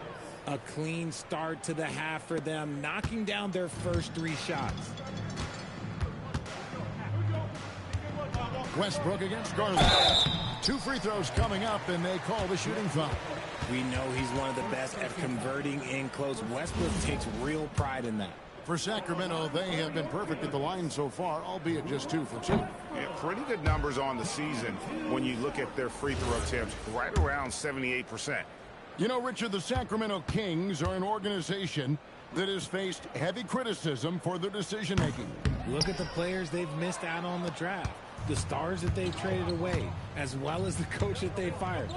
A clean start to the half for them, knocking down their first 3 shots. Westbrook against Garland. 2 free throws coming up, and they call the shooting foul. We know he's one of the best at converting in close. Westbrook takes real pride in that. For Sacramento, they have been perfect at the line so far, albeit just 2 for 2. Yeah, pretty good numbers on the season when you look at their free throw attempts, right around 78%. You know, Richard, the Sacramento Kings are an organization that has faced heavy criticism for their decision-making. Look at the players they've missed out on the draft, the stars that they've traded away, as well as the coach that they fired.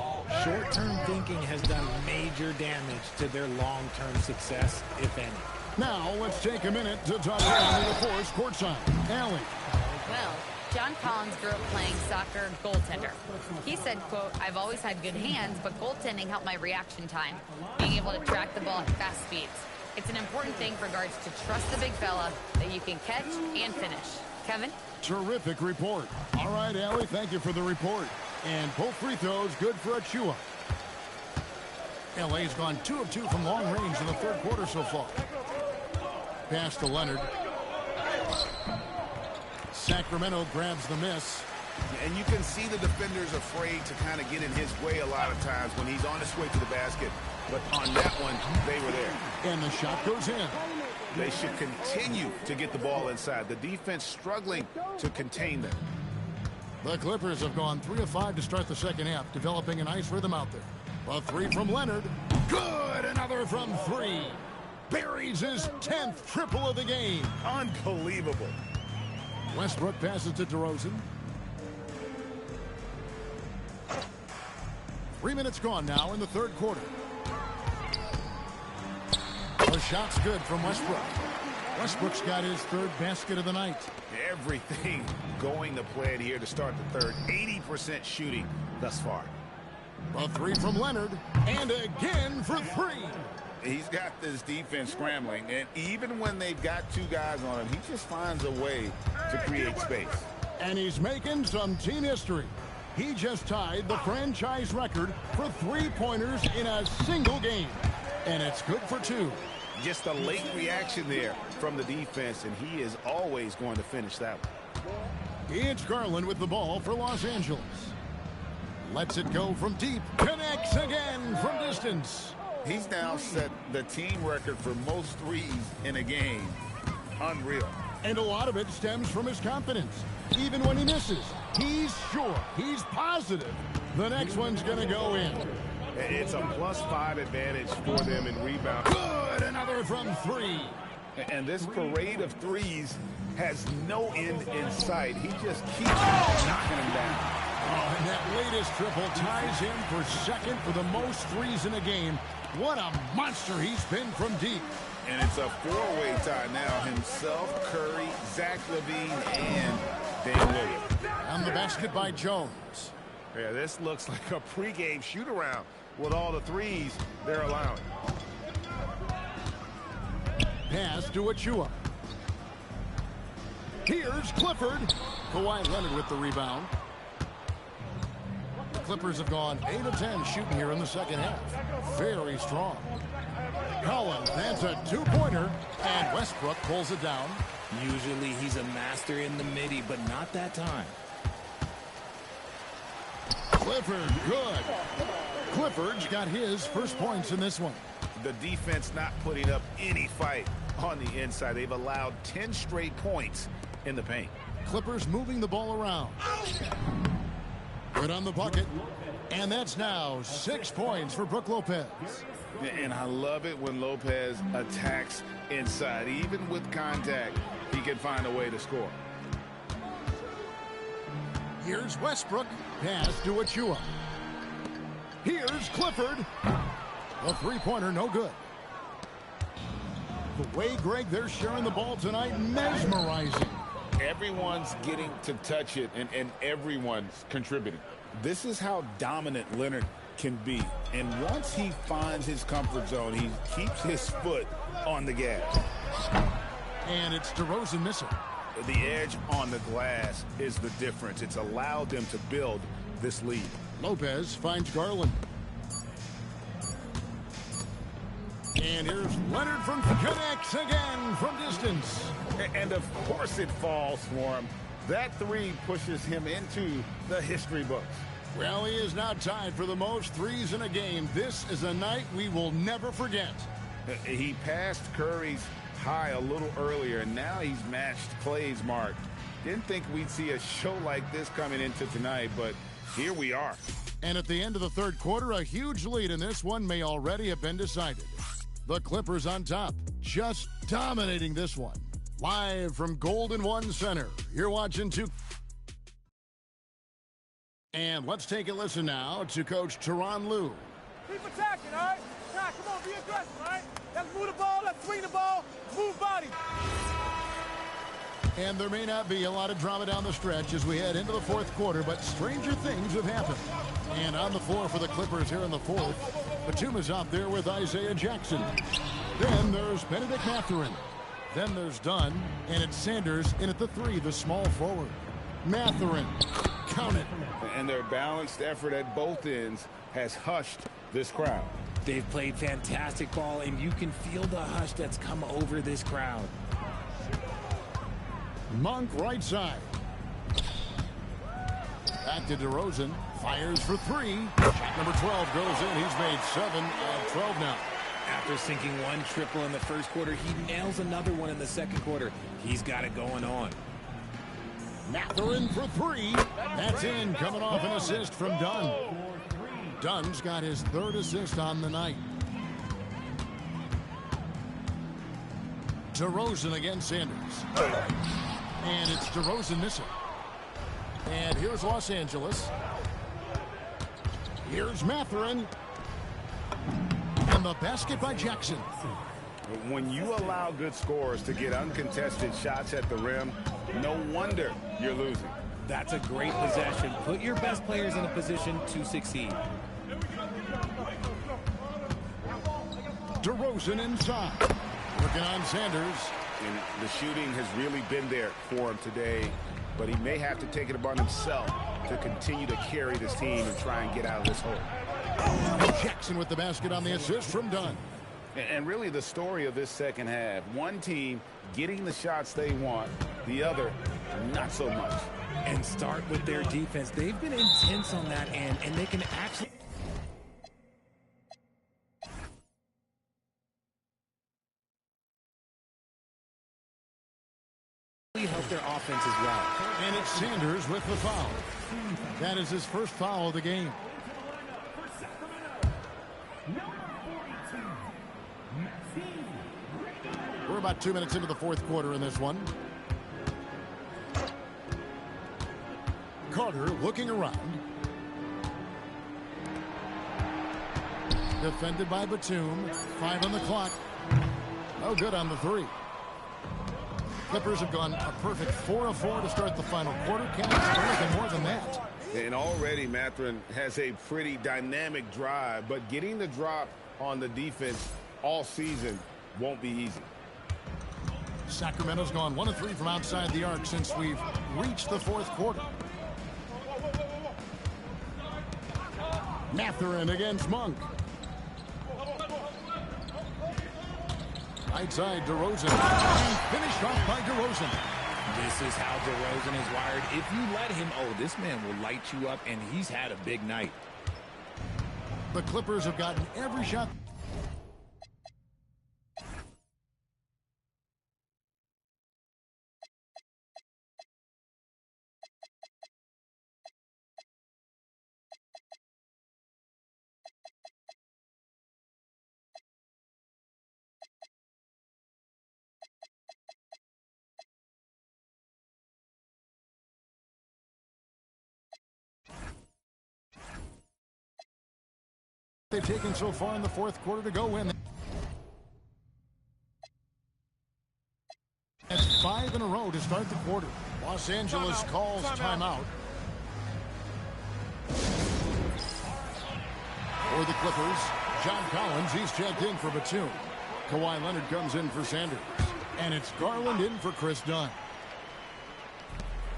Short-term thinking has done major damage to their long-term success, if any. Now, let's take a minute to talk about the Forest courtside. Allie. Well, John Collins grew up playing soccer goaltender. He said, quote, "I've always had good hands, but goaltending helped my reaction time, being able to track the ball at fast speeds. It's an important thing for guards to trust the big fella that you can catch and finish." Kevin? Terrific report. All right, Allie, thank you for the report. And both free throws good for Achua. LA's gone 2 of 2 from long range in the third quarter so far. Pass to Leonard. Sacramento grabs the miss. And you can see the defenders afraid to kind of get in his way a lot of times when he's on his way to the basket. But on that one, they were there. And the shot goes in. They should continue to get the ball inside. The defense struggling to contain them. The Clippers have gone 3 of 5 to start the second half, developing a nice rhythm out there. A 3 from Leonard. Good! Another from 3. Buries his 10th triple of the game. Unbelievable. Westbrook passes to DeRozan. 3 minutes gone now in the third quarter. The shot's good from Westbrook. Westbrook's got his third basket of the night. Everything going to plan here to start the third. 80% shooting thus far. A 3 from Leonard. And again for 3. He's got this defense scrambling, and even when they've got 2 guys on him, he just finds a way to create space. And he's making some team history. He just tied the franchise record for 3-pointers in a single game. And it's good for 2. Just a late reaction there from the defense, and he is always going to finish that one. It's Garland with the ball for Los Angeles. Lets it go from deep. Connects again from distance. He's now set the team record for most threes in a game. Unreal. And a lot of it stems from his confidence. Even when he misses, he's sure, he's positive the next one's going to go in. It's a +5 advantage for them in rebound. Good! Another from 3. And this parade of threes has no end in sight. He just keeps knocking them down. Oh, and that latest triple ties him for second for the most threes in a game. What a monster he's been from deep. And it's a 4-way tie now. Himself, Curry, Zach LaVine, and Dame Lillard. On the basket by Jones. Yeah, this looks like a pregame shoot-around with all the threes they're allowing. Pass to Achua. Here's Clifford. Kawhi Leonard with the rebound. The Clippers have gone 8 of 10 shooting here in the second half. Very strong. Collins, that's a 2-pointer, and Westbrook pulls it down. Usually he's a master in the midi, but not that time. Clifford, good. Clifford's got his first points in this one. The defense not putting up any fight on the inside. They've allowed 10 straight points in the paint. Clippers moving the ball around. Good on the bucket. And that's now 6 points for Brook Lopez. And I love it when Lopez attacks inside. Even with contact, he can find a way to score. Here's Westbrook. Pass to Achua. Here's Clifford. A 3-pointer, no good. The way, Greg, they're sharing the ball tonight, mesmerizing. Everyone's getting to touch it, and everyone's contributing. This is how dominant Leonard can be. And once he finds his comfort zone, he keeps his foot on the gas. And it's DeRozan missing. The edge on the glass is the difference. It's allowed them to build this lead. Lopez finds Garland. And here's Leonard from connects again from distance. And of course it falls for him. That 3 pushes him into the history books. Well, he is now tied for the most threes in a game. This is a night we will never forget. He passed Curry's high a little earlier, and now he's matched Clay's mark. Didn't think we'd see a show like this coming into tonight, but here we are. And at the end of the third quarter, a huge lead in this one may already have been decided. The Clippers on top, just dominating this one. Live from Golden One Center, you're watching And let's take a listen now to Coach Tyronn Lue. Keep attacking, all right? Nah, come on, be aggressive, all right? Let's move the ball, let's swing the ball, move body. And there may not be a lot of drama down the stretch as we head into the fourth quarter, but stranger things have happened. And on the floor for the Clippers here in the fourth, Batum is out there with Isaiah Jackson. Then there's Benedict Mathurin. Then there's Dunn, and it's Sanders in at the 3, the small forward. Mathurin, count it. And their balanced effort at both ends has hushed this crowd. They've played fantastic ball, and you can feel the hush that's come over this crowd. Monk right side. Back to DeRozan. Fires for 3. Shot number 12 goes in. He's made 7 of 12 now. After sinking one triple in the first quarter, he nails another one in the second quarter. He's got it going on. Mathurin for 3. That's in. Coming off an assist from Dunn. Dunn's got his 3rd assist on the night. DeRozan against Sanders. And it's DeRozan missing. And here's Los Angeles. Here's Mathurin. And the basket by Jackson. When you allow good scorers to get uncontested shots at the rim, no wonder you're losing. That's a great possession. Put your best players in a position to succeed. DeRozan inside. Working on Sanders. And the shooting has really been there for him today, but he may have to take it upon himself to continue to carry this team and try and get out of this hole. Jackson with the basket on the assist from Dunn. And really the story of this second half, one team getting the shots they want, the other not so much. And start with their defense. They've been intense on that end, and they can actually help their offense as well. And it's Sanders with the foul. That is his first foul of the game. We're about 2 minutes into the fourth quarter in this one. Carter looking around. Defended by Batum. 5 on the clock. No good on the 3. Clippers have gone a perfect 4 of 4 to start the final quarter. Can't expect anything more than that. And already Mathurin has a pretty dynamic drive, but getting the drop on the defense all season won't be easy. Sacramento's gone 1 of 3 from outside the arc since we've reached the fourth quarter. Mathurin against Monk. Right side, DeRozan. And finished off by DeRozan. This is how DeRozan is wired. If you let him, this man will light you up, and he's had a big night. The Clippers have gotten every shot. They've taken so far in the fourth quarter to go in. That's 5 in a row to start the quarter. Los Angeles calls timeout. For the Clippers, John Collins, he's checked in for Batum. Kawhi Leonard comes in for Sanders. And it's Garland in for Chris Dunn.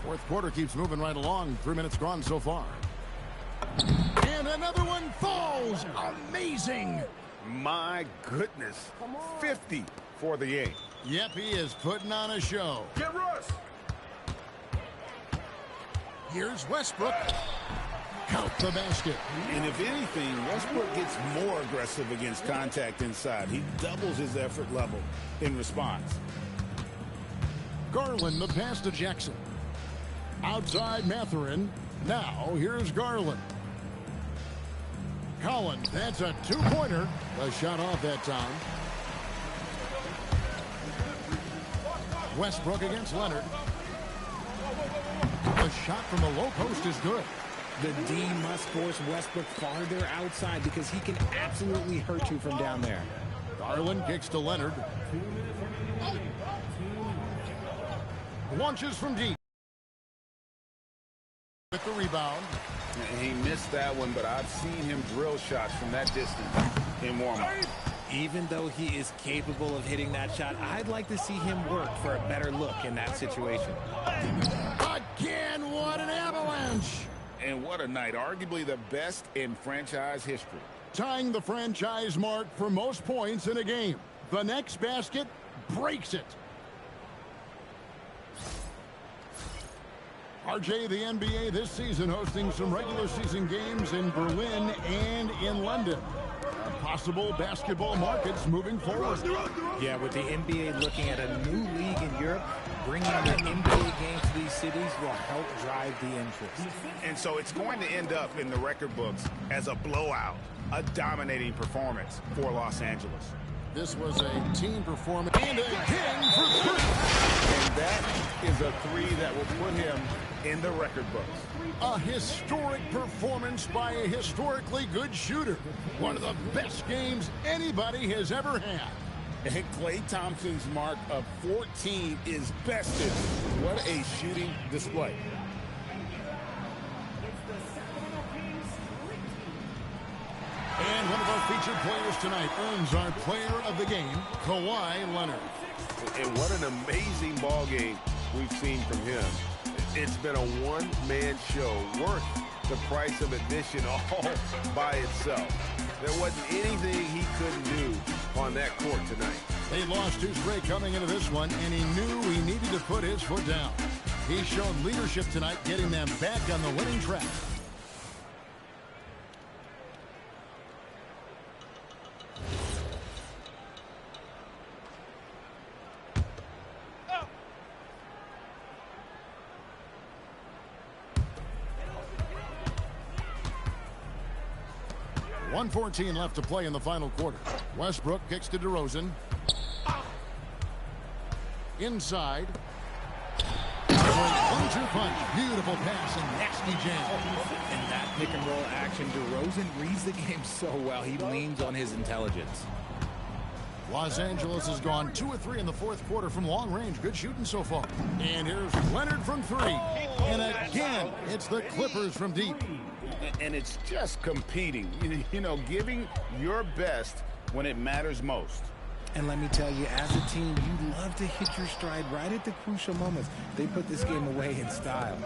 Fourth quarter keeps moving right along. 3 minutes gone so far. And another one falls. Amazing. My goodness. 50 for the 8. Yep, he is putting on a show. Get Russ. Here's Westbrook. Count the basket. And if anything, Westbrook gets more aggressive against contact inside. He doubles his effort level in response. Garland, the pass to Jackson. Outside Mathurin. Now, here's Garland. Collins, that's a 2-pointer. A shot off that time. Westbrook against Leonard. The shot from the low post is good. The D must force Westbrook farther outside because he can absolutely hurt you from down there. Garland kicks to Leonard. Launches from deep. With the rebound. He missed that one, but I've seen him drill shots from that distance in warm-up. Even though he is capable of hitting that shot, I'd like to see him work for a better look in that situation. Again, what an avalanche! And what a night, arguably the best in franchise history. Tying the franchise mark for most points in a game. The next basket breaks it. RJ, the NBA this season hosting some regular season games in Berlin and in London. Possible basketball markets moving forward. Yeah, with the NBA looking at a new league in Europe, bringing the NBA games to these cities will help drive the interest. And so it's going to end up in the record books as a blowout, a dominating performance for Los Angeles. This was a team performance. And again for three. And that is a three that will put him in the record books. A historic performance by a historically good shooter. One of the best games anybody has ever had. And Klay Thompson's mark of 14 is bested. What a shooting display. And one of our featured players tonight earns our player of the game, Kawhi Leonard. And what an amazing ball game we've seen from him. It's been a one-man show worth the price of admission all by itself. There wasn't anything he couldn't do on that court tonight. They lost 2 straight coming into this one, and he knew he needed to put his foot down. He showed leadership tonight, getting them back on the winning track. .114 left to play in the final quarter. Westbrook kicks to DeRozan. Inside. 1-2 punch. Beautiful pass and nasty jam. And that pick and roll action, DeRozan reads the game so well. He leans on his intelligence. Los Angeles has gone 2 of 3 in the fourth quarter from long range. Good shooting so far. And here's Leonard from 3. And again, it's the Clippers from deep. And it's just competing, you know, giving your best when it matters most. And let me tell you, as a team, you love to hit your stride right at the crucial moments. They put this game away in style.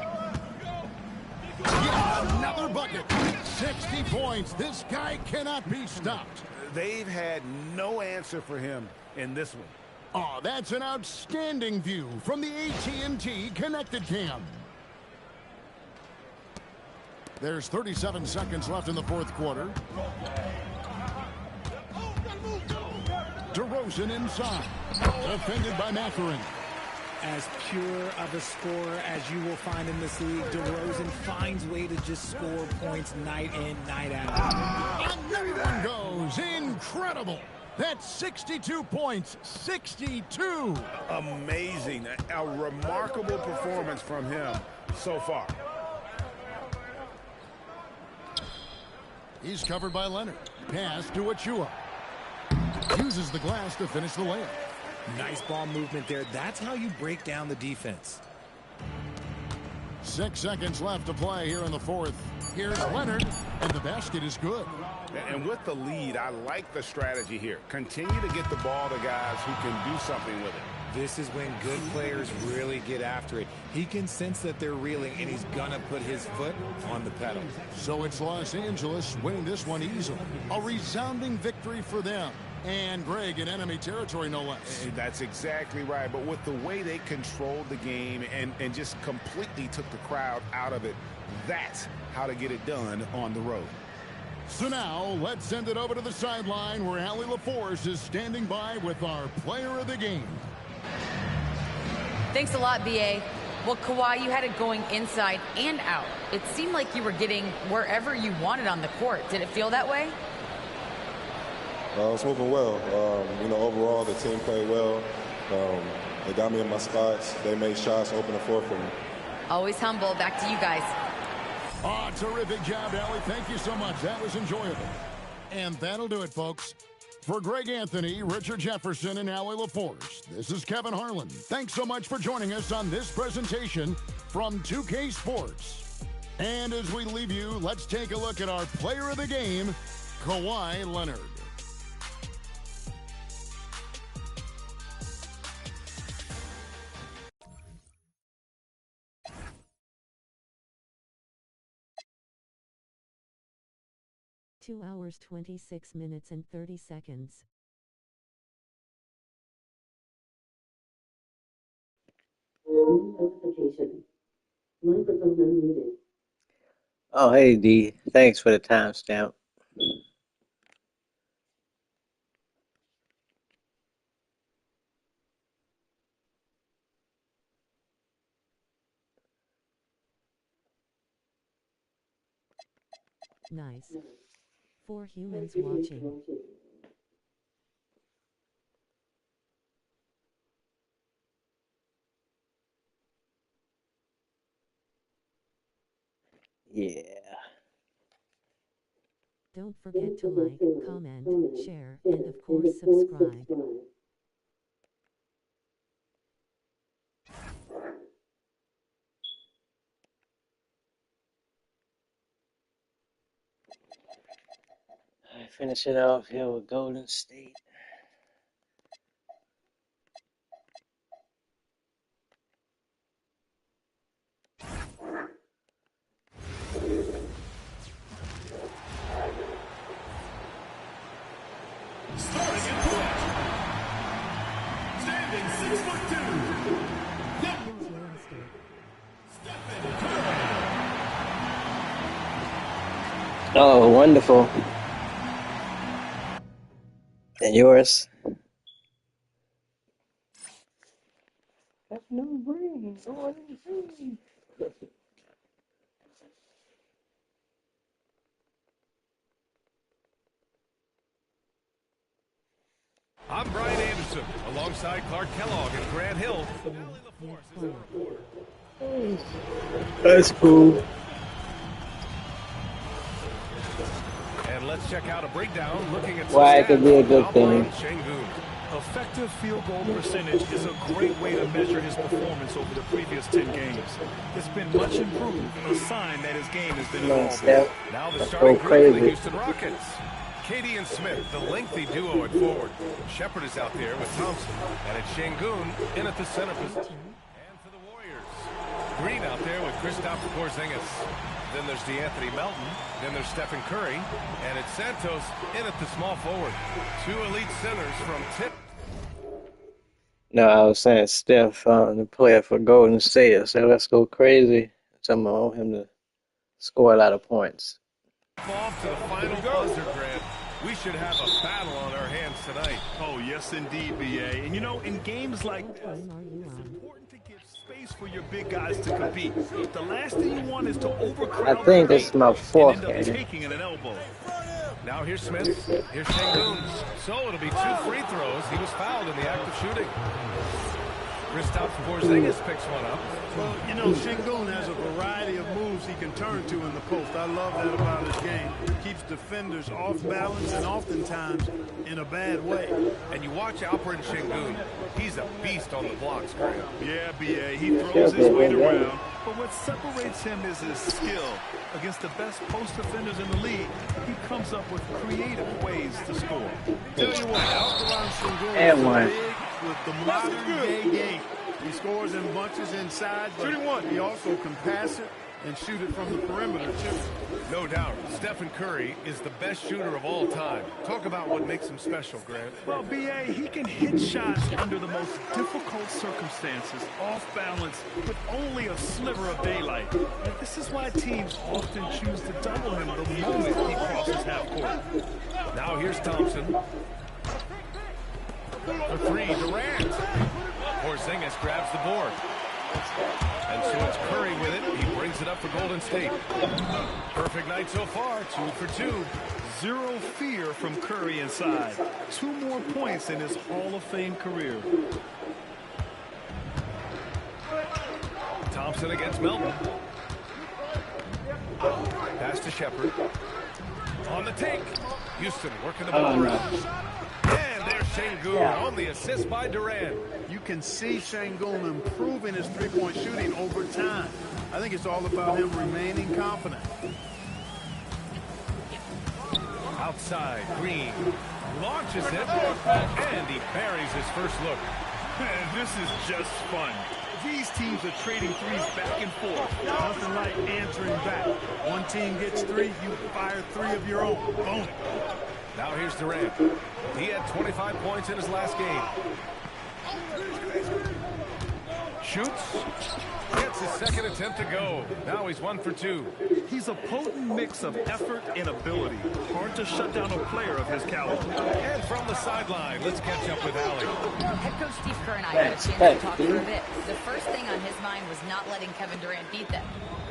Yeah, another bucket. 60 points. This guy cannot be stopped. They've had no answer for him in this one. Oh, that's an outstanding view from the AT&T Connected Cam. There's 37 seconds left in the fourth quarter. DeRozan inside. Defended by Mathurin. As pure of a scorer as you will find in this league, DeRozan finds way to just score points night in, night out. Another one goes. Incredible. That's 62 points. 62. Amazing. A remarkable performance from him so far. He's covered by Leonard. Pass to Achua. Uses the glass to finish the layup. Nice ball movement there. That's how you break down the defense. 6 seconds left to play here in the fourth. Here's Leonard, and the basket is good. And with the lead, I like the strategy here. Continue to get the ball to guys who can do something with it. This is when good players really get after it. He can sense that they're reeling, and he's going to put his foot on the pedal. So it's Los Angeles winning this one easily. A resounding victory for them. And Greg in enemy territory, no less. That's exactly right. But with the way they controlled the game and just completely took the crowd out of it, that's how to get it done on the road. So now let's send it over to the sideline where Allie LaForce is standing by with our player of the game. Thanks a lot, B.A. Well, Kawhi, you had it going inside and out. It seemed like you were getting wherever you wanted on the court. Did it feel that way? It's moving well. You know, overall, the team played well. They got me in my spots. They made shots, open the floor for me. Always humble. Back to you guys. Oh, terrific job, Allie. Thank you so much. That was enjoyable. And that'll do it, folks. For Greg Anthony, Richard Jefferson, and Allie LaForce, this is Kevin Harlan. Thanks so much for joining us on this presentation from 2K Sports. And as we leave you, let's take a look at our player of the game, Kawhi Leonard. 2 hours 26 minutes and 30 seconds. Notification. Microphone unmuted. Oh, hey, D. Thanks for the timestamp. Nice. 4 humans watching. Yeah. Don't forget to like, comment, share, and of course subscribe. Finish it off here with Golden State. Starting at point. Standing 6'2". Stephen Curry. Oh, wonderful. And yours? That's no brain. I'm Brian Anderson, alongside Clark Kellogg and Grant Hill. That's cool. And let's check out a breakdown looking at why it could be a good thing. Şengün. Effective field goal percentage is a great way to measure his performance over the previous 10 games. It's been much improved, a sign that his game has been evolving. Now the starting group for the Houston Rockets. Katie and Smith, the lengthy duo at forward. Shepard is out there with Thompson. And it's Şengün in at the center position. And for the Warriors, Green out there with Kristaps Porzingis. Then there's DeAnthony Melton. Then there's Stephen Curry. And it's Santos in at the small forward. 2 elite centers from Tip. No, I was saying Steph, the player for Golden State. So let's go crazy. Someone want him to score a lot of points. Off to the final buzzer, Grant. We should have a battle on our hands tonight. Oh, yes, indeed, BA. And, you know, in games like this, it's important to give space for your big guys to compete. The last thing you want is to overcrowd. I think this is my fourth game. Taking an elbow. Now here's Smith. Here's Şengün. So it'll be 2 free throws. He was fouled in the act of shooting. Kristaps Porzingis picks one up. Well, you know, Şengün has a variety of moves he can turn to in the post. I love that about his game. Keeps defenders off balance and oftentimes in a bad way. And you watch Alperen Şengün. He's a beast on the blocks, Grant. Yeah, BA. He throws his weight around. But what separates him is his skill. Against the best post defenders in the league, he comes up with creative ways to score. Tell you what, Alperen Şengün And is one. big with the modern day game. He scores in bunches inside, but he also can pass it and shoot it from the perimeter, too. No doubt. Stephen Curry is the best shooter of all time. Talk about what makes him special, Grant. Well, BA, he can hit shots under the most difficult circumstances, off balance, with only a sliver of daylight. And this is why teams often choose to double him the moment he crosses half court. Now here's Thompson. For 3, Durant. Porzingis grabs the board. And so it's Curry with it. He brings it up for Golden State. Perfect night so far, 2 for 2. Zero fear from Curry inside. 2 more points in his Hall of Fame career. Houston against Melton. Pass to Shepard. On the take. Houston working the ball around. And there's Şengün on the assist by Durant. You can see Şengün improving his three-point shooting over time. I think it's all about him remaining confident. Outside, Green launches it, and he buries his first look. Man, this is just fun. These teams are trading threes back and forth. Nothing like answering back. One team gets three, you fire three of your own. Boom. Now here's Durant. He had 25 points in his last game. Shoots. Gets his second attempt to go. Now he's 1 for 2. He's a potent mix of effort and ability. Hard to shut down a player of his caliber. And from the sideline, let's catch up with Allie. Head coach Steve Kerr and I had a chance to talk for a bit. The first thing on his mind was not letting Kevin Durant beat them.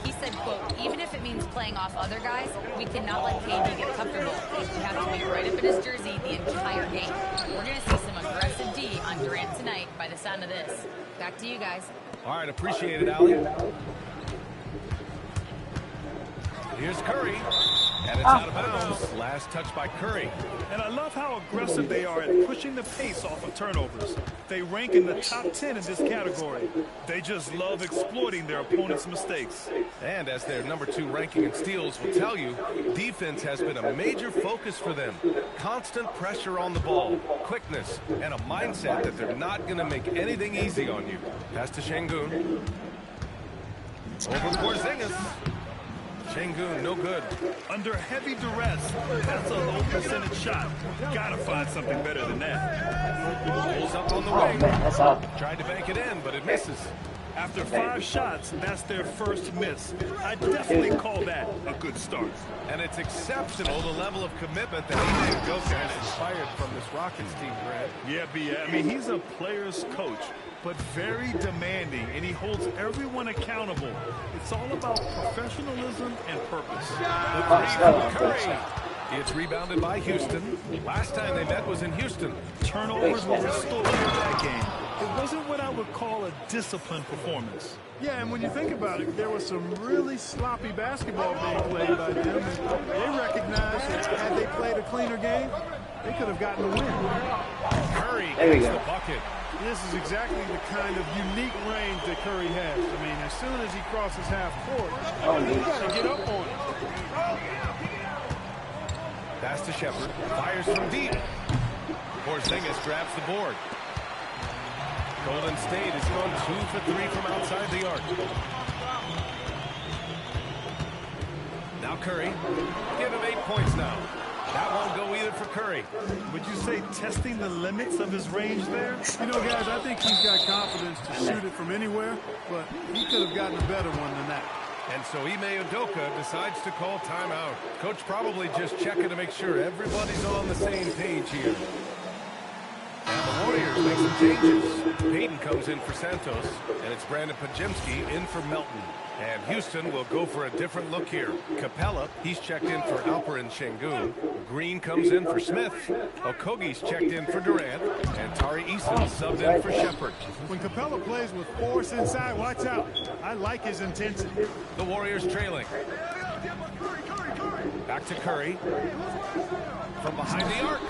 He said, quote, even if it means playing off other guys, we cannot let KD get comfortable. We have to be right up in his jersey the entire game. We're going to see some aggressive D on Durant tonight by the sound of this. Back to you guys. All right, appreciate it, Allie. Here's Curry, and it's out of bounds. Last touch by Curry. And I love how aggressive they are at pushing the pace off of turnovers. They rank in the top 10 in this category. They just love exploiting their opponent's mistakes. And as their number 2 ranking in steals will tell you, defense has been a major focus for them. Constant pressure on the ball, quickness, and a mindset that they're not going to make anything easy on you. Pass to Şengün. Over Porzingis. Şengün, no good. Under heavy duress, that's a low percentage shot. Gotta find something better than that. Pulls up on the wing. Tried to bank it in, but it misses. After 5 shots, that's their first miss. I definitely call that a good start. And it's exceptional, the level of commitment that Ime Udoka has inspired from this Rockets team, Grant. Yeah, B. I mean, he's a player's coach, but very demanding, and he holds everyone accountable. It's all about professionalism and purpose. The three from Curry. It's rebounded by Houston. Last time they met was in Houston. Turnovers were restored in that game. It wasn't what I would call a disciplined performance. Yeah, and when you think about it, there was some really sloppy basketball being played by them. And they recognized that had they played a cleaner game, they could have gotten the win. Curry gets the bucket. This is exactly the kind of unique range that Curry has. I mean, as soon as he crosses half court, you got to get up on it. Pass to Shepard. Fires from deep. Porzingis grabs the board. Golden State has gone 2 for 3 from outside the arc. Now Curry. Give him 8 points now. That won't go either for Curry. Would you say testing the limits of his range there? You know, guys, I think he's got confidence to shoot it from anywhere, but he could have gotten a better one than that. And so Ime Udoka decides to call timeout. Coach probably just checking to make sure everybody's on the same page here. And the Warriors make some changes. Payton comes in for Santos, and it's Brandon Podziemski in for Melton. And Houston will go for a different look here. Capella, he's checked in for Alperen Şengün. Green comes in for Smith. Okogie's checked in for Durant. And Tari Eason subbed in for Shepard. When Capella plays with force inside, watch out. I like his intensity. The Warriors trailing. Back to Curry. From behind the arc.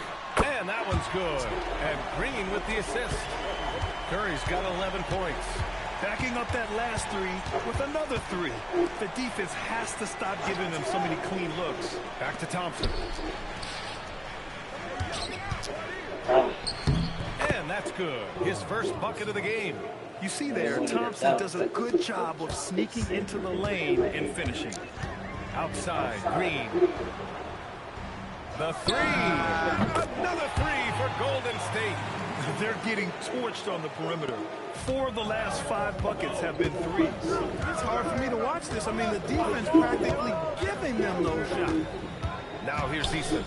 And that one's good. And Green with the assist. Curry's got 11 points. Backing up that last 3 with another 3. The defense has to stop giving them so many clean looks. Back to Thompson. And that's good. His first bucket of the game. You see there, Thompson does a good job of sneaking into the lane and finishing. Outside, Green. The 3. Another 3 for Golden State. They're getting torched on the perimeter. 4 of the last 5 buckets have been 3s. It's hard for me to watch this. I mean, the defense practically giving them those shots. Now here's Eason.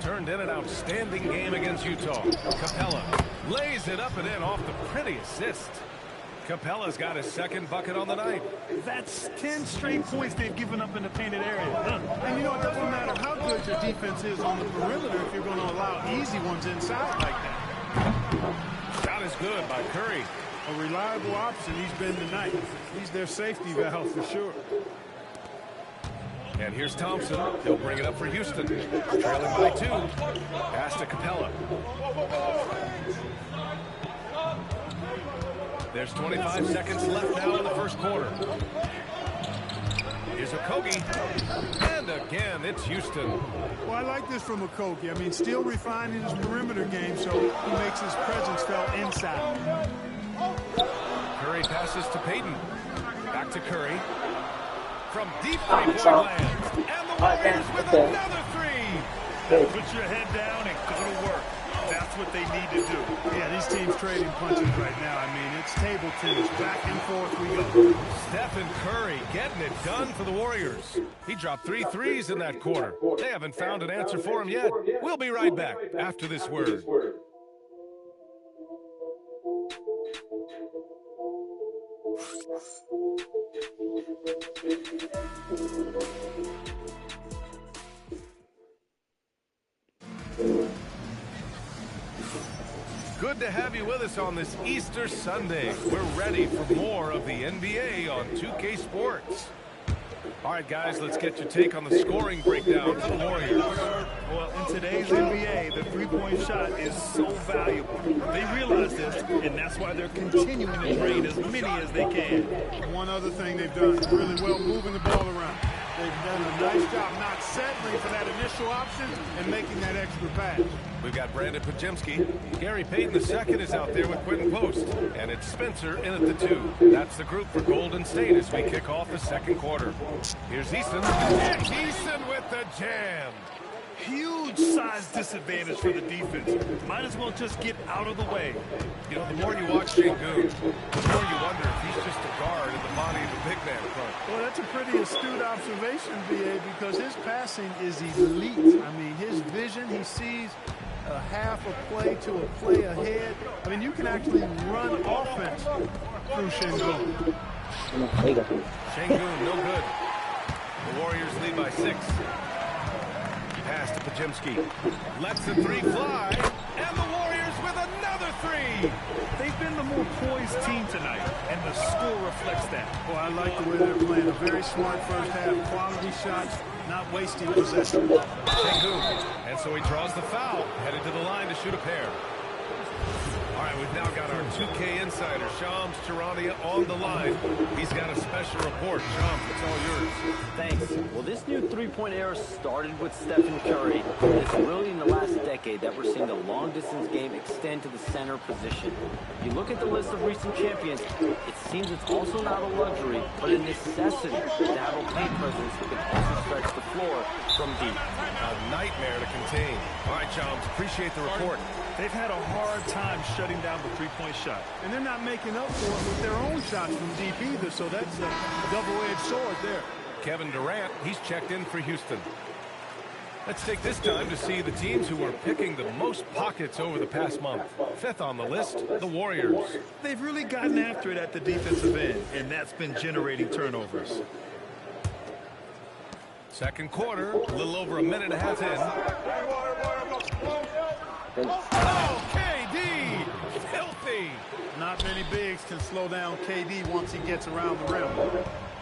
Turned in an outstanding game against Utah. Capella lays it up and in off the pretty assist. Capella's got his second bucket on the night. That's 10 straight points they've given up in the painted area. And you know, it doesn't matter how good your defense is on the perimeter if you're going to allow easy ones inside like that. Shot is good by Curry. a reliable option he's been tonight. He's their safety valve for sure. And here's Thompson. He'll bring it up for Houston. Trailing by 2. Pass to Capella. There's 25 seconds left now in the first quarter. Here's Okogie. And again, it's Houston. Well, I like this from Okogie. I mean, still refining his perimeter game so he makes his presence felt inside. Curry passes to Payton. Back to Curry. From deep three-point land. And the Warriors with another 3. Put your head down and go to work. That's what they need to do. Yeah, these teams trading punches right now. I mean, it's table tennis. Back and forth we go. Stephen Curry getting it done for the Warriors. He dropped 3 threes in that quarter. They haven't found an answer for him yet. We'll be right back after this word. Good to have you with us on this Easter Sunday. We're ready for more of the NBA on 2K Sports. All right, guys, let's get your take on the scoring breakdown for the Warriors. Well, in today's NBA, the three-point shot is so valuable. They realize this, and that's why they're continuing to drain as many as they can. One other thing they've done really well, moving the ball around. They've done a nice job not settling for that initial option and making that extra pass. We've got Brandon Podziemski. Gary Payton II is out there with Quentin Post. And it's Spencer in at the 2. That's the group for Golden State as we kick off the second quarter. Here's Easton. And Easton with the jam. Huge size disadvantage for the defense. Might as well just get out of the way. You know, the more you watch Sengun, the more you wonder if he's just a guard in the body of the big man front. Well, that's a pretty astute observation, B.A., because his passing is elite. I mean, his vision, he sees a half a play to a play ahead. I mean, you can actually run offense through Sengun. Sengun, no good. The Warriors lead by 6. Pass to Podziemski. Lets the 3 fly. And the Warriors with another 3. They've been the more poised team tonight, and the score reflects that. Well, I like the way they're playing. A very smart first half. Quality shots, not wasting possession. Sengun. And so he draws the foul. Headed to the line to shoot a pair. All right, we've now got our 2K insider, Shams Charania, on the line. He's got a special report. Shams, it's all yours. Thanks. Well, this new three-point era started with Stephen Curry. It's really in the last decade that we're seeing the long-distance game extend to the center position. If you look at the list of recent champions, it seems it's also not a luxury, but a necessity to have a paint presence who can also stretch the floor from deep. A nightmare to contain. All right, Shams, appreciate the report. They've had a hard time shutting down the three-point shot. And they're not making up for it with their own shots from deep either, so that's a double-edged sword there. Kevin Durant, he's checked in for Houston. Let's take this time to see the teams who are picking the most pockets over the past month. 5th on the list, the Warriors. They've really gotten after it at the defensive end, and that's been generating turnovers. Second quarter, a little over a minute and a half in. Oh, KD! Filthy! Not many bigs can slow down KD once he gets around the rim.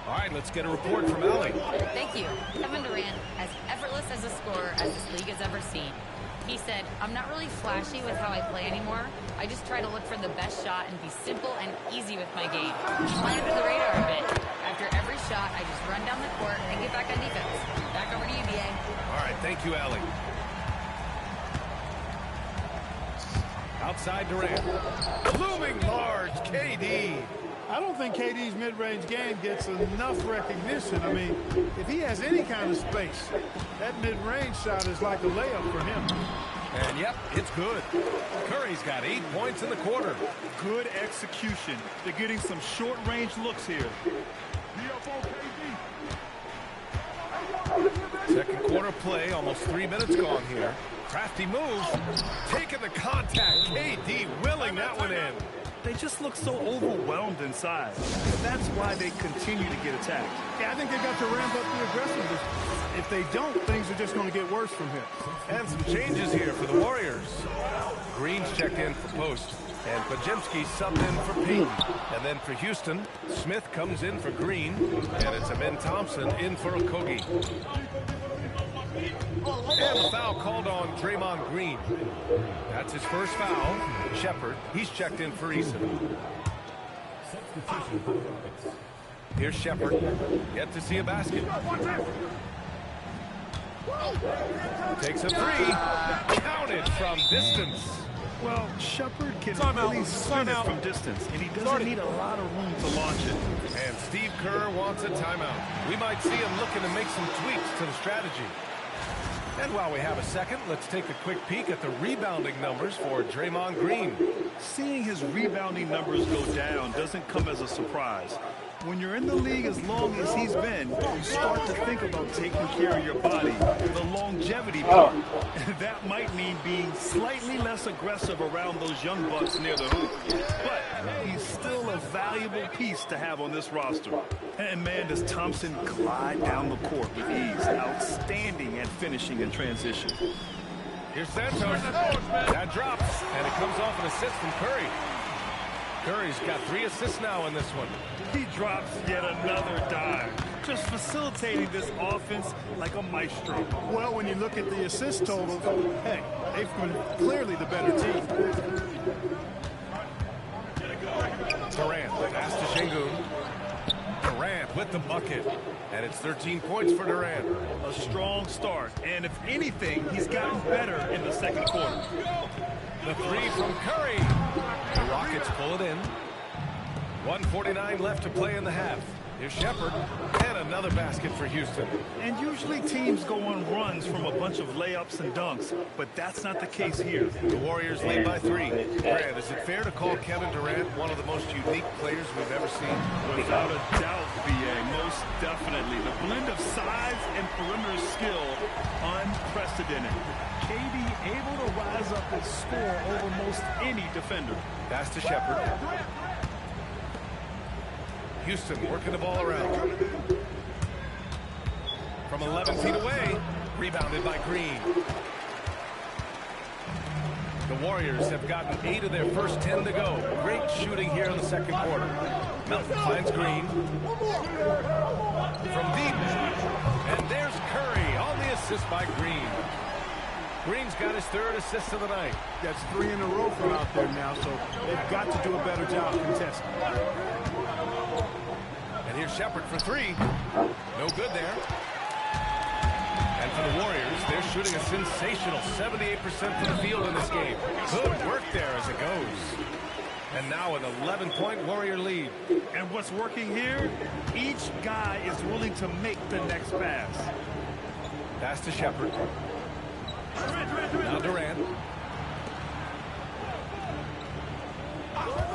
All right, let's get a report from Allie. Thank you. Kevin Durant, as effortless as a scorer as this league has ever seen. He said, I'm not really flashy with how I play anymore. I just try to look for the best shot and be simple and easy with my game. Fly under the radar a bit. After every shot, I just run down the court and get back on defense. Back over to you, B.A. All right, thank you, Allie. Outside Durant. Looming large, KD. I don't think KD's mid-range game gets enough recognition. I mean, if he has any kind of space, that mid-range shot is like a layup for him. And, yep, it's good. Curry's got 8 points in the quarter. Good execution. They're getting some short-range looks here. Second quarter play, almost 3 minutes gone here. Crafty move, taking the contact. KD willing that one in. They just look so overwhelmed inside. That's why they continue to get attacked. Yeah, I think they've got to ramp up the aggressiveness. If they don't, things are just going to get worse from here. And some changes here for the Warriors. Green's checked in for Post. And Podziemski subbed in for Payton. And then for Houston, Smith comes in for Green. And it's Amin Thompson in for Okogie. And the foul called on Draymond Green. That's his first foul. Shepard, he's checked in for Eason. Here's Shepard. Yet to see a basket. Takes a three. Counted from distance. Well, Shepard can really spin it from distance, and he doesn't need a lot of room to launch it. And Steve Kerr wants a timeout. We might see him looking to make some tweaks to the strategy. And while we have a second, let's take a quick peek at the rebounding numbers for Draymond Green. Seeing his rebounding numbers go down doesn't come as a surprise. When you're in the league as long as he's been, you start to think about taking care of your body, the longevity part. That might mean being slightly less aggressive around those young bucks near the hoop. But he's still a valuable piece to have on this roster. And man, does Thompson glide down the court with ease. Outstanding at finishing in transition. Here's Santos. That drops, and it comes off an assist from Curry. Curry's got 3 assists now in this one. He drops yet another dime, just facilitating this offense like a maestro. Well, when you look at the assist totals, hey, they've been clearly the better team. Durant, pass to Şengün. Durant with the bucket. And it's 13 points for Durant. A strong start. And if anything, he's gotten better in the second quarter. The three from Curry. The Rockets pull it in. 1:49 left to play in the half. Here's Shepard, and another basket for Houston. And usually teams go on runs from a bunch of layups and dunks, but that's not the case here. The Warriors lead by 3. Grant, is it fair to call Kevin Durant one of the most unique players we've ever seen? Without a doubt, B.A., most definitely. The blend of size and perimeter skill, unprecedented. KD able to rise up and score over most any defender. Pass to Shepard. Houston working the ball around. From 11 feet away, rebounded by Green. The Warriors have gotten 8 of their first 10 to go. Great shooting here in the second quarter. Melton finds Green. From deep. And there's Curry on the assist by Green. Green's got his 3rd assist of the night. That's 3 in a row from out there now, so they've got to do a better job contesting. And here's Shepard for 3. No good there. And for the Warriors, they're shooting a sensational 78% from the field in this game. Good work there as it goes. And now an 11-point Warrior lead. And what's working here? Each guy is willing to make the next pass. Pass to Shepard. Now Durant.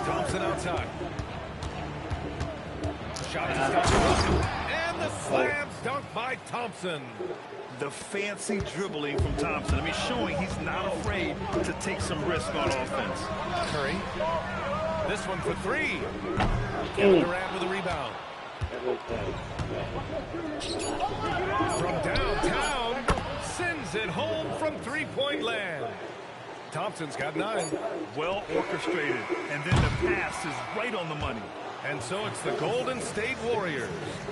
Thompson outside. Shot is stopped. And the slam dunk by Thompson. The fancy dribbling from Thompson. I mean, showing he's not afraid to take some risk on offense. Curry. This one for 3. Kevin Durant with a rebound. From downtown, sends it home from 3-point land. Thompson's got 9. Well orchestrated. And then the pass is right on the money. And so it's the Golden State Warriors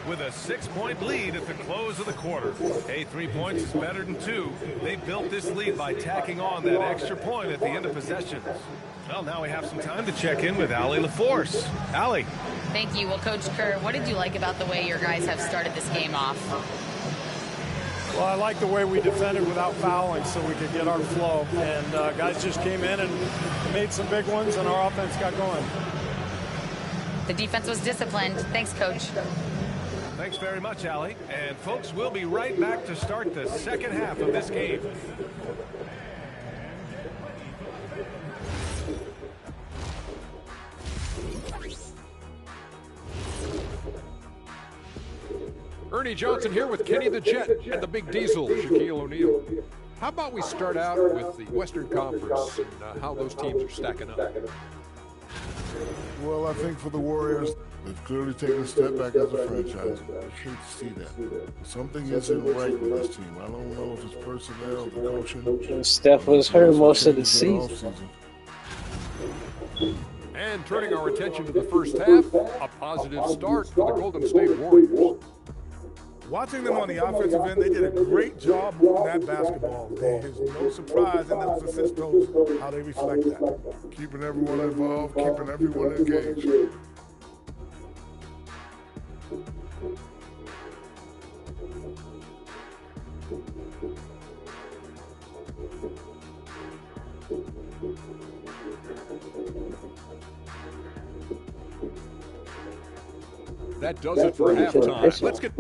with a 6-point lead at the close of the quarter. Hey, 3 points is better than 2. They built this lead by tacking on that extra point at the end of possessions. Well, now we have some time to check in with Allie LaForce. Allie. Thank you. Well, Coach Kerr, what did you like about the way your guys have started this game off? Well, I like the way we defended without fouling so we could get our flow. And guys just came in and made some big ones, and our offense got going. The defense was disciplined. Thanks, Coach. Thanks very much, Allie. And, folks, we'll be right back to start the second half of this game. Ernie Johnson here with Kenny the Jet and the Big Diesel, Shaquille O'Neal. How about we start out with the Western Conference and how those teams are stacking up? Well, I think for the Warriors, they've clearly taken a step back as a franchise. I hate to see that. Something isn't right with this team. I don't know if it's personnel, the coaching. Steph was hurt most of the season. And turning our attention to the first half, a positive start for the Golden State Warriors. Watching them on the offensive end, they did a great job moving that basketball. There's no surprise in those assist totals, how they reflect that. Keeping everyone involved, keeping everyone engaged. That does it for halftime. Let's get...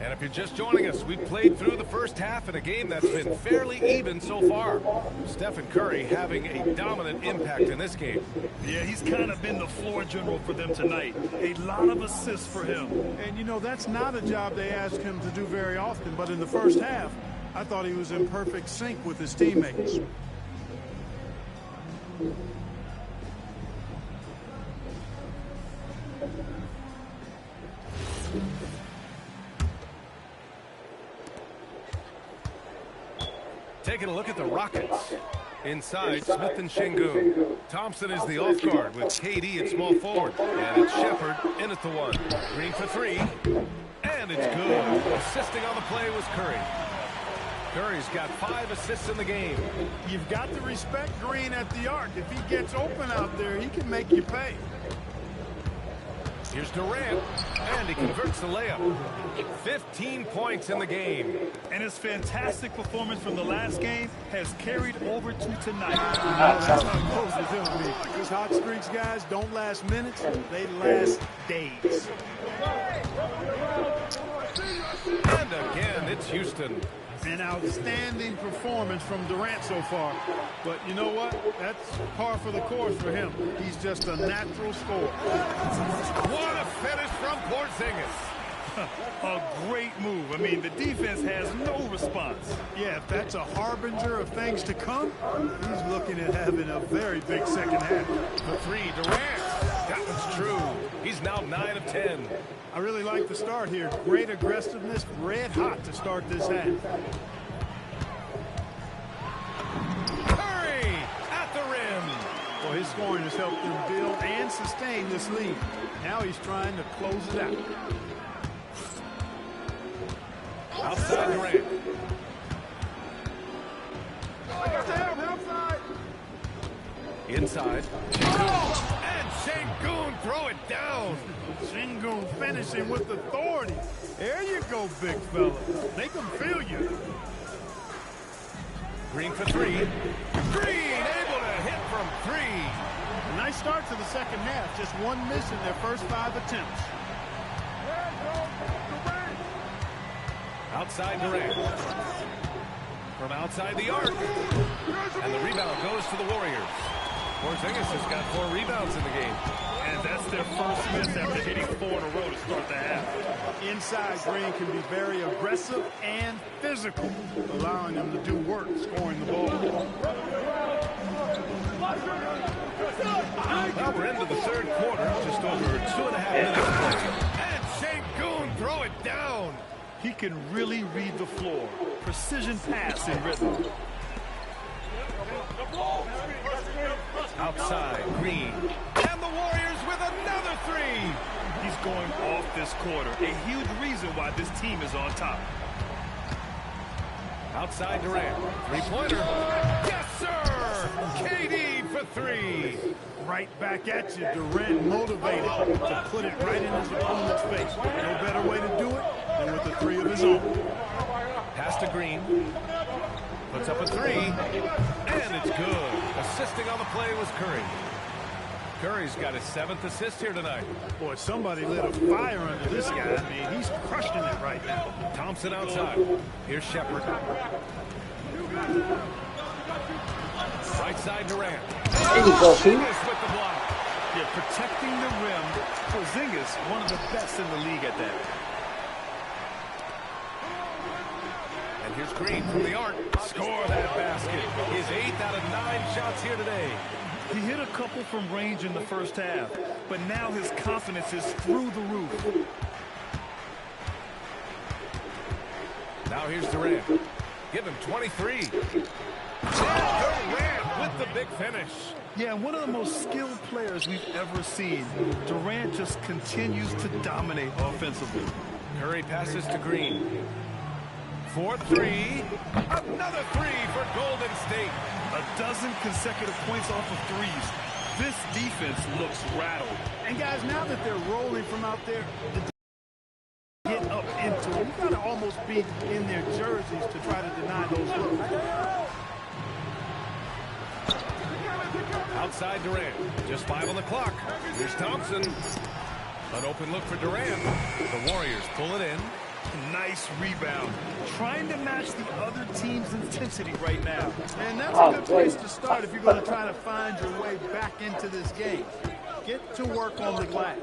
And if you're just joining us, we've played through the first half in a game that's been fairly even so far. Stephen Curry having a dominant impact in this game. Yeah, he's kind of been the floor general for them tonight. A lot of assists for him. And, you know, that's not a job they ask him to do very often. But in the first half, I thought he was in perfect sync with his teammates. Taking a look at the Rockets. Inside, Smith and Şengün. Thompson is the off guard with KD at small forward. And it's Shepherd in at the one. Green for three. And it's good. Assisting on the play was Curry. Curry's got 5 assists in the game. You've got to respect Green at the arc. If he gets open out there, he can make you pay. Here's Durant, and he converts the layup. 15 points in the game. And his fantastic performance from the last game has carried over to tonight. That's how close it's going to be. Because hot streaks, guys, don't last minutes. They last days. And again, it's Houston. An outstanding performance from Durant so far. But you know what? That's par for the course for him. He's just a natural scorer. What a finish from Porzingis. A great move. I mean, the defense has no response. Yeah, if that's a harbinger of things to come, he's looking at having a very big second half. The three, Durant. That one's true. He's now 9 of 10. I really like the start here. Great aggressiveness, red hot to start this half. Curry at the rim. Well, his scoring has helped them build and sustain this lead. Now he's trying to close it out. Outside Durant. Inside. And Şengün throw it down. Şengün finishing with authority. There you go, big fella. Make them feel you. Green for three. Green able to hit from three. A nice start to the second half. Just one miss in their first 5 attempts. Outside Durant. From outside the arc. And the rebound goes to the Warriors. Porzingis has got 4 rebounds in the game. And that's their first miss after hitting 4 in a row to start the half. Inside, Green can be very aggressive and physical, allowing them to do work scoring the ball. Well, we're into the third quarter, just over 2.5 minutes to play. And Şengün throw it down. He can really read the floor. Precision pass in rhythm. Outside, Green. And the Warriors with another three. He's going off this quarter. A huge reason why this team is on top. Outside Durant. Three-pointer. Yes, sir! KD for three. Right back at you. Durant motivated to put it right in his opponent's face. No better way to do it than with the three of his own. Pass to Green. Puts up a three. And it's good. Assisting on the play was Curry. Curry's got his 7th assist here tonight. Boy, somebody lit a fire under this guy. I mean, he's crushing it right now. Thompson outside. Here's Shepherd. Right side Durant. Porzingis with the block. Yeah, protecting the rim. Porzingis, one of the best in the league at that. And here's Green from the arc. Score that basket. His 8th out of 9 shots here today. He hit a couple from range in the first half, but now his confidence is through the roof. Now here's Durant. Give him 23. Durant with the big finish. Yeah, one of the most skilled players we've ever seen. Durant just continues to dominate offensively. Curry passes to Green. 4-3. Another three for Golden State. A dozen consecutive points off of threes. This defense looks rattled. And guys, now that they're rolling from out there, get up into it. You got to almost be in their jerseys to try to deny those looks. Outside Durant. Just 5 on the clock. Here's Thompson. An open look for Durant. The Warriors pull it in. Nice rebound. Trying to match the other team's intensity right now. And that's a good place to start if you're going to try to find your way back into this game. Get to work on the glass.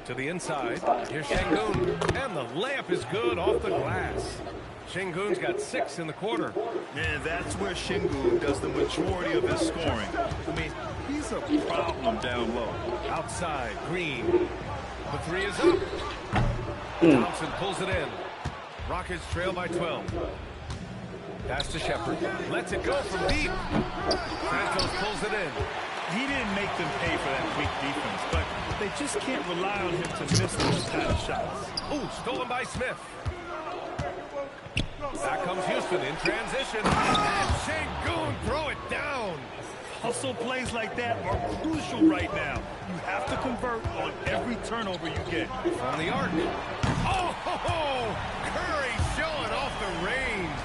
To the inside. Here's Şengün. And the layup is good off the glass. Şengün's got 6 in the quarter. And that's where Şengün does the majority of his scoring. I mean, he's a problem down low. Outside, Green. The three is up. Thompson pulls it in. Rockets trail by 12. Pass to Shepherd. Lets it go from deep. Santos pulls it in. He didn't make them pay for that weak defense, but they just can't rely on him to miss those kind of shots. Ooh, stolen by Smith. Back comes Houston in transition. And Şengün throw it down. Hustle plays like that are crucial right now. You have to convert on every turnover you get. From the arc. Oh, Curry showing off the range.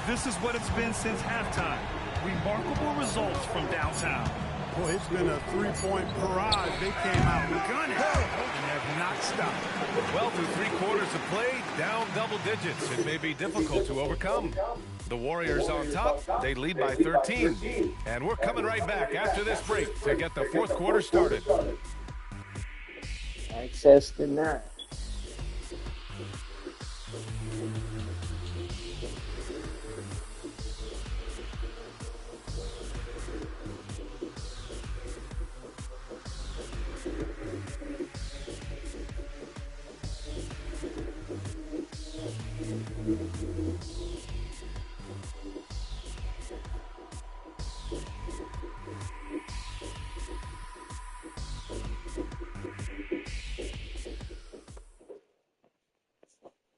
This is what it's been since halftime. Remarkable results from downtown. Boy, it's been a three-point barrage. They came out gunning and have not stopped. Well, through 3 quarters of play, down double digits. It may be difficult to overcome. The Warriors on top. They lead by 13. And we're coming right back after this break to get the 4th quarter started. Access denied.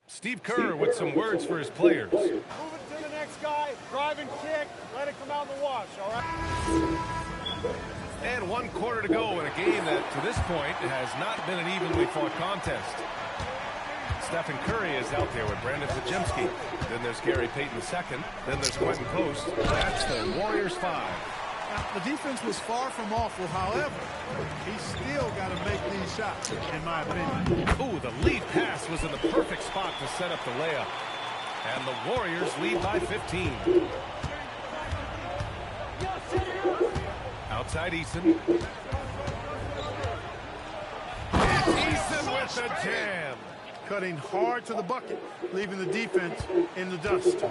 Steve Kerr with some words for his players. Move it to the next guy, drive and kick, let it come out in the wash, all right? And 1 quarter to go in a game that, to this point, has not been an evenly fought contest. Stephen Curry is out there with Brandon Podziemski. Then there's Gary Payton II. Then there's Quentin Post. That's the Warriors 5. Now, the defense was far from awful. However, he's still got to make these shots, in my opinion. Ooh, the lead pass was in the perfect spot to set up the layup. And the Warriors lead by 15. Outside Eason. Eason with the jam. Cutting hard to the bucket, leaving the defense in the dust.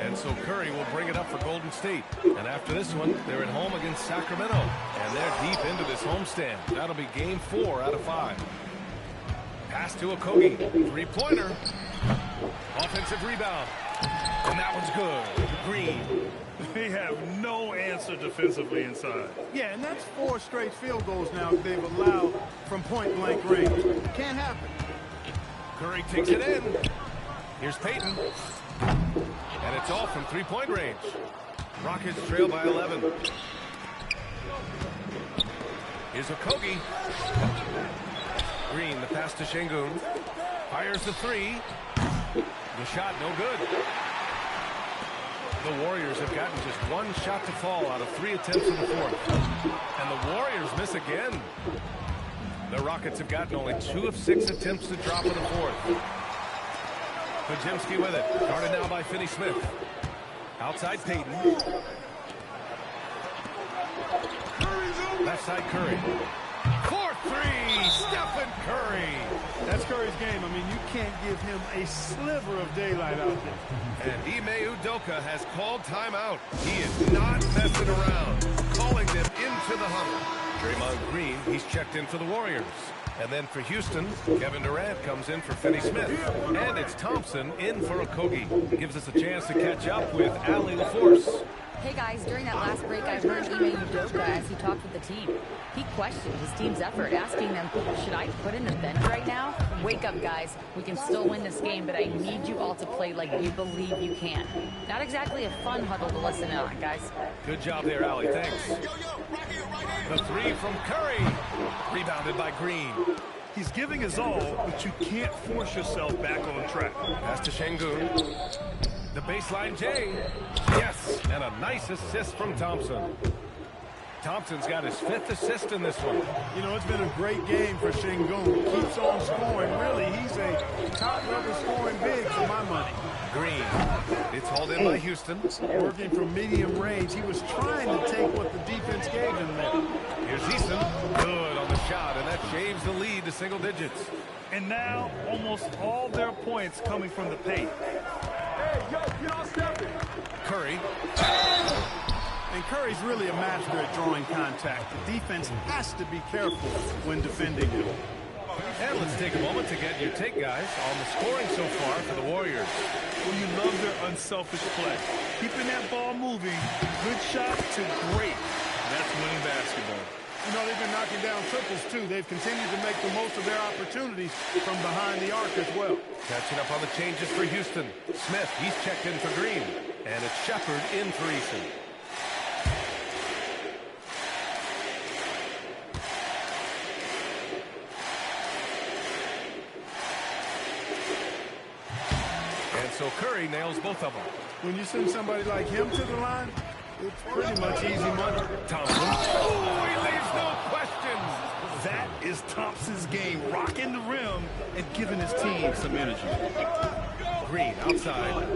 And so Curry will bring it up for Golden State. And after this one, they're at home against Sacramento. And they're deep into this homestand. That'll be game 4 out of 5. Pass to Okogie. 3-pointer. Offensive rebound. And that one's good. Green. They have no answer defensively inside. Yeah, and that's 4 straight field goals now they've allowed from point-blank range. Can't happen. Curry takes it in. Here's Payton. And it's all from 3-point range. Rockets trail by 11. Here's Okogie. Green, the pass to Şengün. Fires the 3. The shot, no good. The Warriors have gotten just 1 shot to fall out of 3 attempts in the 4th. And the Warriors miss again. The Rockets have gotten only 2 of 6 attempts to drop in the 4th. Podziemski with it. Guarded now by Finney-Smith. Outside Payton. Left side Curry. 4-3, Stephen Curry. That's Curry's game. I mean, you can't give him a sliver of daylight out there. And Ime Udoka has called timeout. He is not messing around. Calling them into the huddle. Draymond Green, he's checked in for the Warriors. And then for Houston, Kevin Durant comes in for Finney Smith. And it's Thompson in for Okogie. Gives us a chance to catch up with Allie LaForce. Hey guys, during that last break, I heard Ime Udoka as he talked with the team. He questioned his team's effort, asking them, should I put in the bench right now? Wake up, guys. We can still win this game, but I need you all to play like you believe you can. Not exactly a fun huddle to listen in on, guys. Good job there, Allie. Thanks. The three from Curry. Rebounded by Green. He's giving his all, but you can't force yourself back on track. Pass to Şengün. The baseline J. Yes, and a nice assist from Thompson. Thompson's got his 5th assist in this one. You know, it's been a great game for Şengün. He keeps on scoring. Really, he's a top-level scoring big for my money. Green. It's hauled in by Houston. Working from medium range. He was trying to take what the defense gave him there. Here's Eason. Good on the shot, and that shaves the lead to single digits. And now, almost all their points coming from the paint. Curry. And Curry's really a master at drawing contact. The defense has to be careful when defending him. And let's take a moment to get your take, guys, on the scoring so far for the Warriors. Well, you love their unselfish play. Keeping that ball moving, good shot to great. That's winning basketball. You know, they've been knocking down triples, too. They've continued to make the most of their opportunities from behind the arc as well. Catching up on the changes for Houston. Smith, he's checked in for Green. And it's Shepherd in for Eason. And so Curry nails both of them. When you send somebody like him to the line, it's pretty much easy money. Thompson. Oh, he leaves no questions. That is Thompson's game, rocking the rim and giving his team some energy. Green outside.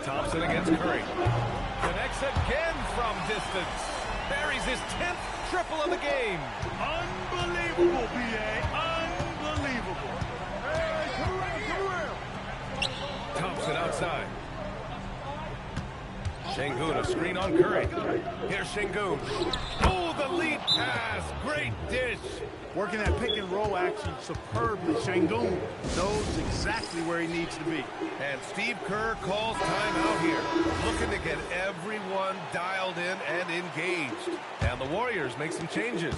Thompson against Curry. Connects again from distance. Buries his 10th triple of the game. Unbelievable, B.A. Unbelievable. Thompson outside. Şengün, a screen on Curry. Here's Şengün. Oh, the lead pass. Great dish. Working that pick and roll action superbly. Şengün knows exactly where he needs to be. And Steve Kerr calls timeout here. Looking to get everyone dialed in and engaged. And the Warriors make some changes.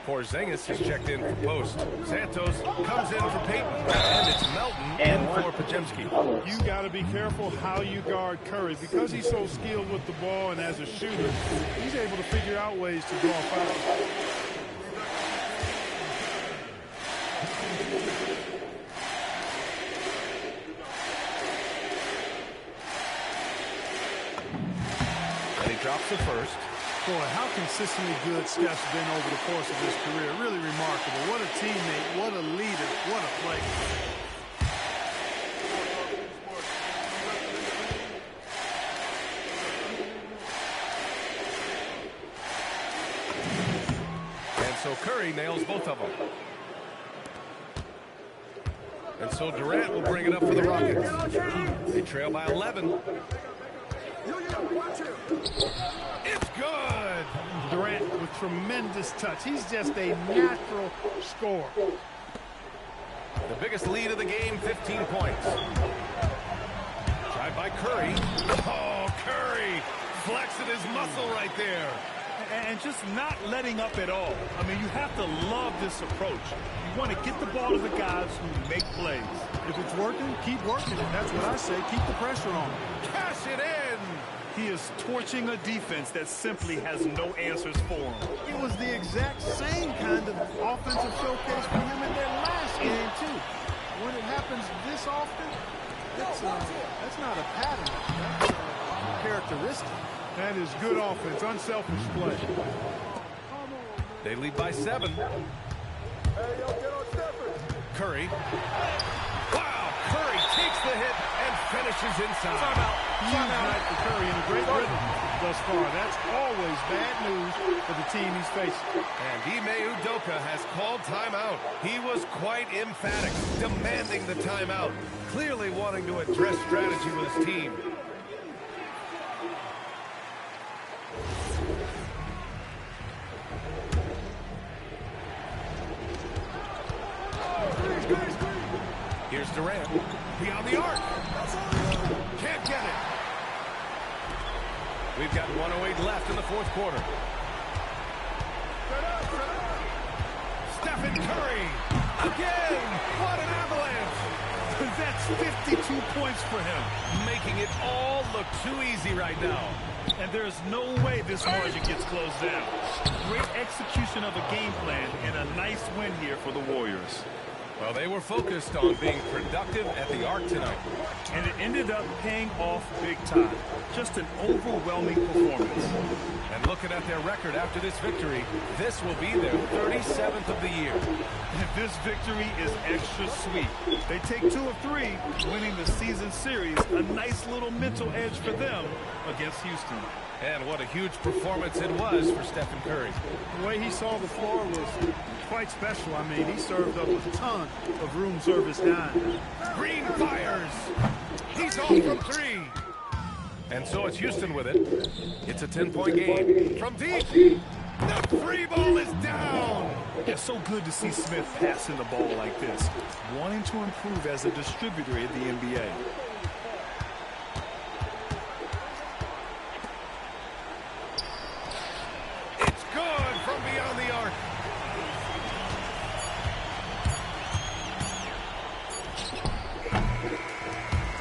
Porzingis is checked in for post. Santos comes in for Payton. And it's Melton in for Podziemski. You got to be careful how you guard Curry. Because he's so skilled with the ball and as a shooter, he's able to figure out ways to draw fouls. And he drops the first. Boy, how consistently good Steph's been over the course of his career. Really remarkable. What a teammate, what a leader, what a player. And so Curry nails both of them. And so Durant will bring it up for the Rockets. They trail by 11. It's good. Durant with tremendous touch. He's just a natural scorer. The biggest lead of the game, 15 points. Tried by Curry. Oh, Curry flexing his muscle right there. And just not letting up at all. I mean, you have to love this approach. You want to get the ball to the guys who make plays. If it's working, keep working it. That's what I say. Keep the pressure on. Cash it in. He is torching a defense that simply has no answers for him. It was the exact same kind of offensive showcase for him in their last game, too. When it happens this often, that's not a pattern. That's a characteristic. That is good offense, unselfish play. They lead by 7. Curry. Wow, Curry takes the hit and finishes inside. Huge night for Curry in a great rhythm thus far. That's always bad news for the team he's facing. And Ime Udoka has called timeout. He was quite emphatic, demanding the timeout, clearly wanting to address strategy with his team. Beyond the arc. Can't get it. We've got 1:08 left in the fourth quarter. Stephen Curry. Again. What an avalanche. That's 52 points for him. Making it all look too easy right now. And there's no way this margin gets closed down. Great execution of a game plan and a nice win here for the Warriors. Well, they were focused on being productive at the arc tonight. And it ended up paying off big time. Just an overwhelming performance. And looking at their record after this victory, this will be their 37th of the year. And this victory is extra sweet. They take 2 of 3, winning the season series, a nice little mental edge for them against Houston. And what a huge performance it was for Stephen Curry. The way he saw the floor was quite special. I mean, he served up a ton of room service dimes. Green fires. He's off from 3. And so it's Houston with it. It's a 10-point game. From deep. The free ball is down. It's so good to see Smith passing the ball like this, wanting to improve as a distributor in the NBA. It's good from beyond the arc.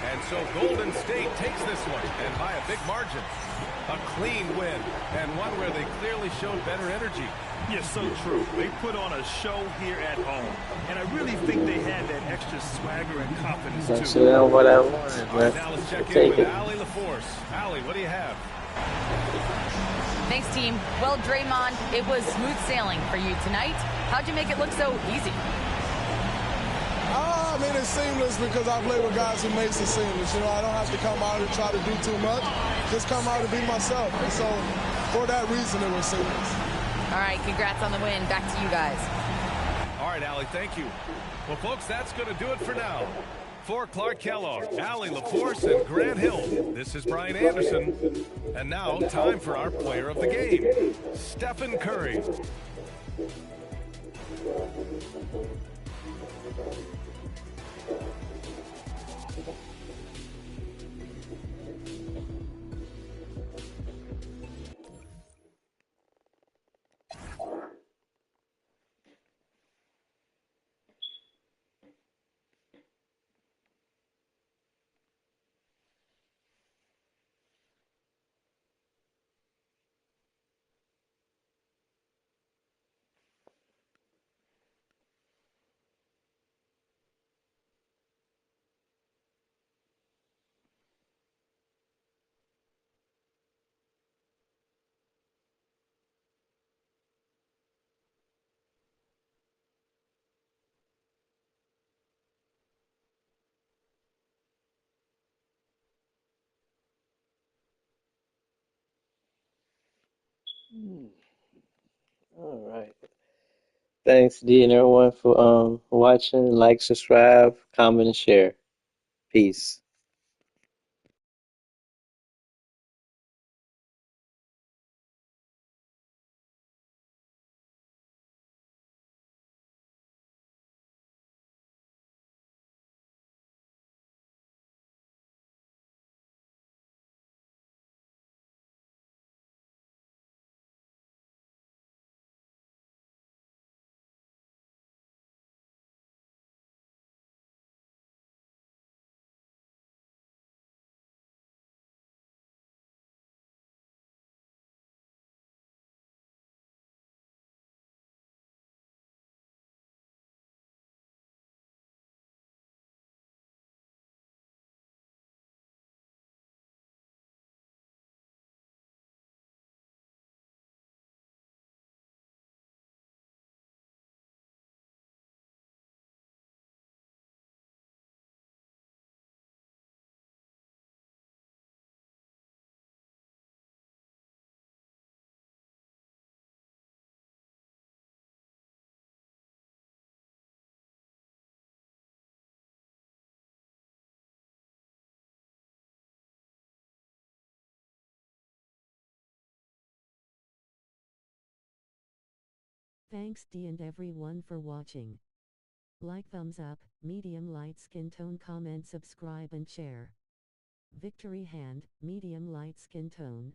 And so Golden State takes this one, and by a big margin. A clean win, and one where they clearly showed better energy. Yes, so true. They put on a show here at home, and I really think they had that extra swagger and confidence, That's too. what I wanted, man. Now let's check in Take with it. Allie LaForce. Allie, what do you have? Thanks, team. Well, Draymond, it was smooth sailing for you tonight. How'd you make it look so easy? I mean, it's seamless because I play with guys who makes it seamless. You know, I don't have to come out and try to do too much. Just come out and be myself. And so, for that reason, it was seamless. All right, congrats on the win. Back to you guys. All right, Allie, thank you. Well, folks, that's going to do it for now. For Clark Kellogg, Allie LaForce, and Grant Hill, this is Brian Anderson. And now, time for our player of the game, Stephen Curry. All right. Thanks, D, and everyone for watching. Like, subscribe, comment, and share. Peace. Thanks D and everyone for watching. Like, thumbs up, medium light skin tone, comment, subscribe and share. Victory hand, medium light skin tone.